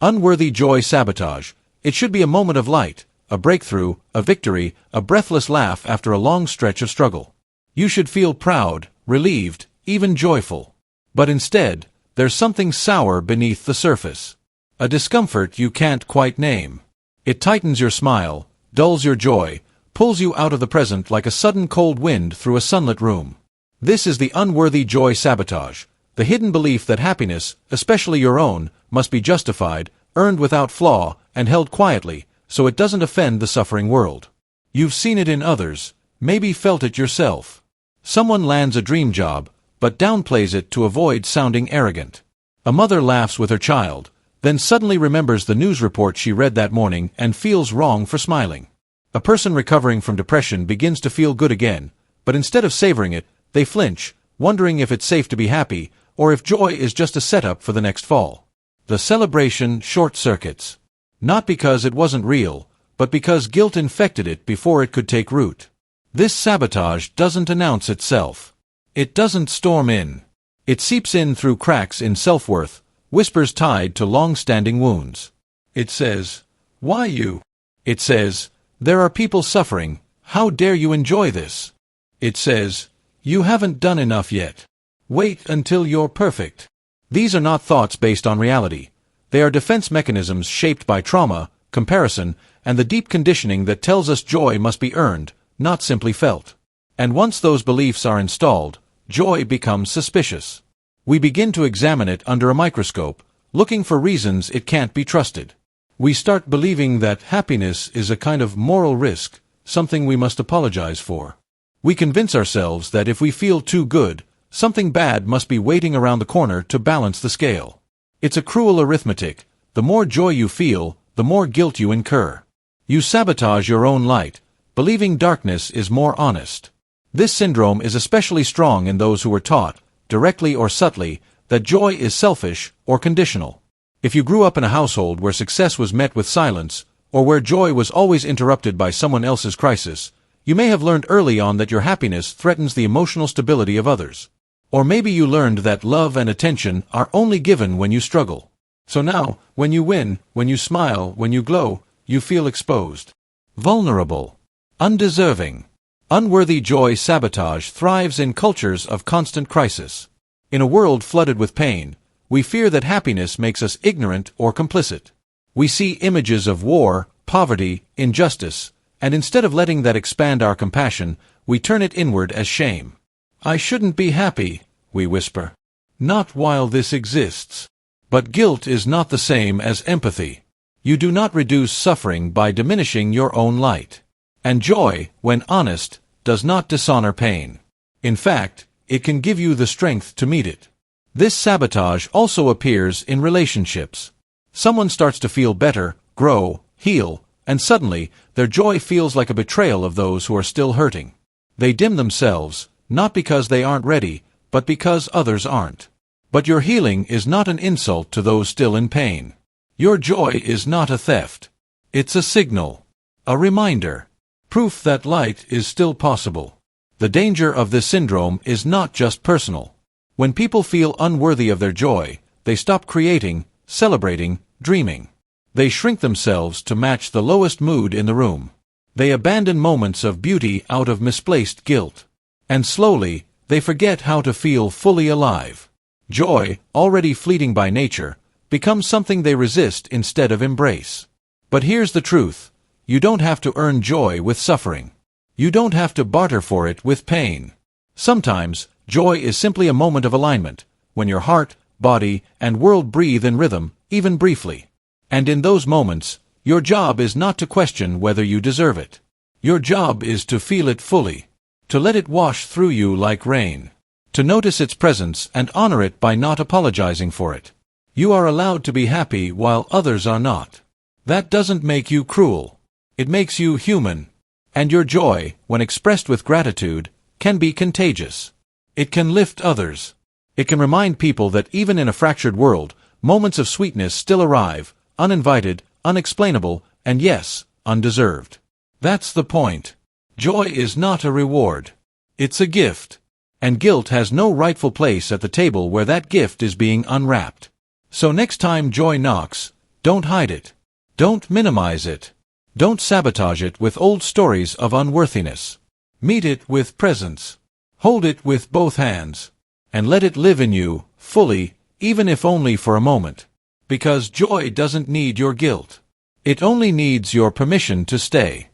Unworthy joy sabotage. It should be a moment of light, a breakthrough, a victory, a breathless laugh after a long stretch of struggle. You should feel proud, relieved, even joyful. But instead, there's something sour beneath the surface. A discomfort you can't quite name. It tightens your smile, dulls your joy, pulls you out of the present like a sudden cold wind through a sunlit room. This is the unworthy joy sabotage, the hidden belief that happiness, especially your own, must be justified, earned without flaw, and held quietly, so it doesn't offend the suffering world. You've seen it in others, maybe felt it yourself. Someone lands a dream job, but downplays it to avoid sounding arrogant. A mother laughs with her child, then suddenly remembers the news report she read that morning and feels wrong for smiling. A person recovering from depression begins to feel good again, but instead of savoring it, they flinch, wondering if it's safe to be happy, or if joy is just a setup for the next fall. The celebration short-circuits. Not because it wasn't real, but because guilt infected it before it could take root. This sabotage doesn't announce itself. It doesn't storm in. It seeps in through cracks in self-worth, whispers tied to long-standing wounds. It says, "Why you?" It says, "There are people suffering, how dare you enjoy this?" It says, "You haven't done enough yet. Wait until you're perfect." These are not thoughts based on reality. They are defense mechanisms shaped by trauma, comparison, and the deep conditioning that tells us joy must be earned, not simply felt. And once those beliefs are installed, joy becomes suspicious. We begin to examine it under a microscope, looking for reasons it can't be trusted. We start believing that happiness is a kind of moral risk, something we must apologize for. We convince ourselves that if we feel too good, something bad must be waiting around the corner to balance the scale. It's a cruel arithmetic. The more joy you feel, the more guilt you incur. You sabotage your own light, believing darkness is more honest. This syndrome is especially strong in those who were taught, directly or subtly, that joy is selfish or conditional. If you grew up in a household where success was met with silence, or where joy was always interrupted by someone else's crisis, you may have learned early on that your happiness threatens the emotional stability of others. Or maybe you learned that love and attention are only given when you struggle. So now, when you win, when you smile, when you glow, you feel exposed. Vulnerable. Undeserving. Unworthy joy sabotage thrives in cultures of constant crisis. In a world flooded with pain, we fear that happiness makes us ignorant or complicit. We see images of war, poverty, injustice, and instead of letting that expand our compassion, we turn it inward as shame. I shouldn't be happy, we whisper. Not while this exists. But guilt is not the same as empathy. You do not reduce suffering by diminishing your own light. And joy, when honest, does not dishonor pain. In fact, it can give you the strength to meet it. This sabotage also appears in relationships. Someone starts to feel better, grow, heal, and suddenly, their joy feels like a betrayal of those who are still hurting. They dim themselves, not because they aren't ready, but because others aren't. But your healing is not an insult to those still in pain. Your joy is not a theft. It's a signal. A reminder. Proof that light is still possible. The danger of this syndrome is not just personal. When people feel unworthy of their joy, they stop creating, celebrating, dreaming. They shrink themselves to match the lowest mood in the room. They abandon moments of beauty out of misplaced guilt. And slowly, they forget how to feel fully alive. Joy, already fleeting by nature, becomes something they resist instead of embrace. But here's the truth. You don't have to earn joy with suffering. You don't have to barter for it with pain. Sometimes, joy is simply a moment of alignment, when your heart, body, and world breathe in rhythm, even briefly. And in those moments, your job is not to question whether you deserve it. Your job is to feel it fully, to let it wash through you like rain, to notice its presence and honor it by not apologizing for it. You are allowed to be happy while others are not. That doesn't make you cruel. It makes you human. And your joy, when expressed with gratitude, can be contagious. It can lift others. It can remind people that even in a fractured world, moments of sweetness still arrive, uninvited, unexplainable, and yes, undeserved. That's the point. Joy is not a reward. It's a gift. And guilt has no rightful place at the table where that gift is being unwrapped. So next time joy knocks, don't hide it. Don't minimize it. Don't sabotage it with old stories of unworthiness. Meet it with presence. Hold it with both hands. And let it live in you, fully, even if only for a moment. Because joy doesn't need your guilt. It only needs your permission to stay.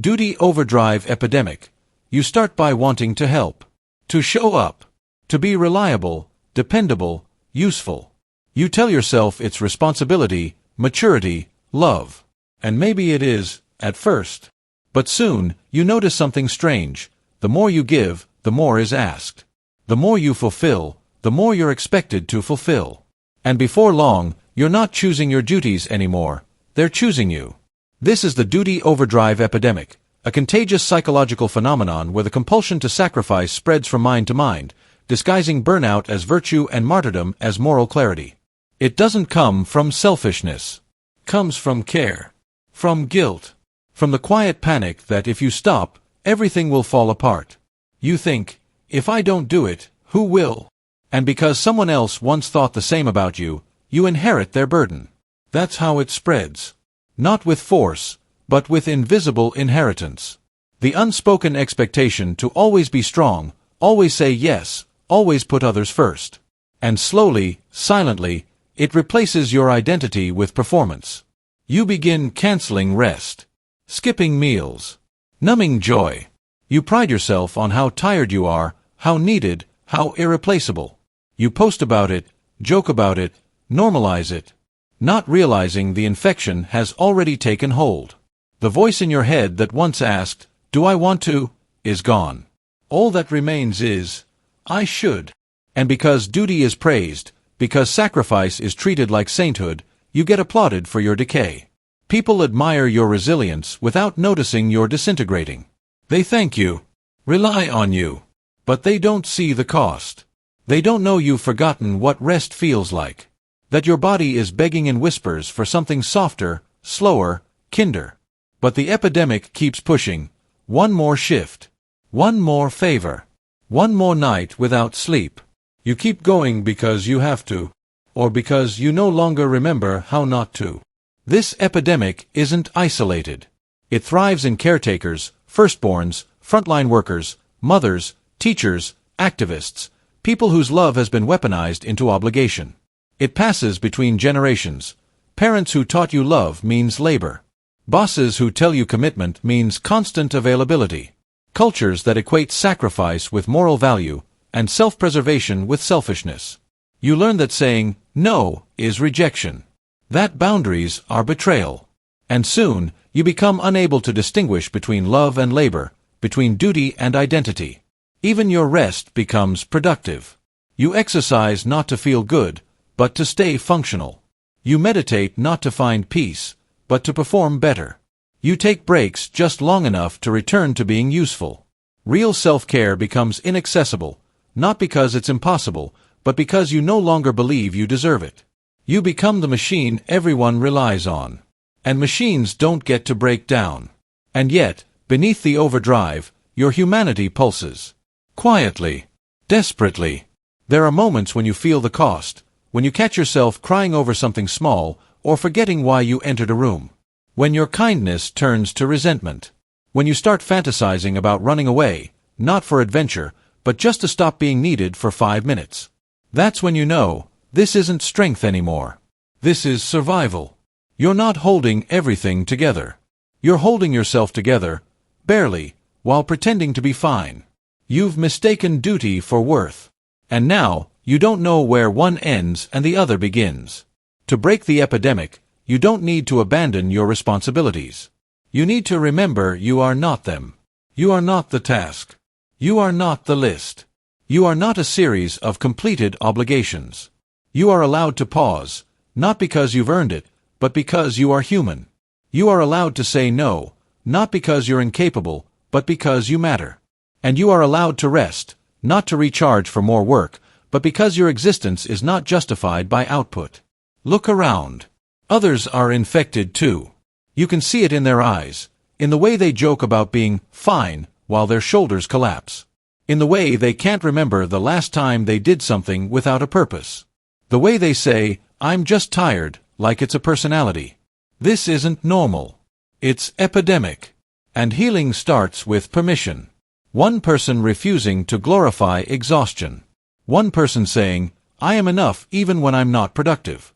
Duty overdrive epidemic. You start by wanting to help. To show up. To be reliable, dependable, useful. You tell yourself it's responsibility, maturity, love. And maybe it is, at first. But soon, you notice something strange. The more you give, the more is asked. The more you fulfill, the more you're expected to fulfill. And before long, you're not choosing your duties anymore. They're choosing you. This is the duty overdrive epidemic, a contagious psychological phenomenon where the compulsion to sacrifice spreads from mind to mind, disguising burnout as virtue and martyrdom as moral clarity. It doesn't come from selfishness. It comes from care. From guilt. From the quiet panic that if you stop, everything will fall apart. You think, if I don't do it, who will? And because someone else once thought the same about you, you inherit their burden. That's how it spreads. Not with force, but with invisible inheritance. The unspoken expectation to always be strong, always say yes, always put others first. And slowly, silently, it replaces your identity with performance. You begin canceling rest, skipping meals, numbing joy. You pride yourself on how tired you are, how needed, how irreplaceable. You post about it, joke about it, normalize it, not realizing the infection has already taken hold. The voice in your head that once asked, "Do I want to?" is gone. All that remains is, "I should." And because duty is praised, because sacrifice is treated like sainthood, you get applauded for your decay. People admire your resilience without noticing you're disintegrating. They thank you, rely on you, but they don't see the cost. They don't know you've forgotten what rest feels like, that your body is begging in whispers for something softer, slower, kinder. But the epidemic keeps pushing. One more shift, one more favor, one more night without sleep. You keep going because you have to, or because you no longer remember how not to. This epidemic isn't isolated. It thrives in caretakers, firstborns, frontline workers, mothers, teachers, activists, people whose love has been weaponized into obligation. It passes between generations. Parents who taught you love means labor. Bosses who tell you commitment means constant availability. Cultures that equate sacrifice with moral value, and self-preservation with selfishness. You learn that saying no is rejection. That boundaries are betrayal. And soon, you become unable to distinguish between love and labor, between duty and identity. Even your rest becomes productive. You exercise not to feel good, but to stay functional. You meditate not to find peace, but to perform better. You take breaks just long enough to return to being useful. Real self-care becomes inaccessible, not because it's impossible, but because you no longer believe you deserve it. You become the machine everyone relies on. And machines don't get to break down. And yet, beneath the overdrive, your humanity pulses. Quietly. Desperately. There are moments when you feel the cost, when you catch yourself crying over something small, or forgetting why you entered a room. When your kindness turns to resentment. When you start fantasizing about running away, not for adventure, but just to stop being needed for 5 minutes. That's when you know, this isn't strength anymore. This is survival. You're not holding everything together. You're holding yourself together, barely, while pretending to be fine. You've mistaken duty for worth. And now, you don't know where one ends and the other begins. To break the epidemic, you don't need to abandon your responsibilities. You need to remember you are not them. You are not the task. You are not the list. You are not a series of completed obligations. You are allowed to pause, not because you've earned it, but because you are human. You are allowed to say no, not because you're incapable, but because you matter. And you are allowed to rest, not to recharge for more work, but because your existence is not justified by output. Look around. Others are infected too. You can see it in their eyes, in the way they joke about being fine while their shoulders collapse. In the way they can't remember the last time they did something without a purpose. The way they say, "I'm just tired," like it's a personality. This isn't normal. It's epidemic. And healing starts with permission. One person refusing to glorify exhaustion. One person saying, "I am enough even when I'm not productive."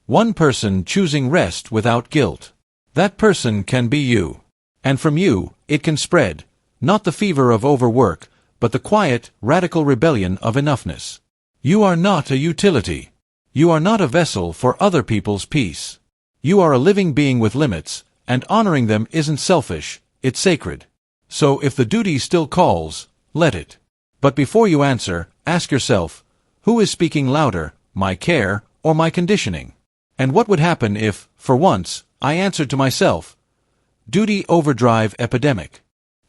One person choosing rest without guilt. That person can be you. And from you, it can spread, not the fever of overwork, but the quiet, radical rebellion of enoughness. You are not a utility. You are not a vessel for other people's peace. You are a living being with limits, and honoring them isn't selfish, it's sacred. So if the duty still calls, let it. But before you answer, ask yourself, who is speaking louder, my care or my conditioning? And what would happen if, for once, I answered to myself? Duty overdrive epidemic.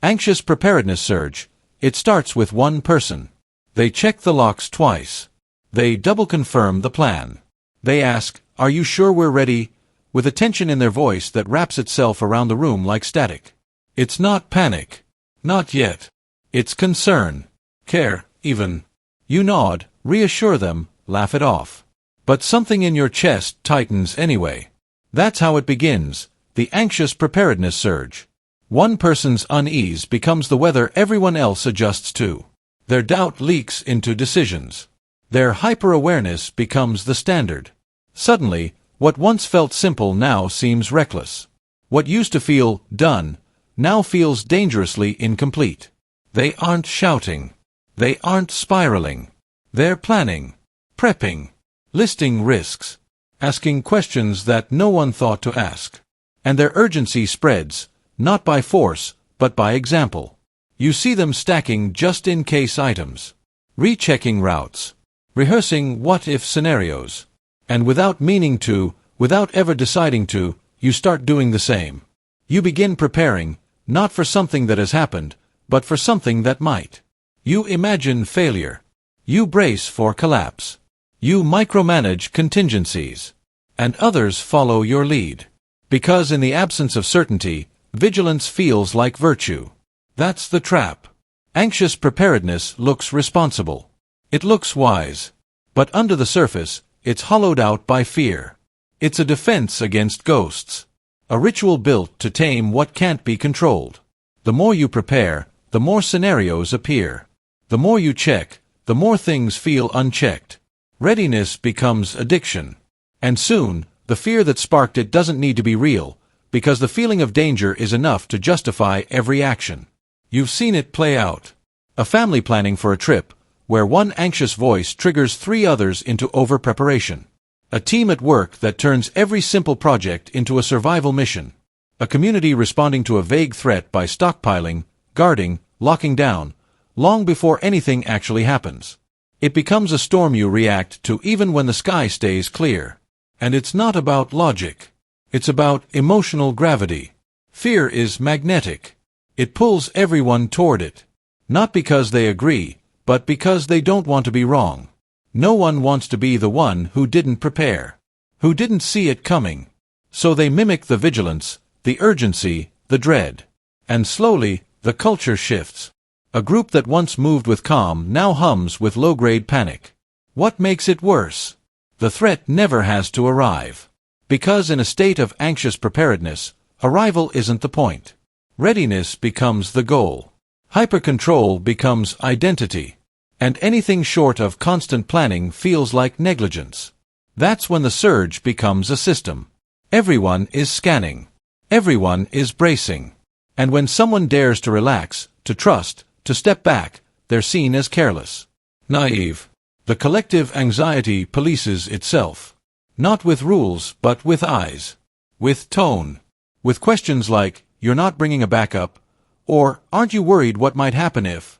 Anxious preparedness surge. It starts with one person. They check the locks twice. They double confirm the plan. They ask, "Are you sure we're ready?" with a tension in their voice that wraps itself around the room like static. It's not panic. Not yet. It's concern. Care, even. You nod, reassure them, laugh it off. But something in your chest tightens anyway. That's how it begins, the anxious preparedness surge. One person's unease becomes the weather everyone else adjusts to. Their doubt leaks into decisions. Their hyper-awareness becomes the standard. Suddenly, what once felt simple now seems reckless. What used to feel done now feels dangerously incomplete. They aren't shouting. They aren't spiraling. They're planning, prepping, listing risks, asking questions that no one thought to ask. And their urgency spreads, not by force, but by example. You see them stacking just-in-case items, rechecking routes, rehearsing what-if scenarios. And without meaning to, without ever deciding to, you start doing the same. You begin preparing, not for something that has happened, but for something that might. You imagine failure. You brace for collapse. You micromanage contingencies. And others follow your lead. Because in the absence of certainty, vigilance feels like virtue. That's the trap. Anxious preparedness looks responsible. It looks wise. But under the surface, it's hollowed out by fear. It's a defense against ghosts. A ritual built to tame what can't be controlled. The more you prepare, the more scenarios appear. The more you check, the more things feel unchecked. Readiness becomes addiction. And soon, The fear that sparked it doesn't need to be real, because the feeling of danger is enough to justify every action. You've seen it play out. A family planning for a trip, where one anxious voice triggers 3 others into over-preparation. A team at work that turns every simple project into a survival mission. A community responding to a vague threat by stockpiling, guarding, locking down, long before anything actually happens. It becomes a storm you react to even when the sky stays clear. And it's not about logic. It's about emotional gravity. Fear is magnetic. It pulls everyone toward it. Not because they agree, but because they don't want to be wrong. No one wants to be the one who didn't prepare, who didn't see it coming. So they mimic the vigilance, the urgency, the dread. And slowly, the culture shifts. A group that once moved with calm now hums with low-grade panic. What makes it worse? The threat never has to arrive. Because in a state of anxious preparedness, arrival isn't the point. Readiness becomes the goal. Hyper-control becomes identity. And anything short of constant planning feels like negligence. That's when the surge becomes a system. Everyone is scanning. Everyone is bracing. And when someone dares to relax, to trust, to step back, they're seen as careless. Naive. The collective anxiety polices itself. Not with rules, but with eyes. With tone. With questions like, "You're not bringing a backup," or "Aren't you worried what might happen if?"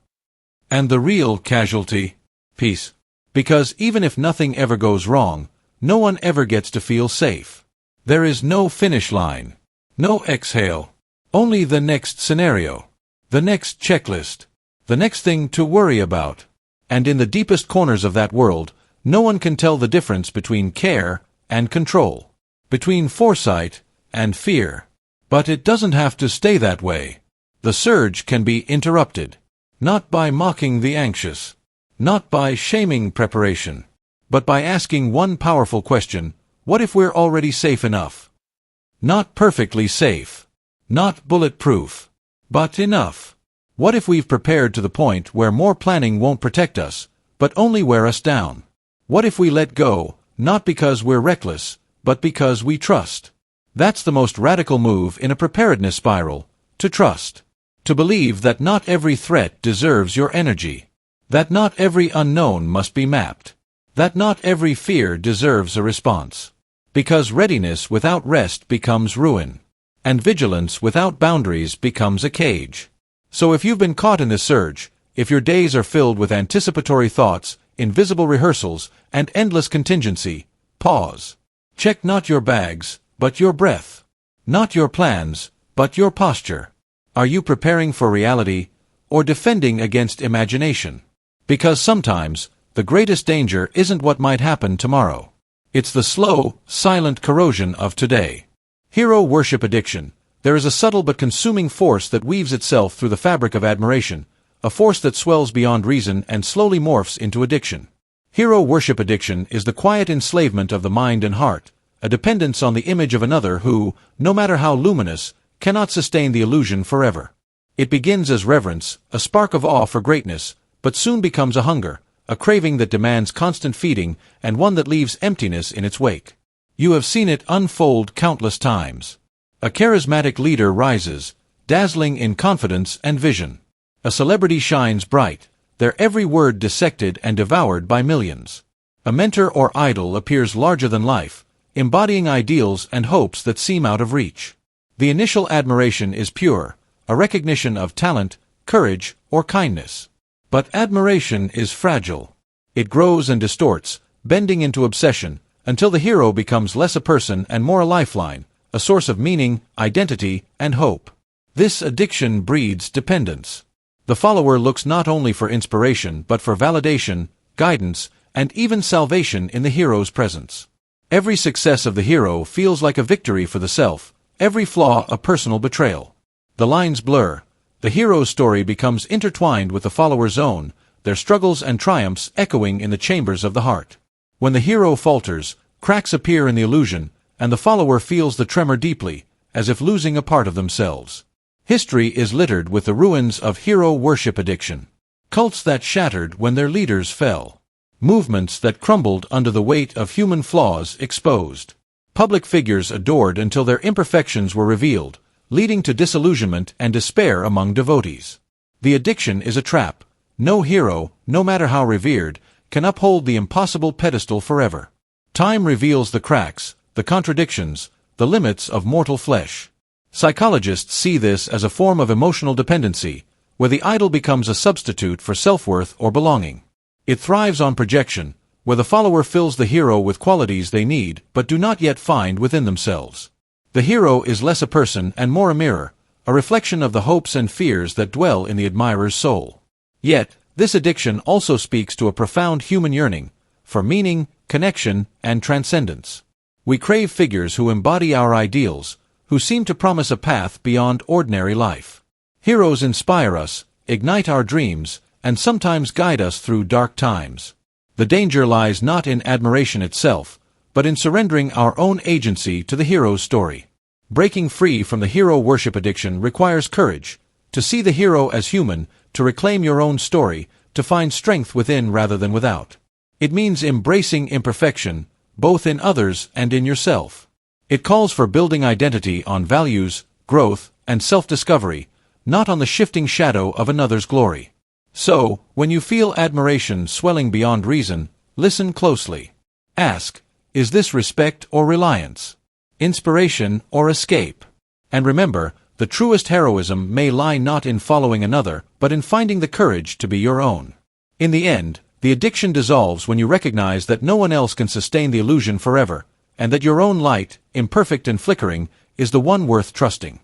And the real casualty? Peace. Because even if nothing ever goes wrong, no one ever gets to feel safe. There is no finish line. No exhale. Only the next scenario. The next checklist. The next thing to worry about. And in the deepest corners of that world, no one can tell the difference between care and control. Between foresight and fear. But it doesn't have to stay that way. The surge can be interrupted. Not by mocking the anxious. Not by shaming preparation. But by asking one powerful question: what if we're already safe enough? Not perfectly safe. Not bulletproof. But enough. What if we've prepared to the point where more planning won't protect us, but only wear us down? What if we let go, not because we're reckless, but because we trust? That's the most radical move in a preparedness spiral, to trust. To believe that not every threat deserves your energy. That not every unknown must be mapped. That not every fear deserves a response. Because readiness without rest becomes ruin. And vigilance without boundaries becomes a cage. So if you've been caught in this surge, if your days are filled with anticipatory thoughts, invisible rehearsals, and endless contingency, pause. Check not your bags, but your breath. Not your plans, but your posture. Are you preparing for reality, or defending against imagination? Because sometimes, the greatest danger isn't what might happen tomorrow. It's the slow, silent corrosion of today. Hero worship addiction. There is a subtle but consuming force that weaves itself through the fabric of admiration, a force that swells beyond reason and slowly morphs into addiction. Hero worship addiction is the quiet enslavement of the mind and heart, a dependence on the image of another who, no matter how luminous, cannot sustain the illusion forever. It begins as reverence, a spark of awe for greatness, but soon becomes a hunger, a craving that demands constant feeding and one that leaves emptiness in its wake. You have seen it unfold countless times. A charismatic leader rises, dazzling in confidence and vision. A celebrity shines bright, their every word dissected and devoured by millions. A mentor or idol appears larger than life, embodying ideals and hopes that seem out of reach. The initial admiration is pure, a recognition of talent, courage, or kindness. But admiration is fragile. It grows and distorts, bending into obsession, until the hero becomes less a person and more a lifeline, a source of meaning, identity, and hope. This addiction breeds dependence. The follower looks not only for inspiration but for validation, guidance, and even salvation in the hero's presence. Every success of the hero feels like a victory for the self, every flaw a personal betrayal. The lines blur. The hero's story becomes intertwined with the follower's own, their struggles and triumphs echoing in the chambers of the heart. When the hero falters, cracks appear in the illusion, and the follower feels the tremor deeply, as if losing a part of themselves. History is littered with the ruins of hero worship addiction. Cults that shattered when their leaders fell. Movements that crumbled under the weight of human flaws exposed. Public figures adored until their imperfections were revealed, leading to disillusionment and despair among devotees. The addiction is a trap. No hero, no matter how revered, can uphold the impossible pedestal forever. Time reveals the cracks, the contradictions, the limits of mortal flesh. Psychologists see this as a form of emotional dependency, where the idol becomes a substitute for self-worth or belonging. It thrives on projection, where the follower fills the hero with qualities they need but do not yet find within themselves. The hero is less a person and more a mirror, a reflection of the hopes and fears that dwell in the admirer's soul. Yet, this addiction also speaks to a profound human yearning for meaning, connection, and transcendence. We crave figures who embody our ideals, who seem to promise a path beyond ordinary life. Heroes inspire us, ignite our dreams, and sometimes guide us through dark times. The danger lies not in admiration itself, but in surrendering our own agency to the hero's story. Breaking free from the hero worship addiction requires courage, to see the hero as human, to reclaim your own story, to find strength within rather than without. It means embracing imperfection, both in others and in yourself. It calls for building identity on values, growth, and self-discovery, not on the shifting shadow of another's glory. So, when you feel admiration swelling beyond reason, listen closely. Ask, is this respect or reliance? Inspiration or escape? And remember, the truest heroism may lie not in following another, but in finding the courage to be your own. In the end, the addiction dissolves when you recognize that no one else can sustain the illusion forever, and that your own light, imperfect and flickering, is the one worth trusting.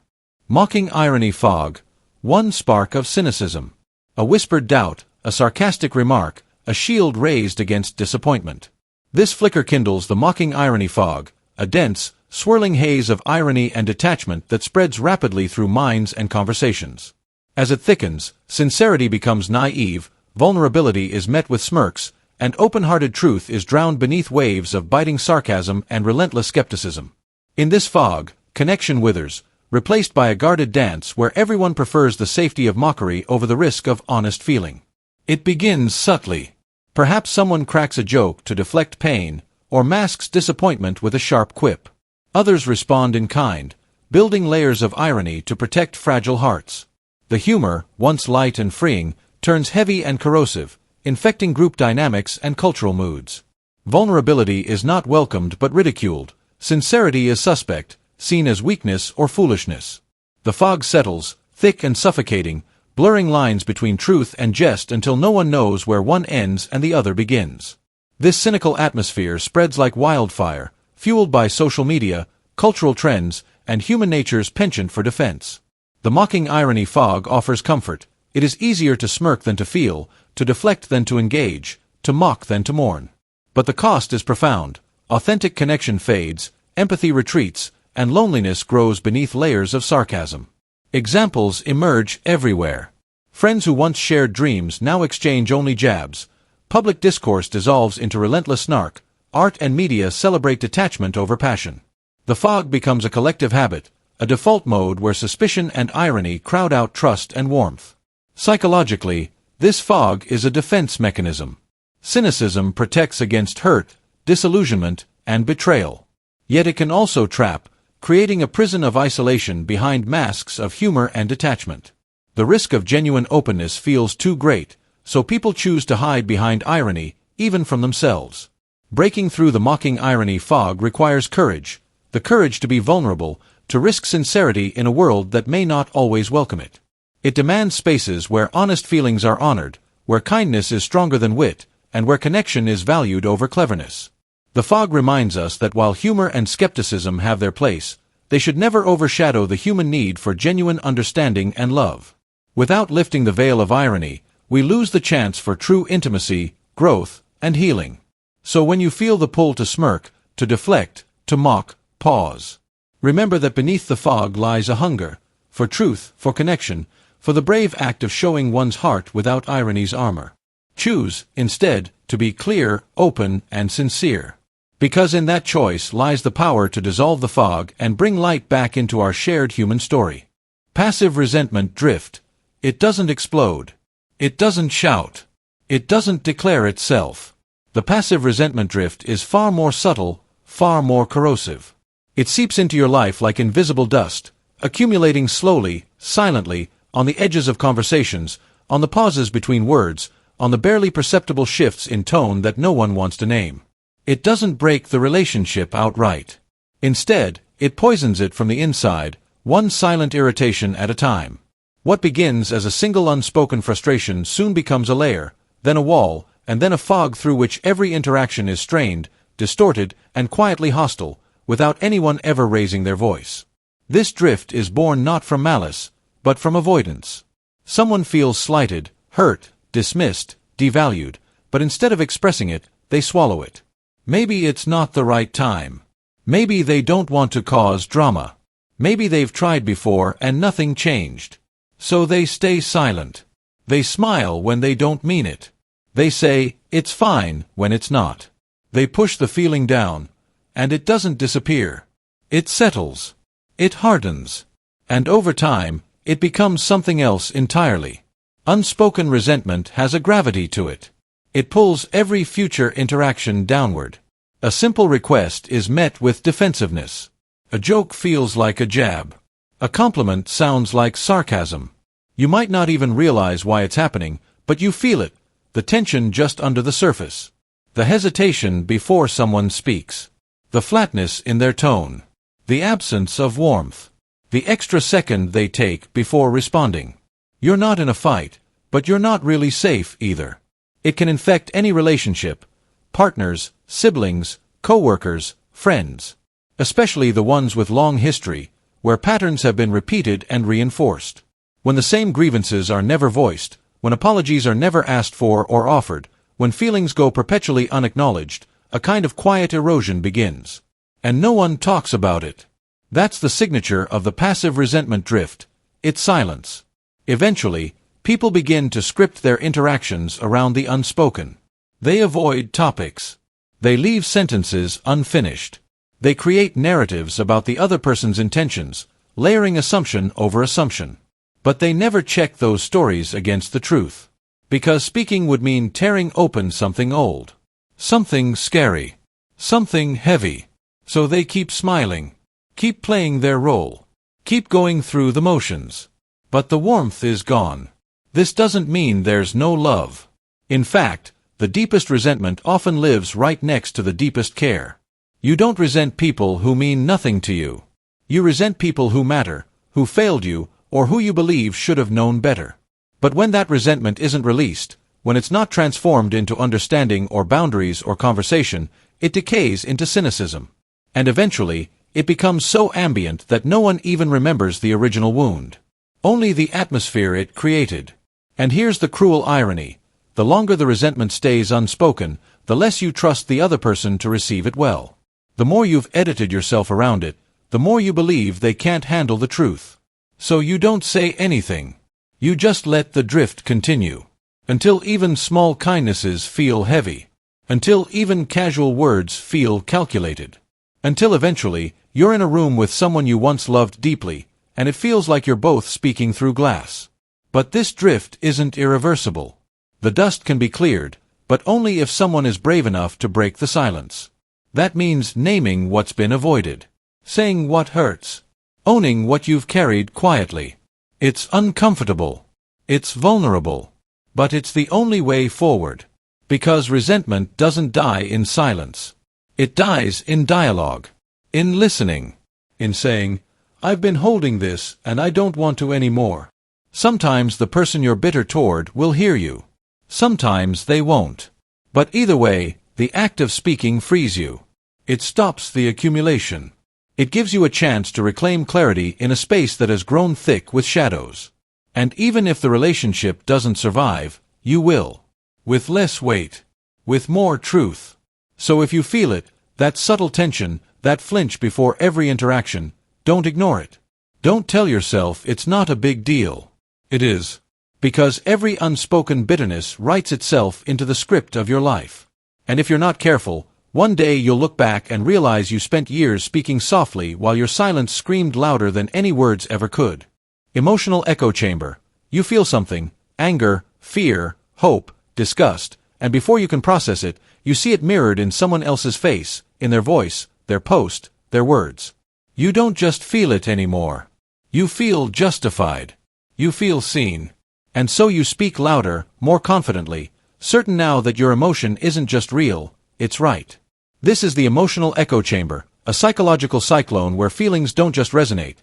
Mocking irony fog, one spark of cynicism. A whispered doubt, a sarcastic remark, a shield raised against disappointment. This flicker kindles the mocking irony fog, a dense, swirling haze of irony and detachment that spreads rapidly through minds and conversations. As it thickens, sincerity becomes naive, vulnerability is met with smirks, and open-hearted truth is drowned beneath waves of biting sarcasm and relentless skepticism. In this fog, connection withers, replaced by a guarded dance where everyone prefers the safety of mockery over the risk of honest feeling. It begins subtly. Perhaps someone cracks a joke to deflect pain, or masks disappointment with a sharp quip. Others respond in kind, building layers of irony to protect fragile hearts. The humor, once light and freeing, turns heavy and corrosive, infecting group dynamics and cultural moods. Vulnerability is not welcomed but ridiculed. Sincerity is suspect, seen as weakness or foolishness. The fog settles, thick and suffocating, blurring lines between truth and jest until no one knows where one ends and the other begins. This cynical atmosphere spreads like wildfire, fueled by social media, cultural trends, and human nature's penchant for defense. The mocking irony fog offers comfort. It is easier to smirk than to feel, to deflect than to engage, to mock than to mourn. But the cost is profound. Authentic connection fades, empathy retreats, and loneliness grows beneath layers of sarcasm. Examples emerge everywhere. Friends who once shared dreams now exchange only jabs. Public discourse dissolves into relentless snark. Art and media celebrate detachment over passion. The fog becomes a collective habit, a default mode where suspicion and irony crowd out trust and warmth. Psychologically, this fog is a defense mechanism. Cynicism protects against hurt, disillusionment, and betrayal. Yet it can also trap, creating a prison of isolation behind masks of humor and detachment. The risk of genuine openness feels too great, so people choose to hide behind irony, even from themselves. Breaking through the mocking irony fog requires courage, the courage to be vulnerable, to risk sincerity in a world that may not always welcome it. It demands spaces where honest feelings are honored, where kindness is stronger than wit, and where connection is valued over cleverness. The fog reminds us that while humor and skepticism have their place, they should never overshadow the human need for genuine understanding and love. Without lifting the veil of irony, we lose the chance for true intimacy, growth, and healing. So when you feel the pull to smirk, to deflect, to mock, pause. Remember that beneath the fog lies a hunger, for truth, for connection, for the brave act of showing one's heart without irony's armor. Choose, instead, to be clear, open, and sincere. Because in that choice lies the power to dissolve the fog and bring light back into our shared human story. Passive resentment drift. It doesn't explode. It doesn't shout. It doesn't declare itself. The passive resentment drift is far more subtle, far more corrosive. It seeps into your life like invisible dust, accumulating slowly, silently, on the edges of conversations, on the pauses between words, on the barely perceptible shifts in tone that no one wants to name. It doesn't break the relationship outright. Instead, it poisons it from the inside, one silent irritation at a time. What begins as a single unspoken frustration soon becomes a layer, then a wall, and then a fog through which every interaction is strained, distorted, and quietly hostile, without anyone ever raising their voice. This drift is born not from malice, but from avoidance. Someone feels slighted, hurt, dismissed, devalued, but instead of expressing it, they swallow it. Maybe it's not the right time. Maybe they don't want to cause drama. Maybe they've tried before and nothing changed. So they stay silent. They smile when they don't mean it. They say, "It's fine," when it's not. They push the feeling down, and it doesn't disappear. It settles. It hardens. And over time, it becomes something else entirely. Unspoken resentment has a gravity to it. It pulls every future interaction downward. A simple request is met with defensiveness. A joke feels like a jab. A compliment sounds like sarcasm. You might not even realize why it's happening, but you feel it, the tension just under the surface. The hesitation before someone speaks. The flatness in their tone. The absence of warmth. The extra second they take before responding. You're not in a fight, but you're not really safe either. It can infect any relationship. Partners, siblings, co-workers, friends. Especially the ones with long history, where patterns have been repeated and reinforced. When the same grievances are never voiced, when apologies are never asked for or offered, when feelings go perpetually unacknowledged, a kind of quiet erosion begins. And no one talks about it. That's the signature of the passive resentment drift. It's silence. Eventually, people begin to script their interactions around the unspoken. They avoid topics. They leave sentences unfinished. They create narratives about the other person's intentions, layering assumption over assumption. But they never check those stories against the truth. Because speaking would mean tearing open something old. Something scary. Something heavy. So they keep smiling. Keep playing their role. Keep going through the motions. But the warmth is gone. This doesn't mean there's no love. In fact, the deepest resentment often lives right next to the deepest care. You don't resent people who mean nothing to you. You resent people who matter, who failed you, or who you believe should have known better. But when that resentment isn't released, when it's not transformed into understanding or boundaries or conversation, it decays into cynicism. And eventually, it becomes so ambient that no one even remembers the original wound. Only the atmosphere it created. And here's the cruel irony. The longer the resentment stays unspoken, the less you trust the other person to receive it well. The more you've edited yourself around it, the more you believe they can't handle the truth. So you don't say anything. You just let the drift continue. Until even small kindnesses feel heavy. Until even casual words feel calculated. Until eventually, you're in a room with someone you once loved deeply, and it feels like you're both speaking through glass. But this drift isn't irreversible. The dust can be cleared, but only if someone is brave enough to break the silence. That means naming what's been avoided. Saying what hurts. Owning what you've carried quietly. It's uncomfortable. It's vulnerable. But it's the only way forward. Because resentment doesn't die in silence. It dies in dialogue. In listening. In saying, "I've been holding this, and I don't want to anymore." Sometimes the person you're bitter toward will hear you. Sometimes they won't. But either way, the act of speaking frees you. It stops the accumulation. It gives you a chance to reclaim clarity in a space that has grown thick with shadows. And even if the relationship doesn't survive, you will. With less weight. With more truth. So if you feel it, that subtle tension, that flinch before every interaction, don't ignore it. Don't tell yourself it's not a big deal. It is. Because every unspoken bitterness writes itself into the script of your life. And if you're not careful, one day you'll look back and realize you spent years speaking softly while your silence screamed louder than any words ever could. Emotional echo chamber. You feel something, anger, fear, hope, disgust, and before you can process it, you see it mirrored in someone else's face, in their voice, their post, their words. You don't just feel it anymore. You feel justified. You feel seen. And so you speak louder, more confidently, certain now that your emotion isn't just real, it's right. This is the emotional echo chamber, a psychological cyclone where feelings don't just resonate.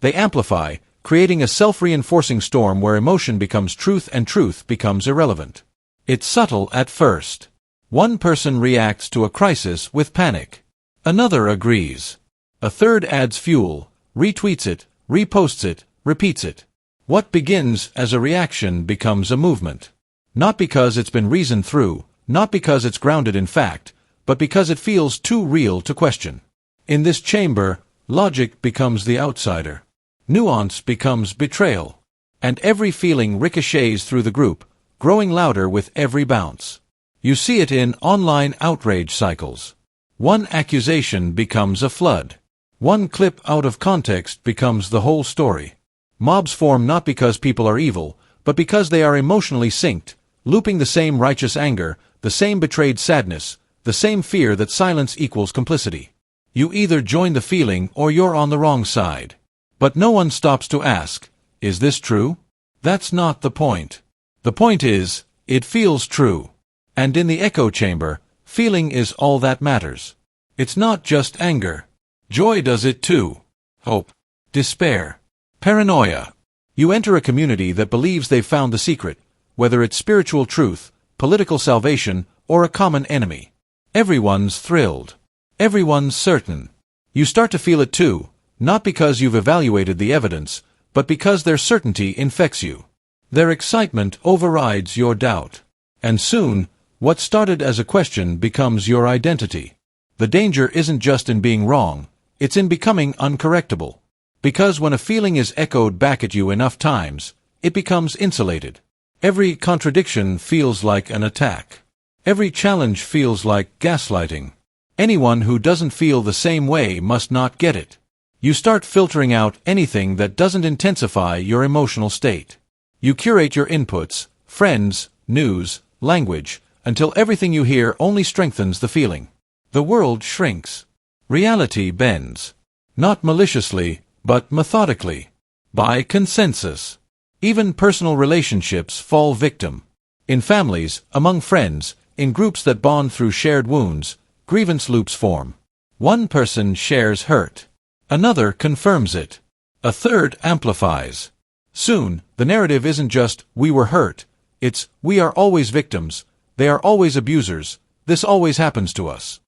They amplify, creating a self-reinforcing storm where emotion becomes truth and truth becomes irrelevant. It's subtle at first. One person reacts to a crisis with panic. Another agrees. A third adds fuel, retweets it, reposts it, repeats it. What begins as a reaction becomes a movement. Not because it's been reasoned through, not because it's grounded in fact, but because it feels too real to question. In this chamber, logic becomes the outsider. Nuance becomes betrayal. And every feeling ricochets through the group, growing louder with every bounce. You see it in online outrage cycles. One accusation becomes a flood. One clip out of context becomes the whole story. Mobs form not because people are evil, but because they are emotionally synced, looping the same righteous anger, the same betrayed sadness, the same fear that silence equals complicity. You either join the feeling or you're on the wrong side. But no one stops to ask, is this true? That's not the point. The point is, it feels true. And in the echo chamber, feeling is all that matters. It's not just anger. Joy does it too. Hope. Despair. Paranoia. You enter a community that believes they've found the secret, whether it's spiritual truth, political salvation, or a common enemy. Everyone's thrilled. Everyone's certain. You start to feel it too, not because you've evaluated the evidence, but because their certainty infects you. Their excitement overrides your doubt. And soon, what started as a question becomes your identity. The danger isn't just in being wrong, it's in becoming uncorrectable. Because when a feeling is echoed back at you enough times, it becomes insulated. Every contradiction feels like an attack. Every challenge feels like gaslighting. Anyone who doesn't feel the same way must not get it. You start filtering out anything that doesn't intensify your emotional state. You curate your inputs, friends, news, language, until everything you hear only strengthens the feeling. The world shrinks. Reality bends. Not maliciously, but methodically. By consensus. Even personal relationships fall victim. In families, among friends, in groups that bond through shared wounds, grievance loops form. One person shares hurt. Another confirms it. A third amplifies. Soon, the narrative isn't just, we were hurt. It's, we are always victims. They are always abusers. This always happens to us.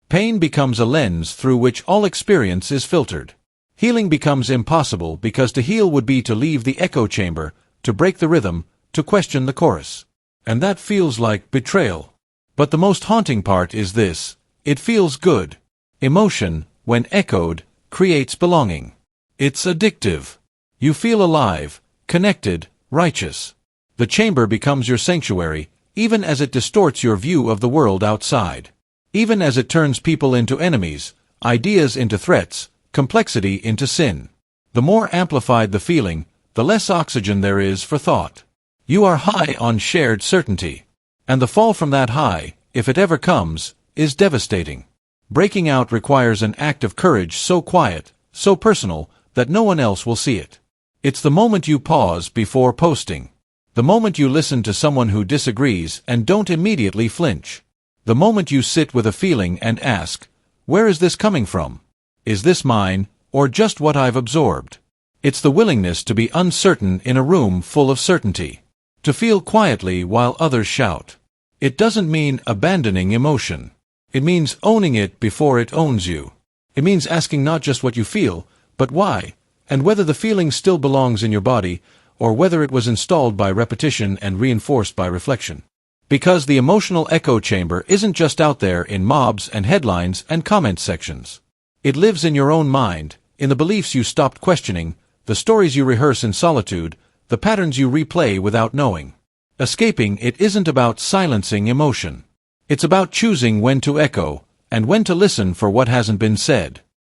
Pain becomes a lens through which all experience is filtered. Healing becomes impossible because to heal would be to leave the echo chamber, to break the rhythm, to question the chorus. And that feels like betrayal. But the most haunting part is this: it feels good. Emotion, when echoed, creates belonging. It's addictive. You feel alive, connected, righteous. The chamber becomes your sanctuary, even as it distorts your view of the world outside. Even as it turns people into enemies, ideas into threats, complexity into sin. The more amplified the feeling, the less oxygen there is for thought. You are high on shared certainty. And the fall from that high, if it ever comes, is devastating. Breaking out requires an act of courage so quiet, so personal, that no one else will see it. It's the moment you pause before posting. The moment you listen to someone who disagrees and don't immediately flinch. The moment you sit with a feeling and ask, where is this coming from? Is this mine, or just what I've absorbed? It's the willingness to be uncertain in a room full of certainty. To feel quietly while others shout. It doesn't mean abandoning emotion. It means owning it before it owns you. It means asking not just what you feel, but why, and whether the feeling still belongs in your body, or whether it was installed by repetition and reinforced by reflection. Because the emotional echo chamber isn't just out there in mobs and headlines and comment sections. It lives in your own mind, in the beliefs you stopped questioning, the stories you rehearse in solitude, the patterns you replay without knowing. Escaping it isn't about silencing emotion. It's about choosing when to echo, and when to listen for what hasn't been said.